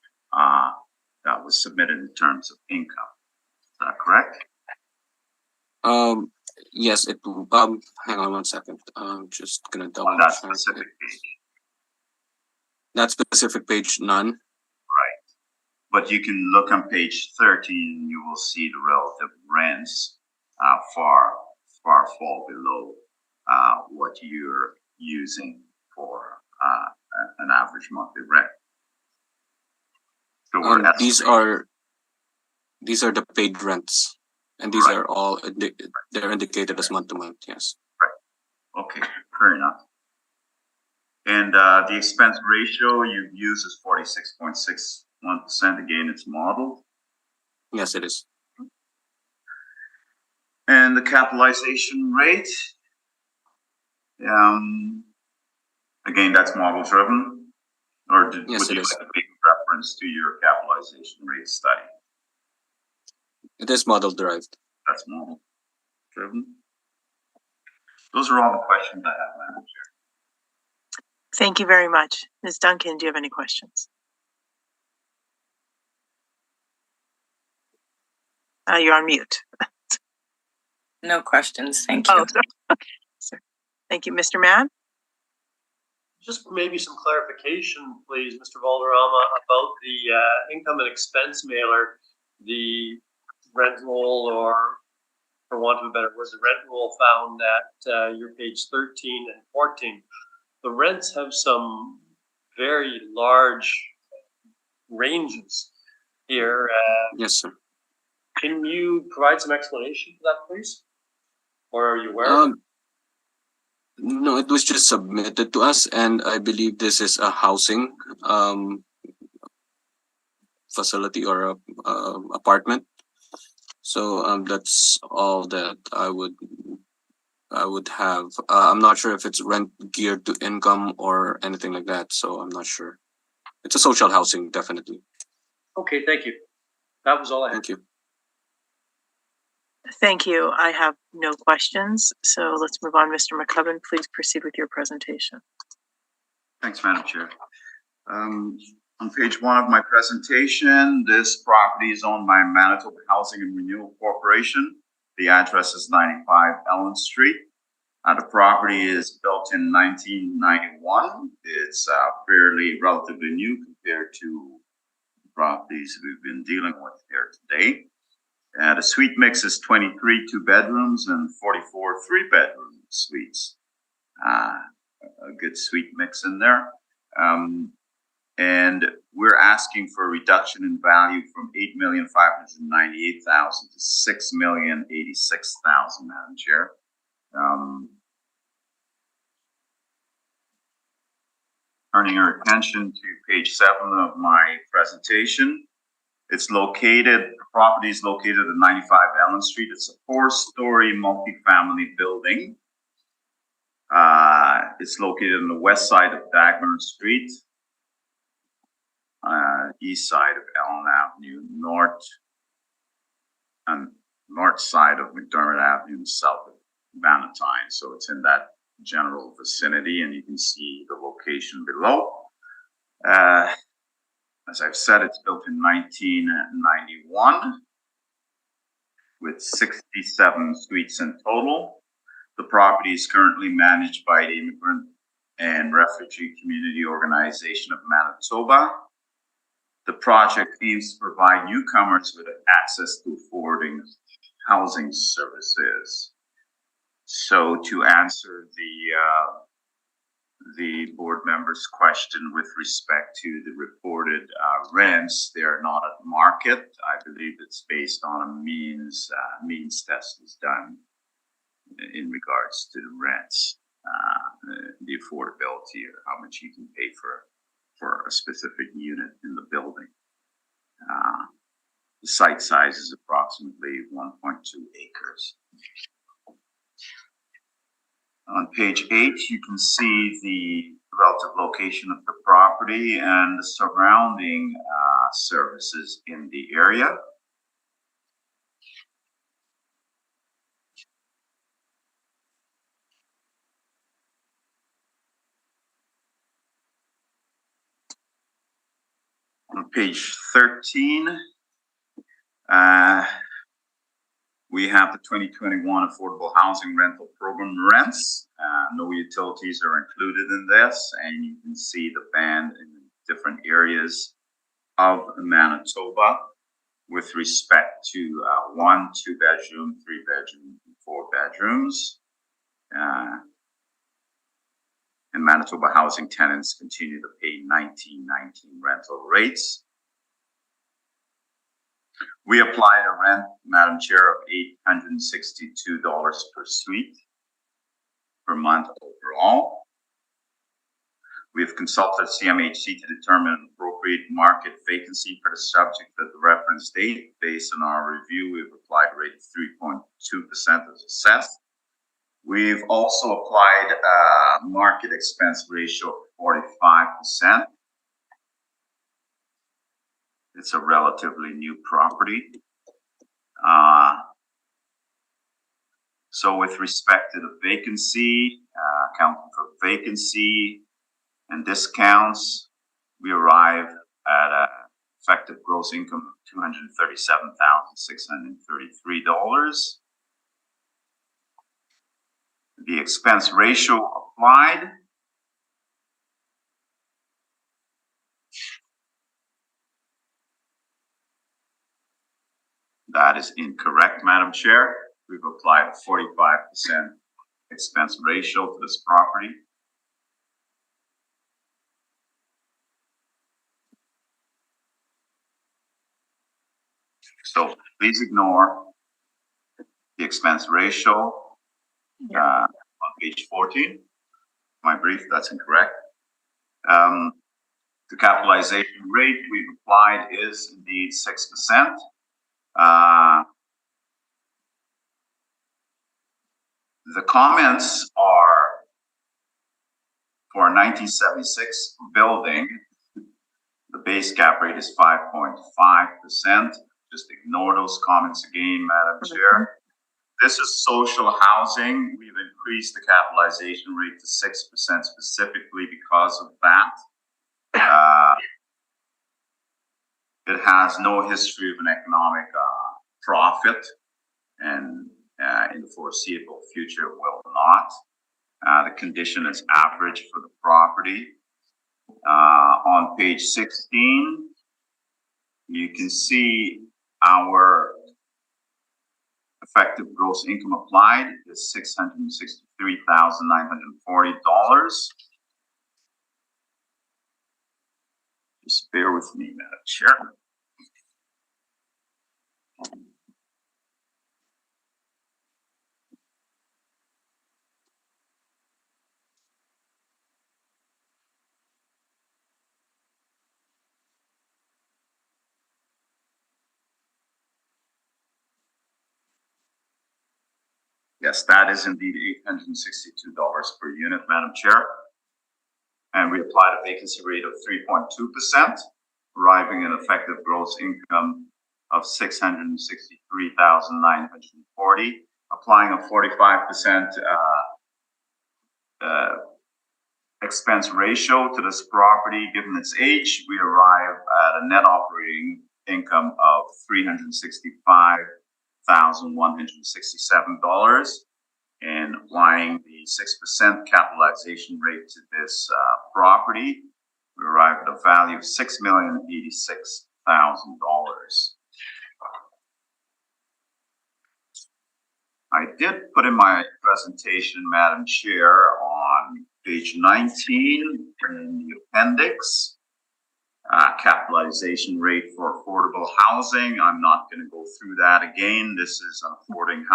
that was submitted in terms of income. Is that correct? Yes, it hang on one second. I'm just gonna double On that check specific it. page. That specific page, none. Right. But you can look on page 13 and you will see the relative rents far fall below what you're using for an average monthly rent. So These are the paid rents, and these Right. are all they're indicated as month to month. Yes. Okay, fair enough. And the expense ratio you use is 46.61%. Again, it's modeled. Yes, it is. And the capitalization rate, again, that's model driven. Or Yes, would it you is. like to make reference to your capitalization rate study? It is model derived. That's model driven. Those are all the questions I have, Madam Chair. Thank you very much. Ms. Duncan, do you have any questions? You're on mute. No questions, thank you. Oh, sorry. Sorry. Thank you. Mr. Mann? Just maybe some clarification, please, Mr. Valderrama, about the income and expense mailer, the rent roll, or for want of a better word, the rent roll found at your page 13 and 14. The rents have some very large ranges here. Yes, sir. Can you provide some explanation for that, please? Or are you aware of it? No, it was just submitted to us, and I believe this is a housing facility or a apartment. So that's all that I would have. I'm not sure if it's rent geared to income or anything like that. So I'm not sure. It's a social housing, definitely. Okay, thank you. That was all I had. Thank you. Thank you. I have no questions. So let's move on. Mr. McCubbin, please proceed with your presentation. Thanks, Madam Chair. On page 1 of my presentation, this property is owned by Manitoba Housing and Renewal Corporation. The address is 95 Ellen Street. The property is built in 1991. It's fairly relatively new compared to properties we've been dealing with here today. The suite mix is 23 2-bedrooms and 44 3-bedroom suites. A good suite mix in there. And we're asking for a reduction in value from $8,598,000 to $6,086,000, Madam Chair. Turning our attention to page 7 of my presentation. It's located, the property is located at 95 Ellen Street. It's a 4-story multifamily building. It's located on the west side of Dagmar Street, east side of Ellen Avenue, north side of McDermott Avenue, and south of Bannatyne. So it's in that general vicinity, and you can see the location below. As I've said, it's built in 1991 with 67 suites in total. The property is currently managed by the Immigrant and Refugee Community Organization of Manitoba. The project aims to provide newcomers with access to affordable housing services. So to answer the board member's question with respect to the reported rents, they are not at market. I believe it's based on a means test was done in regards to the rents, the affordability, or how much you can pay for a specific unit in the building. The site size is approximately 1.2 acres. On page 8, you can see the relative location of the property and the surrounding services in the area. On page 13, we have the 2021 Affordable Housing Rental Program rents. No utilities are included in this, and you can see the band in different areas of Manitoba with respect to 1, 2 bedroom, 3 bedroom, 4 bedrooms. And Manitoba housing tenants continue to pay 1919 rental rates. We applied a rent, Madam Chair, of $862 per suite per month overall. We have consulted CMHC to determine an appropriate market vacancy for the subject of the reference date. Based on our review, we've applied a rate of 3.2% as assessed. We've also applied a market expense ratio of 45%. It's a relatively new property. So with respect to the vacancy, accounting for vacancy and discounts, we arrive at an effective gross income of $237,633. The expense ratio applied that is incorrect, Madam Chair. We've applied a 45% expense ratio to this property. So please ignore the expense ratio on page 14. My brief, that's incorrect. The capitalization rate we've applied is indeed 6%. The comments are for a 1976 building, the base cap rate is 5.5%. Just ignore those comments again, Madam Chair. This is social housing. We've increased the capitalization rate to 6% specifically because of that. It has no history of an economic profit, and in the foreseeable future it will not. The condition is average for the property. On page 16, you can see our effective gross income applied is $663,940. Just bear with me, Madam Chair. Yes, that is indeed $862 per unit, Madam Chair. And we applied a vacancy rate of 3.2%, arriving at an effective gross income of $663,940. Applying a 45% expense ratio to this property, given its age, we arrive at a net operating income of $365,167. and applying the 6% capitalization rate to this property, we arrive at a value of $6,086,000. I did put in my presentation, Madam Chair, on page 19 in the appendix, capitalization rate for affordable housing. I'm not going to go through that again. This is an affording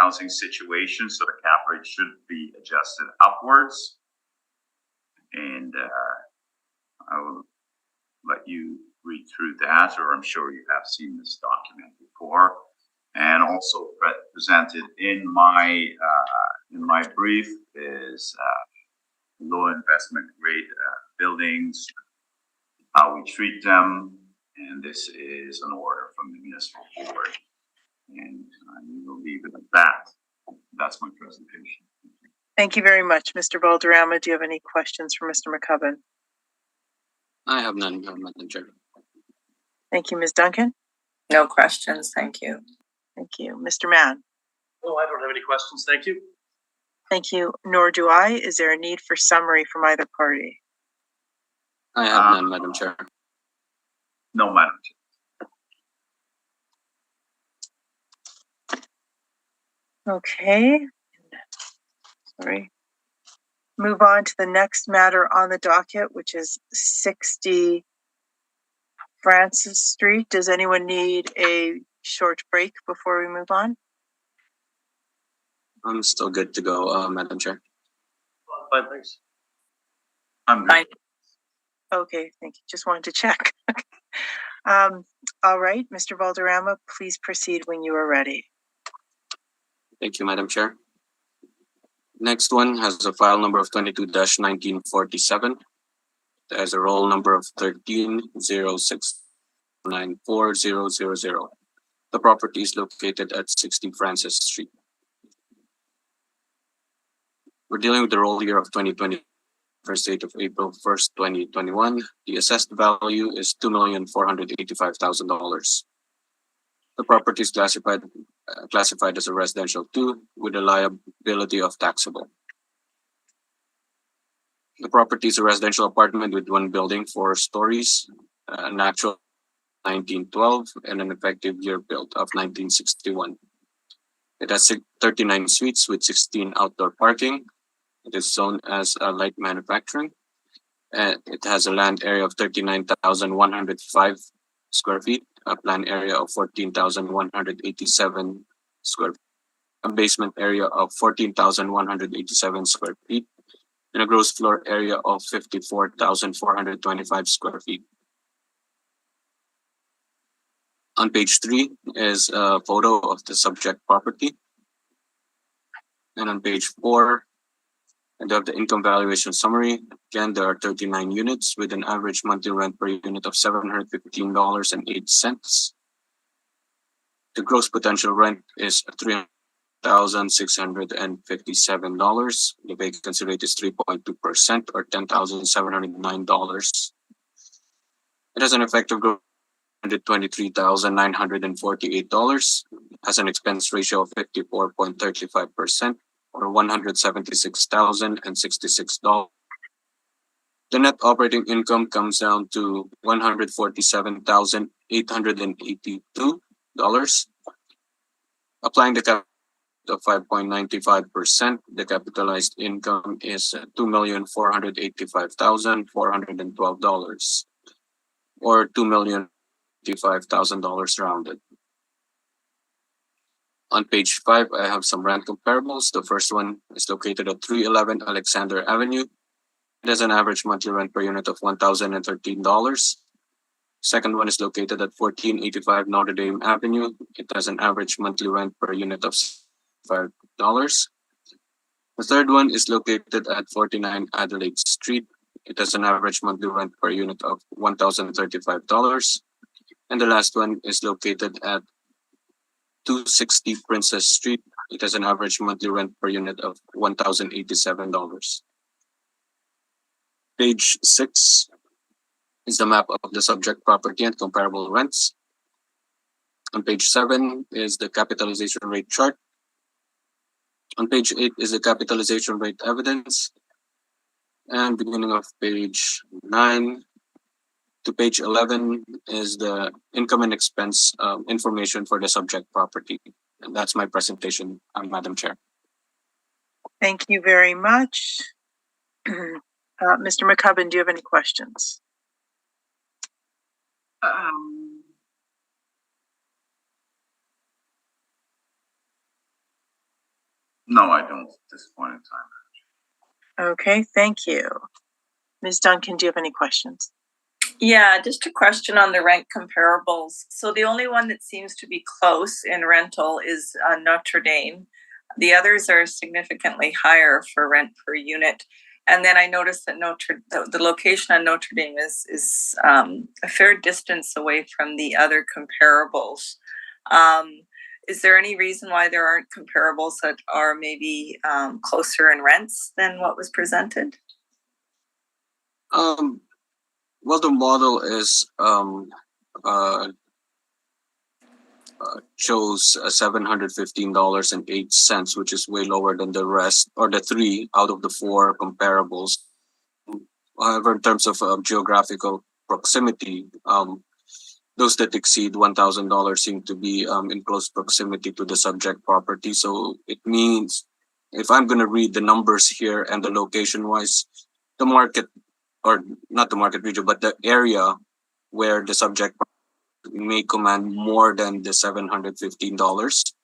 housing situation, so the cap rate should be adjusted upwards. And I will let you read through that, or I'm sure you have seen this document before. And also presented in my brief is low investment grade buildings, how we treat them, and this is an order from the municipal board. And I will leave it at that. That's my presentation. Thank you very much, Mr. Valderrama. Do you have any questions for Mr. McCubbin? I have none, Madam Chair. Thank you, Ms. Duncan. No questions, thank you. Thank you, Mr. Mann. Oh, I don't have any questions. Thank you. Thank you, nor do I. Is there a need for summary from either party? I have none, Madam Chair. No, Madam Chair. Okay. Sorry. Move on to the next matter on the docket, which is 60 Francis Street. Does anyone need a short break before we move on? I'm still good to go, Madam Chair. Fine, thanks. I'm good. Fine. Okay, thank you. Just wanted to check. All right, Mr. Valderrama, please proceed when you are ready. Thank you, Madam Chair. Next one has a file number of 22-1947. There's a roll number of 1306940000. The property is located at 60 Francis Street. We're dealing with the roll year of 2020, first date of April 1st, 2021. The assessed value is $2,485,000. The property is classified as a residential 2 with a liability of taxable. The property is a residential apartment with 1 building, 4 stories, natural 1912, and an effective year built of 1961. It has 39 suites with 16 outdoor parking. It is zoned as a light manufacturing. It has a land area of 39,105 square feet, a plan area of 14,187 square feet, a basement area of 14,187 square feet, and a gross floor area of 54,425 square feet. On page 3 is a photo of the subject property. And on page 4, and of the income valuation summary, again, there are 39 units with an average monthly rent per unit of $715.08. The gross potential rent is $300,657. The vacancy rate is 3.2% or $10,709. It has an effective gross $123,948, has an expense ratio of 54.35%. Or $176,066. The net operating income comes down to $147,882. Applying the cap of 5.95%, the capitalized income is $2,485,412, or $2,085,000 rounded. On page 5, I have some rent comparables. The first one is located at 311 Alexander Avenue. It has an average monthly rent per unit of $1,013. Second one is located at 1485 Notre Dame Avenue. It has an average monthly rent per unit of $5. The third one is located at 49 Adelaide Street. It has an average monthly rent per unit of $1,035. And the last one is located at 260 Princess Street. It has an average monthly rent per unit of $1,087. Page 6 is the map of the subject property and comparable rents. On page 7 is the capitalization rate chart. On page 8 is the capitalization rate evidence. And beginning of page 9 to page 11 is the income and expense information for the subject property. And that's my presentation, Madam Chair. Thank you very much. Mr. McCubbin, do you have any questions? No, I don't at this point in time. Okay, thank you. Ms. Duncan, do you have any questions? Yeah, just a question on the rent comparables. So the only one that seems to be close in rental is Notre Dame. The others are significantly higher for rent per unit. And then I noticed that the location on Notre Dame is a fair distance away from the other comparables. Is there any reason why there aren't comparables that are maybe closer in rents than what was presented? Well, the model is shows $715.08, which is way lower than the rest, or the 3 out of the 4 comparables. However, in terms of geographical proximity, those that exceed $1,000 seem to be in close proximity to the subject property. So it means, if I'm going to read the numbers here and the location-wise, the market, or not the market region, but the area where the subject may command more than the $715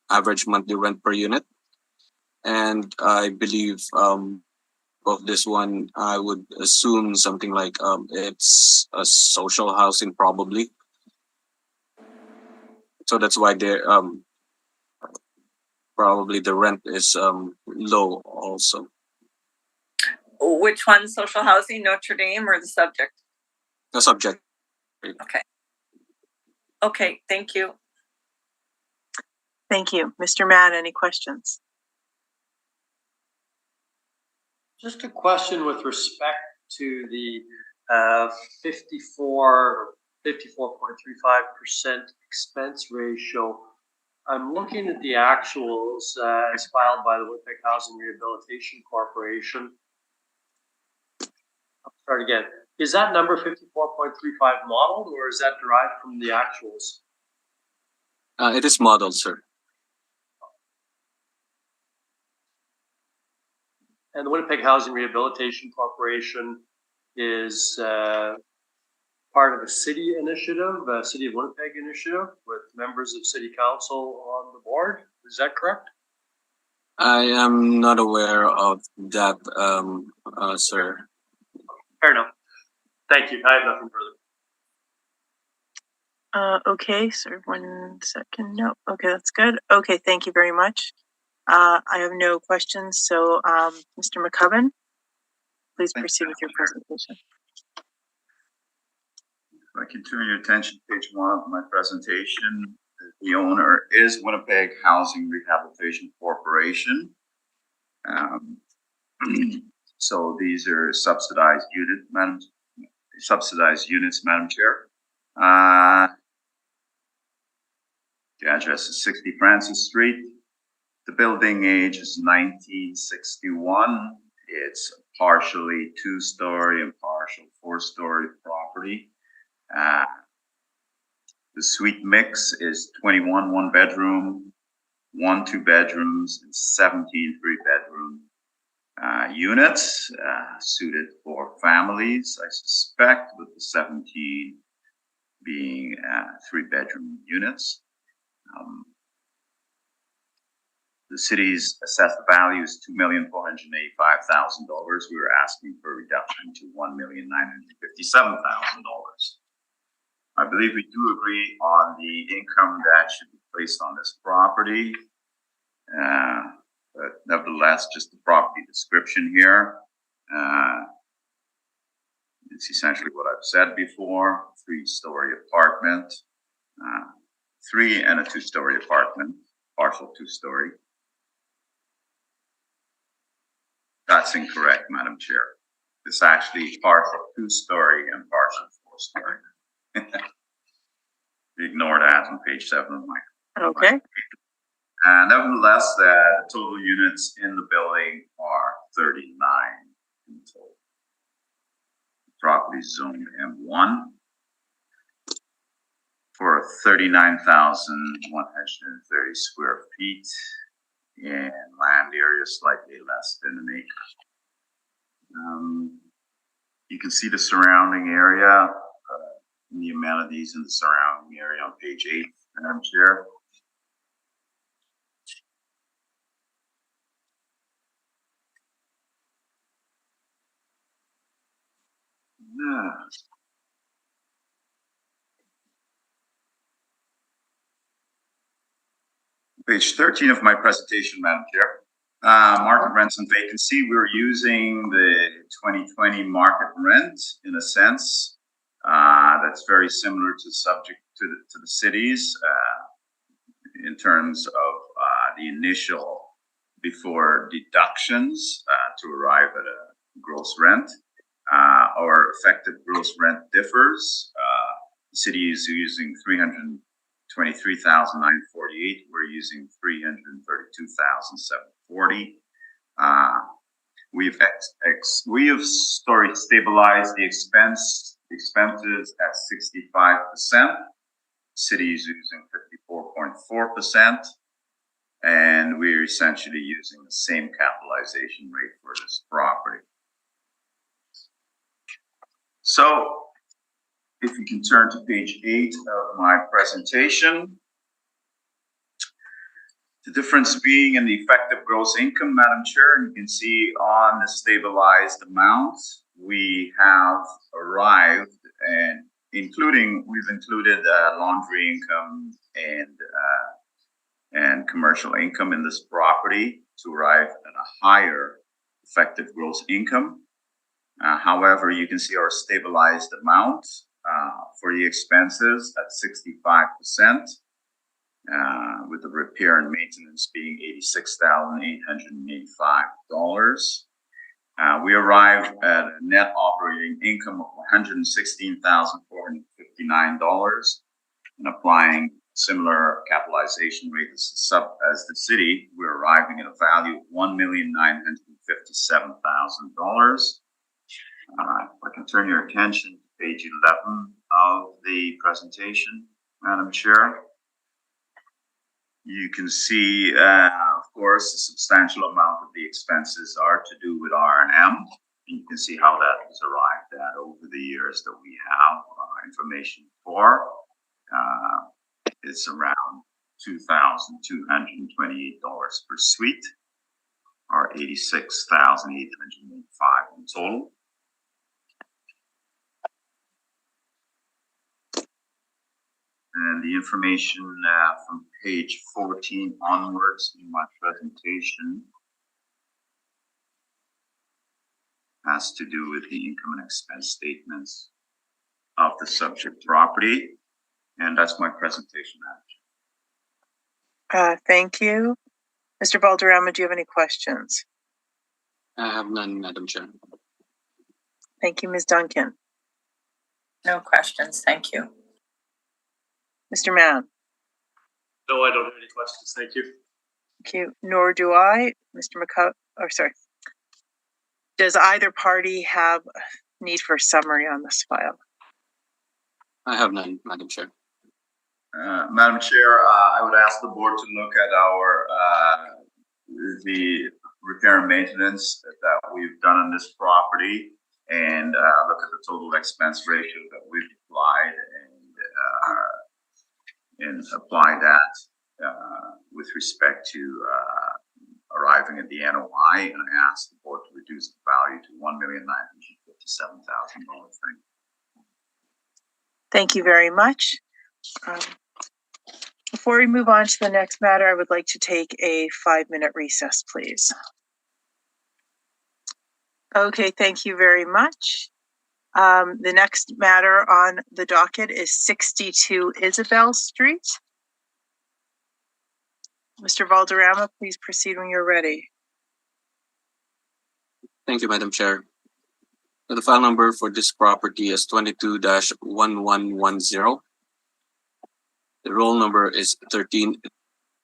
average monthly rent per unit. And I believe of this one, I would assume something like it's a social housing probably. So that's why they're probably the rent is low also. Which one, social housing, Notre Dame, or the subject? The subject. Okay. Okay, thank you. Thank you. Mr. Matt, any questions? Just a question with respect to the 54.35% expense ratio. I'm looking at the actuals as filed by the Winnipeg Housing Rehabilitation Corporation. I'll start again. Is that number 54.35 modeled, or is that derived from the actuals? It is modeled, sir. And the Winnipeg Housing Rehabilitation Corporation is part of a city initiative, a City of Winnipeg initiative, with members of City Council on the board. Is that correct? I am not aware of that, sir. Fair enough. Thank you. I have nothing further. Okay, sir, 1 second. No, okay, that's good. Okay, thank you very much. I have no questions. So, Mr. McCubbin, please proceed with your presentation. If I can turn your attention to page 1 of my presentation, the owner is Winnipeg Housing Rehabilitation Corporation. So these are subsidized units, Madam Chair. The address is 60 Francis Street. The building age is 1961. It's partially 2-story and partial 4-story property. The suite mix is 21 1-bedroom, 1 2-bedrooms, and 17 3-bedroom units suited for families, I suspect, with the 17 being 3-bedroom units. The city's assessed value is $2,485,000. We were asking for a reduction to $1,957,000. I believe we do agree on the income that should be placed on this property. But nevertheless, just the property description here. It's essentially what I've said before: 3-story apartment, 3 and a 2-story apartment, partial 2-story. That's incorrect, Madam Chair. It's actually partial 2-story and partial 4-story. Ignore that on page 7 of my. Okay. Nevertheless, the total units in the building are 39 in total. Property zoned M1 for 39,130 square feet and land area slightly less than an acre. You can see the surrounding area, and the amenities in the surrounding area on page 8, Madam Chair. Page 13 of my presentation, Madam Chair. Market rents and vacancy. We're using the 2020 market rent in a sense. That's very similar to subject to the cities in terms of the initial before deductions to arrive at a gross rent. Our effective gross rent differs. The city is using 323,948. We're using 332,740. We have stabilized the expenses at 65%. City is using 54.4%, and we're essentially using the same capitalization rate for this property. So, if you can turn to page 8 of my presentation. The difference being in the effective gross income, Madam Chair, you can see on the stabilized amount, we have arrived, and we've included laundry income and commercial income in this property to arrive at a higher effective gross income. However, you can see our stabilized amount for the expenses at 65%, with the repair and maintenance being $86,885. We arrived at a net operating income of $116,459, and applying similar capitalization rate as the city, we're arriving at a value of $1,957,000. If I can turn your attention to page 11 of the presentation, Madam Chair. You can see, of course, a substantial amount of the expenses are to do with R&M. And you can see how that was arrived at over the years that we have information for. It's around $2,228 per suite, or $86,885 in total. And the information from page 14 onwards in my presentation has to do with the income and expense statements of the subject property. And that's my presentation, Madam Chair. Thank you. Mr. Valderrama, do you have any questions? I have none, Madam Chair. Thank you, Ms. Duncan. No questions, thank you. Mr. Mann? No, I don't have any questions. Thank you. Thank you. Nor do I. Mr. Does either party have a need for a summary on this file? I have none, Madam Chair. Madam Chair, I would ask the board to look at our the repair and maintenance that we've done on this property, and look at the total expense ratio that we've applied, and apply that with respect to arriving at the NOI, and I ask the board to reduce the value to $1,957,000. Thank you very much. Before we move on to the next matter, I would like to take a 5-minute recess, please. Okay, thank you very much. The next matter on the docket is 62 Isabel Street. Mr. Valderrama, please proceed when you're ready. Thank you, Madam Chair. The file number for this property is 22-1110. The roll number is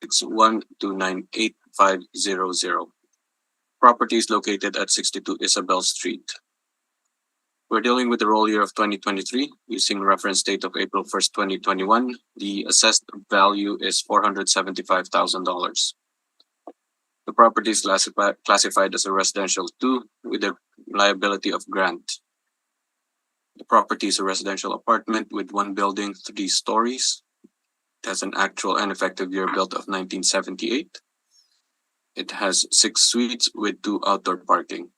6129850. Property is located at 62 Isabel Street. We're dealing with the roll year of 2023 using reference date of April 1st, 2021. The assessed value is $475,000. The property is classified as a residential 2 with a liability of grant. The property is a residential apartment with 1 building, 3 stories. It has an actual and effective year built of 1978. It has 6 suites with 2 outdoor parking.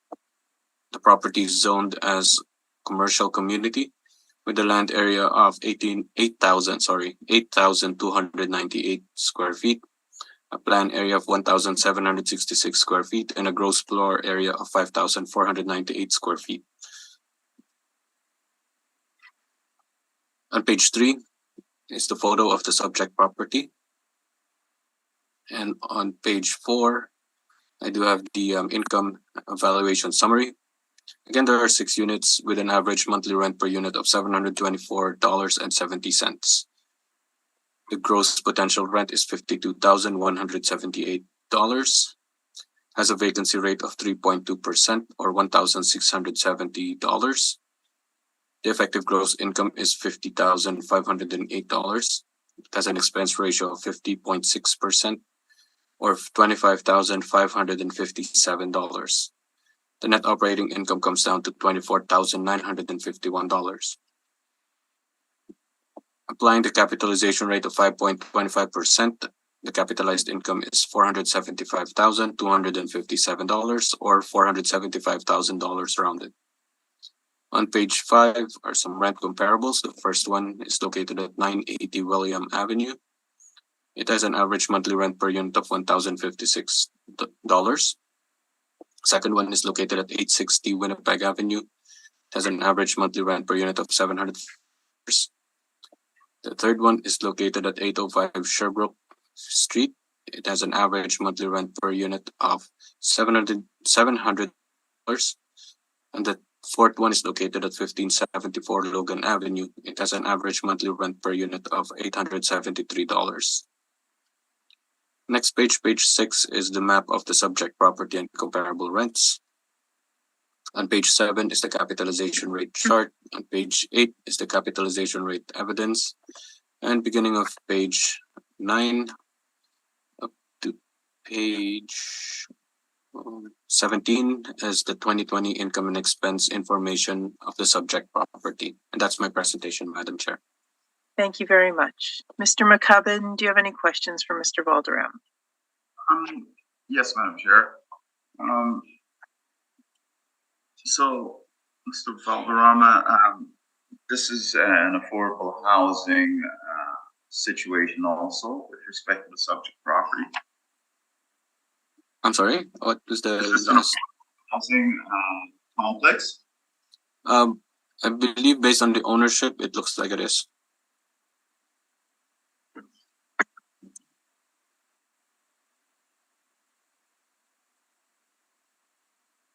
The property is zoned as commercial community with a land area of 8,298 square feet, a plan area of 1,766 square feet, and a gross floor area of 5,498 square feet. On page 3 is the photo of the subject property. And on page 4, I do have the income evaluation summary. Again, there are 6 units with an average monthly rent per unit of $724.70. The gross potential rent is $52,178. Has a vacancy rate of 3.2% or $1,670. The effective gross income is $50,508. It has an expense ratio of 50.6% or $25,557. The net operating income comes down to $24,951. Applying the capitalization rate of 5.25%, the capitalized income is $475,257 or $475,000 rounded. On page 5 are some rent comparables. The first one is located at 980 William Avenue. It has an average monthly rent per unit of $1,056. Second one is located at 860 Winnipeg Avenue. It has an average monthly rent per unit of $700. The third one is located at 805 Sherbrooke Street. It has an average monthly rent per unit of $700. And the fourth one is located at 1574 Logan Avenue. It has an average monthly rent per unit of $873. Next page, page 6, is the map of the subject property and comparable rents. On page 7 is the capitalization rate chart. On page 8 is the capitalization rate evidence. And beginning of page 9 up to page 17 is the 2020 income and expense information of the subject property. And that's my presentation, Madam Chair. Thank you very much. Mr. McCubbin, do you have any questions for Mr. Valderrama? Yes, Madam Chair. So, Mr. Valderrama, this is an affordable housing situation also with respect to the subject property. I'm sorry, what was the housing complex? I believe based on the ownership, it looks like it is.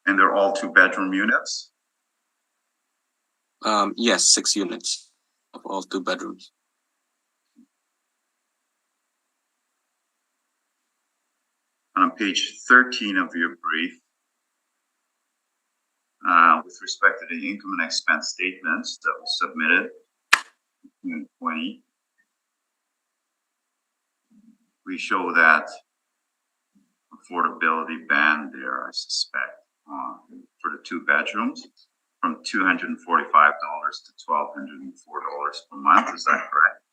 And they're all 2-bedroom units? Yes, 6 units of all 2 bedrooms. And on page 13 of your brief, with respect to the income and expense statements that was submitted in 2020, we show that affordability band there, I suspect, for the 2 bedrooms from $245 to $1,204 per month. Is that correct?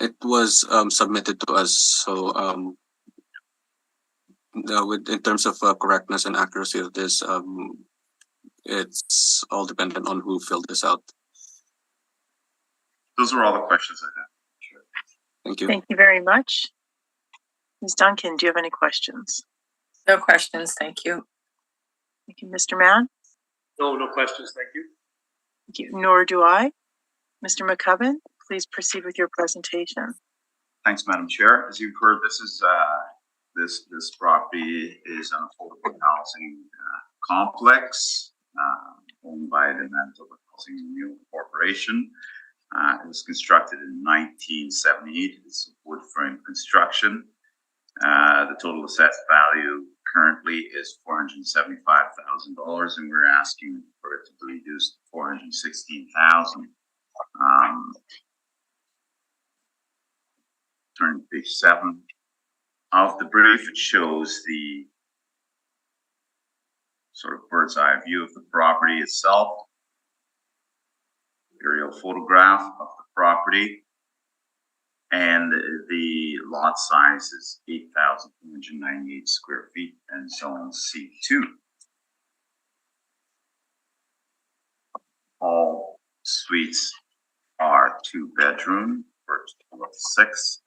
It was submitted to us, so in terms of correctness and accuracy of this, it's all dependent on who filled this out. Those are all the questions I have. Sure. Thank you. Thank you very much. Ms. Duncan, do you have any questions? No questions, thank you. Thank you, Mr. Mann. No questions, thank you. Thank you. Nor do I. Mr. McCubbin, please proceed with your presentation. Thanks, Madam Chair. As you've heard, this is this property is an affordable housing complex owned by the Manitoba Housing Renewal Corporation. It was constructed in 1978. It's wood frame construction. The total assessed value currently is $475,000, and we're asking for it to be reduced to $416,000. Turn to page 7 of the brief. It shows the sort of bird's eye view of the property itself. Aerial photograph of the property, and the lot size is 8,298 square feet and zone C2. All suites are 2-bedroom for a total of 6.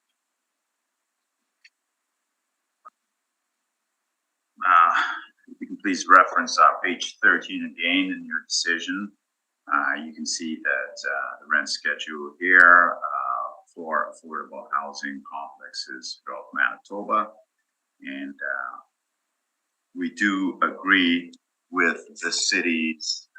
You can please reference page 13 again in your decision. You can see that the rent schedule here for affordable housing complexes throughout Manitoba. And we do agree with the city's,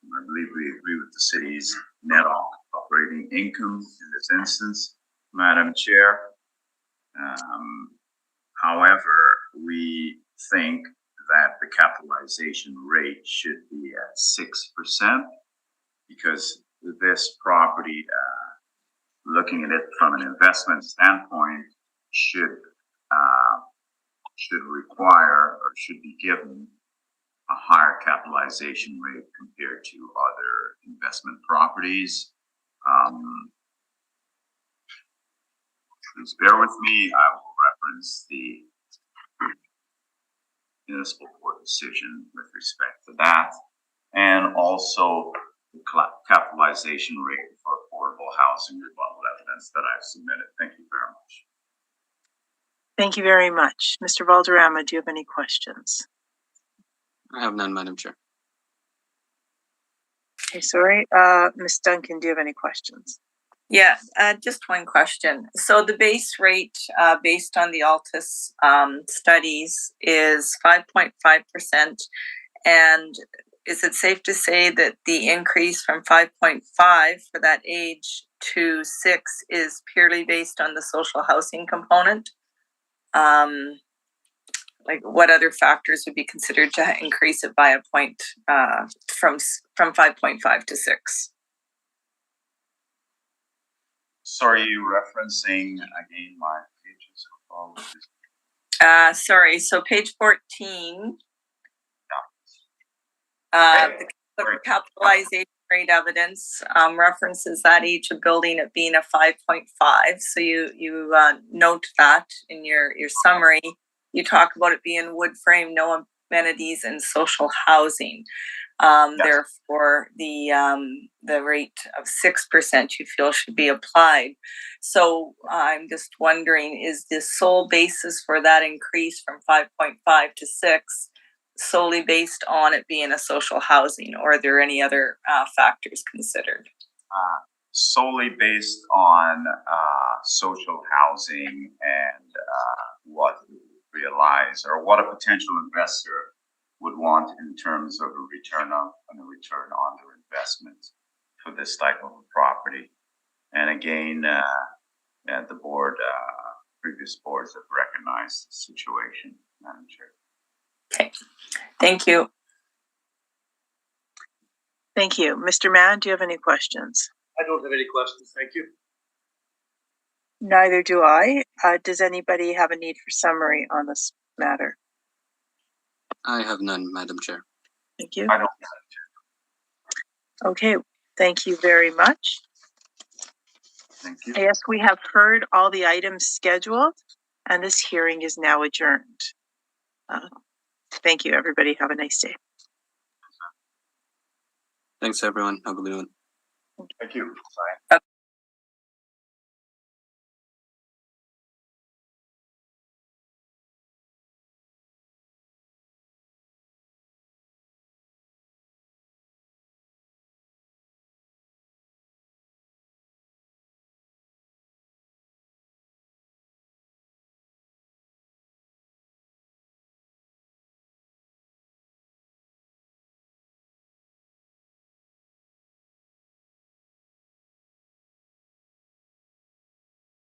I believe we agree with the city's net operating income in this instance, Madam Chair. However, we think that the capitalization rate should be at 6%, because this property, looking at it from an investment standpoint, should require or should be given a higher capitalization rate compared to other investment properties. Please bear with me. I will reference the municipal court decision with respect to that, and also the capitalization rate for affordable housing rebuttal evidence that I've submitted. Thank you very much. Thank you very much. Mr. Valderrama, do you have any questions? I have none, Madam Chair. Okay, sorry. Ms. Duncan, do you have any questions? Yeah, just one question. So the base rate, based on the Altus studies, is 5.5%. And is it safe to say that the increase from 5.5 for that age to 6 is purely based on the social housing component? Like, what other factors would be considered to increase it by a point from 5.5 to 6? Sorry, you referencing again my pages? Sorry, so page 14. Okay. The capitalization rate evidence references that each building at being a 5.5. So you note that in your summary. You talk about it being wood frame, no amenities, and social housing. Yes. Therefore, the rate of 6% you feel should be applied. So I'm just wondering, is the sole basis for that increase from 5.5 to 6 solely based on it being a social housing, or are there any other factors considered? Solely based on social housing and what we realize, or what a potential investor would want in terms of a return on their investment for this type of a property. And again, the board, previous boards have recognized the situation, Madam Chair. Okay, thank you. Thank you. Mr. Mann, do you have any questions? I don't have any questions. Thank you. Neither do I. Does anybody have a need for summary on this matter? I have none, Madam Chair. Thank you. I don't. Okay, thank you very much. Thank you. Yes, we have heard all the items scheduled, and this hearing is now adjourned. Thank you, everybody. Have a nice day. Thanks, everyone. Have a good one. Thank you. Bye.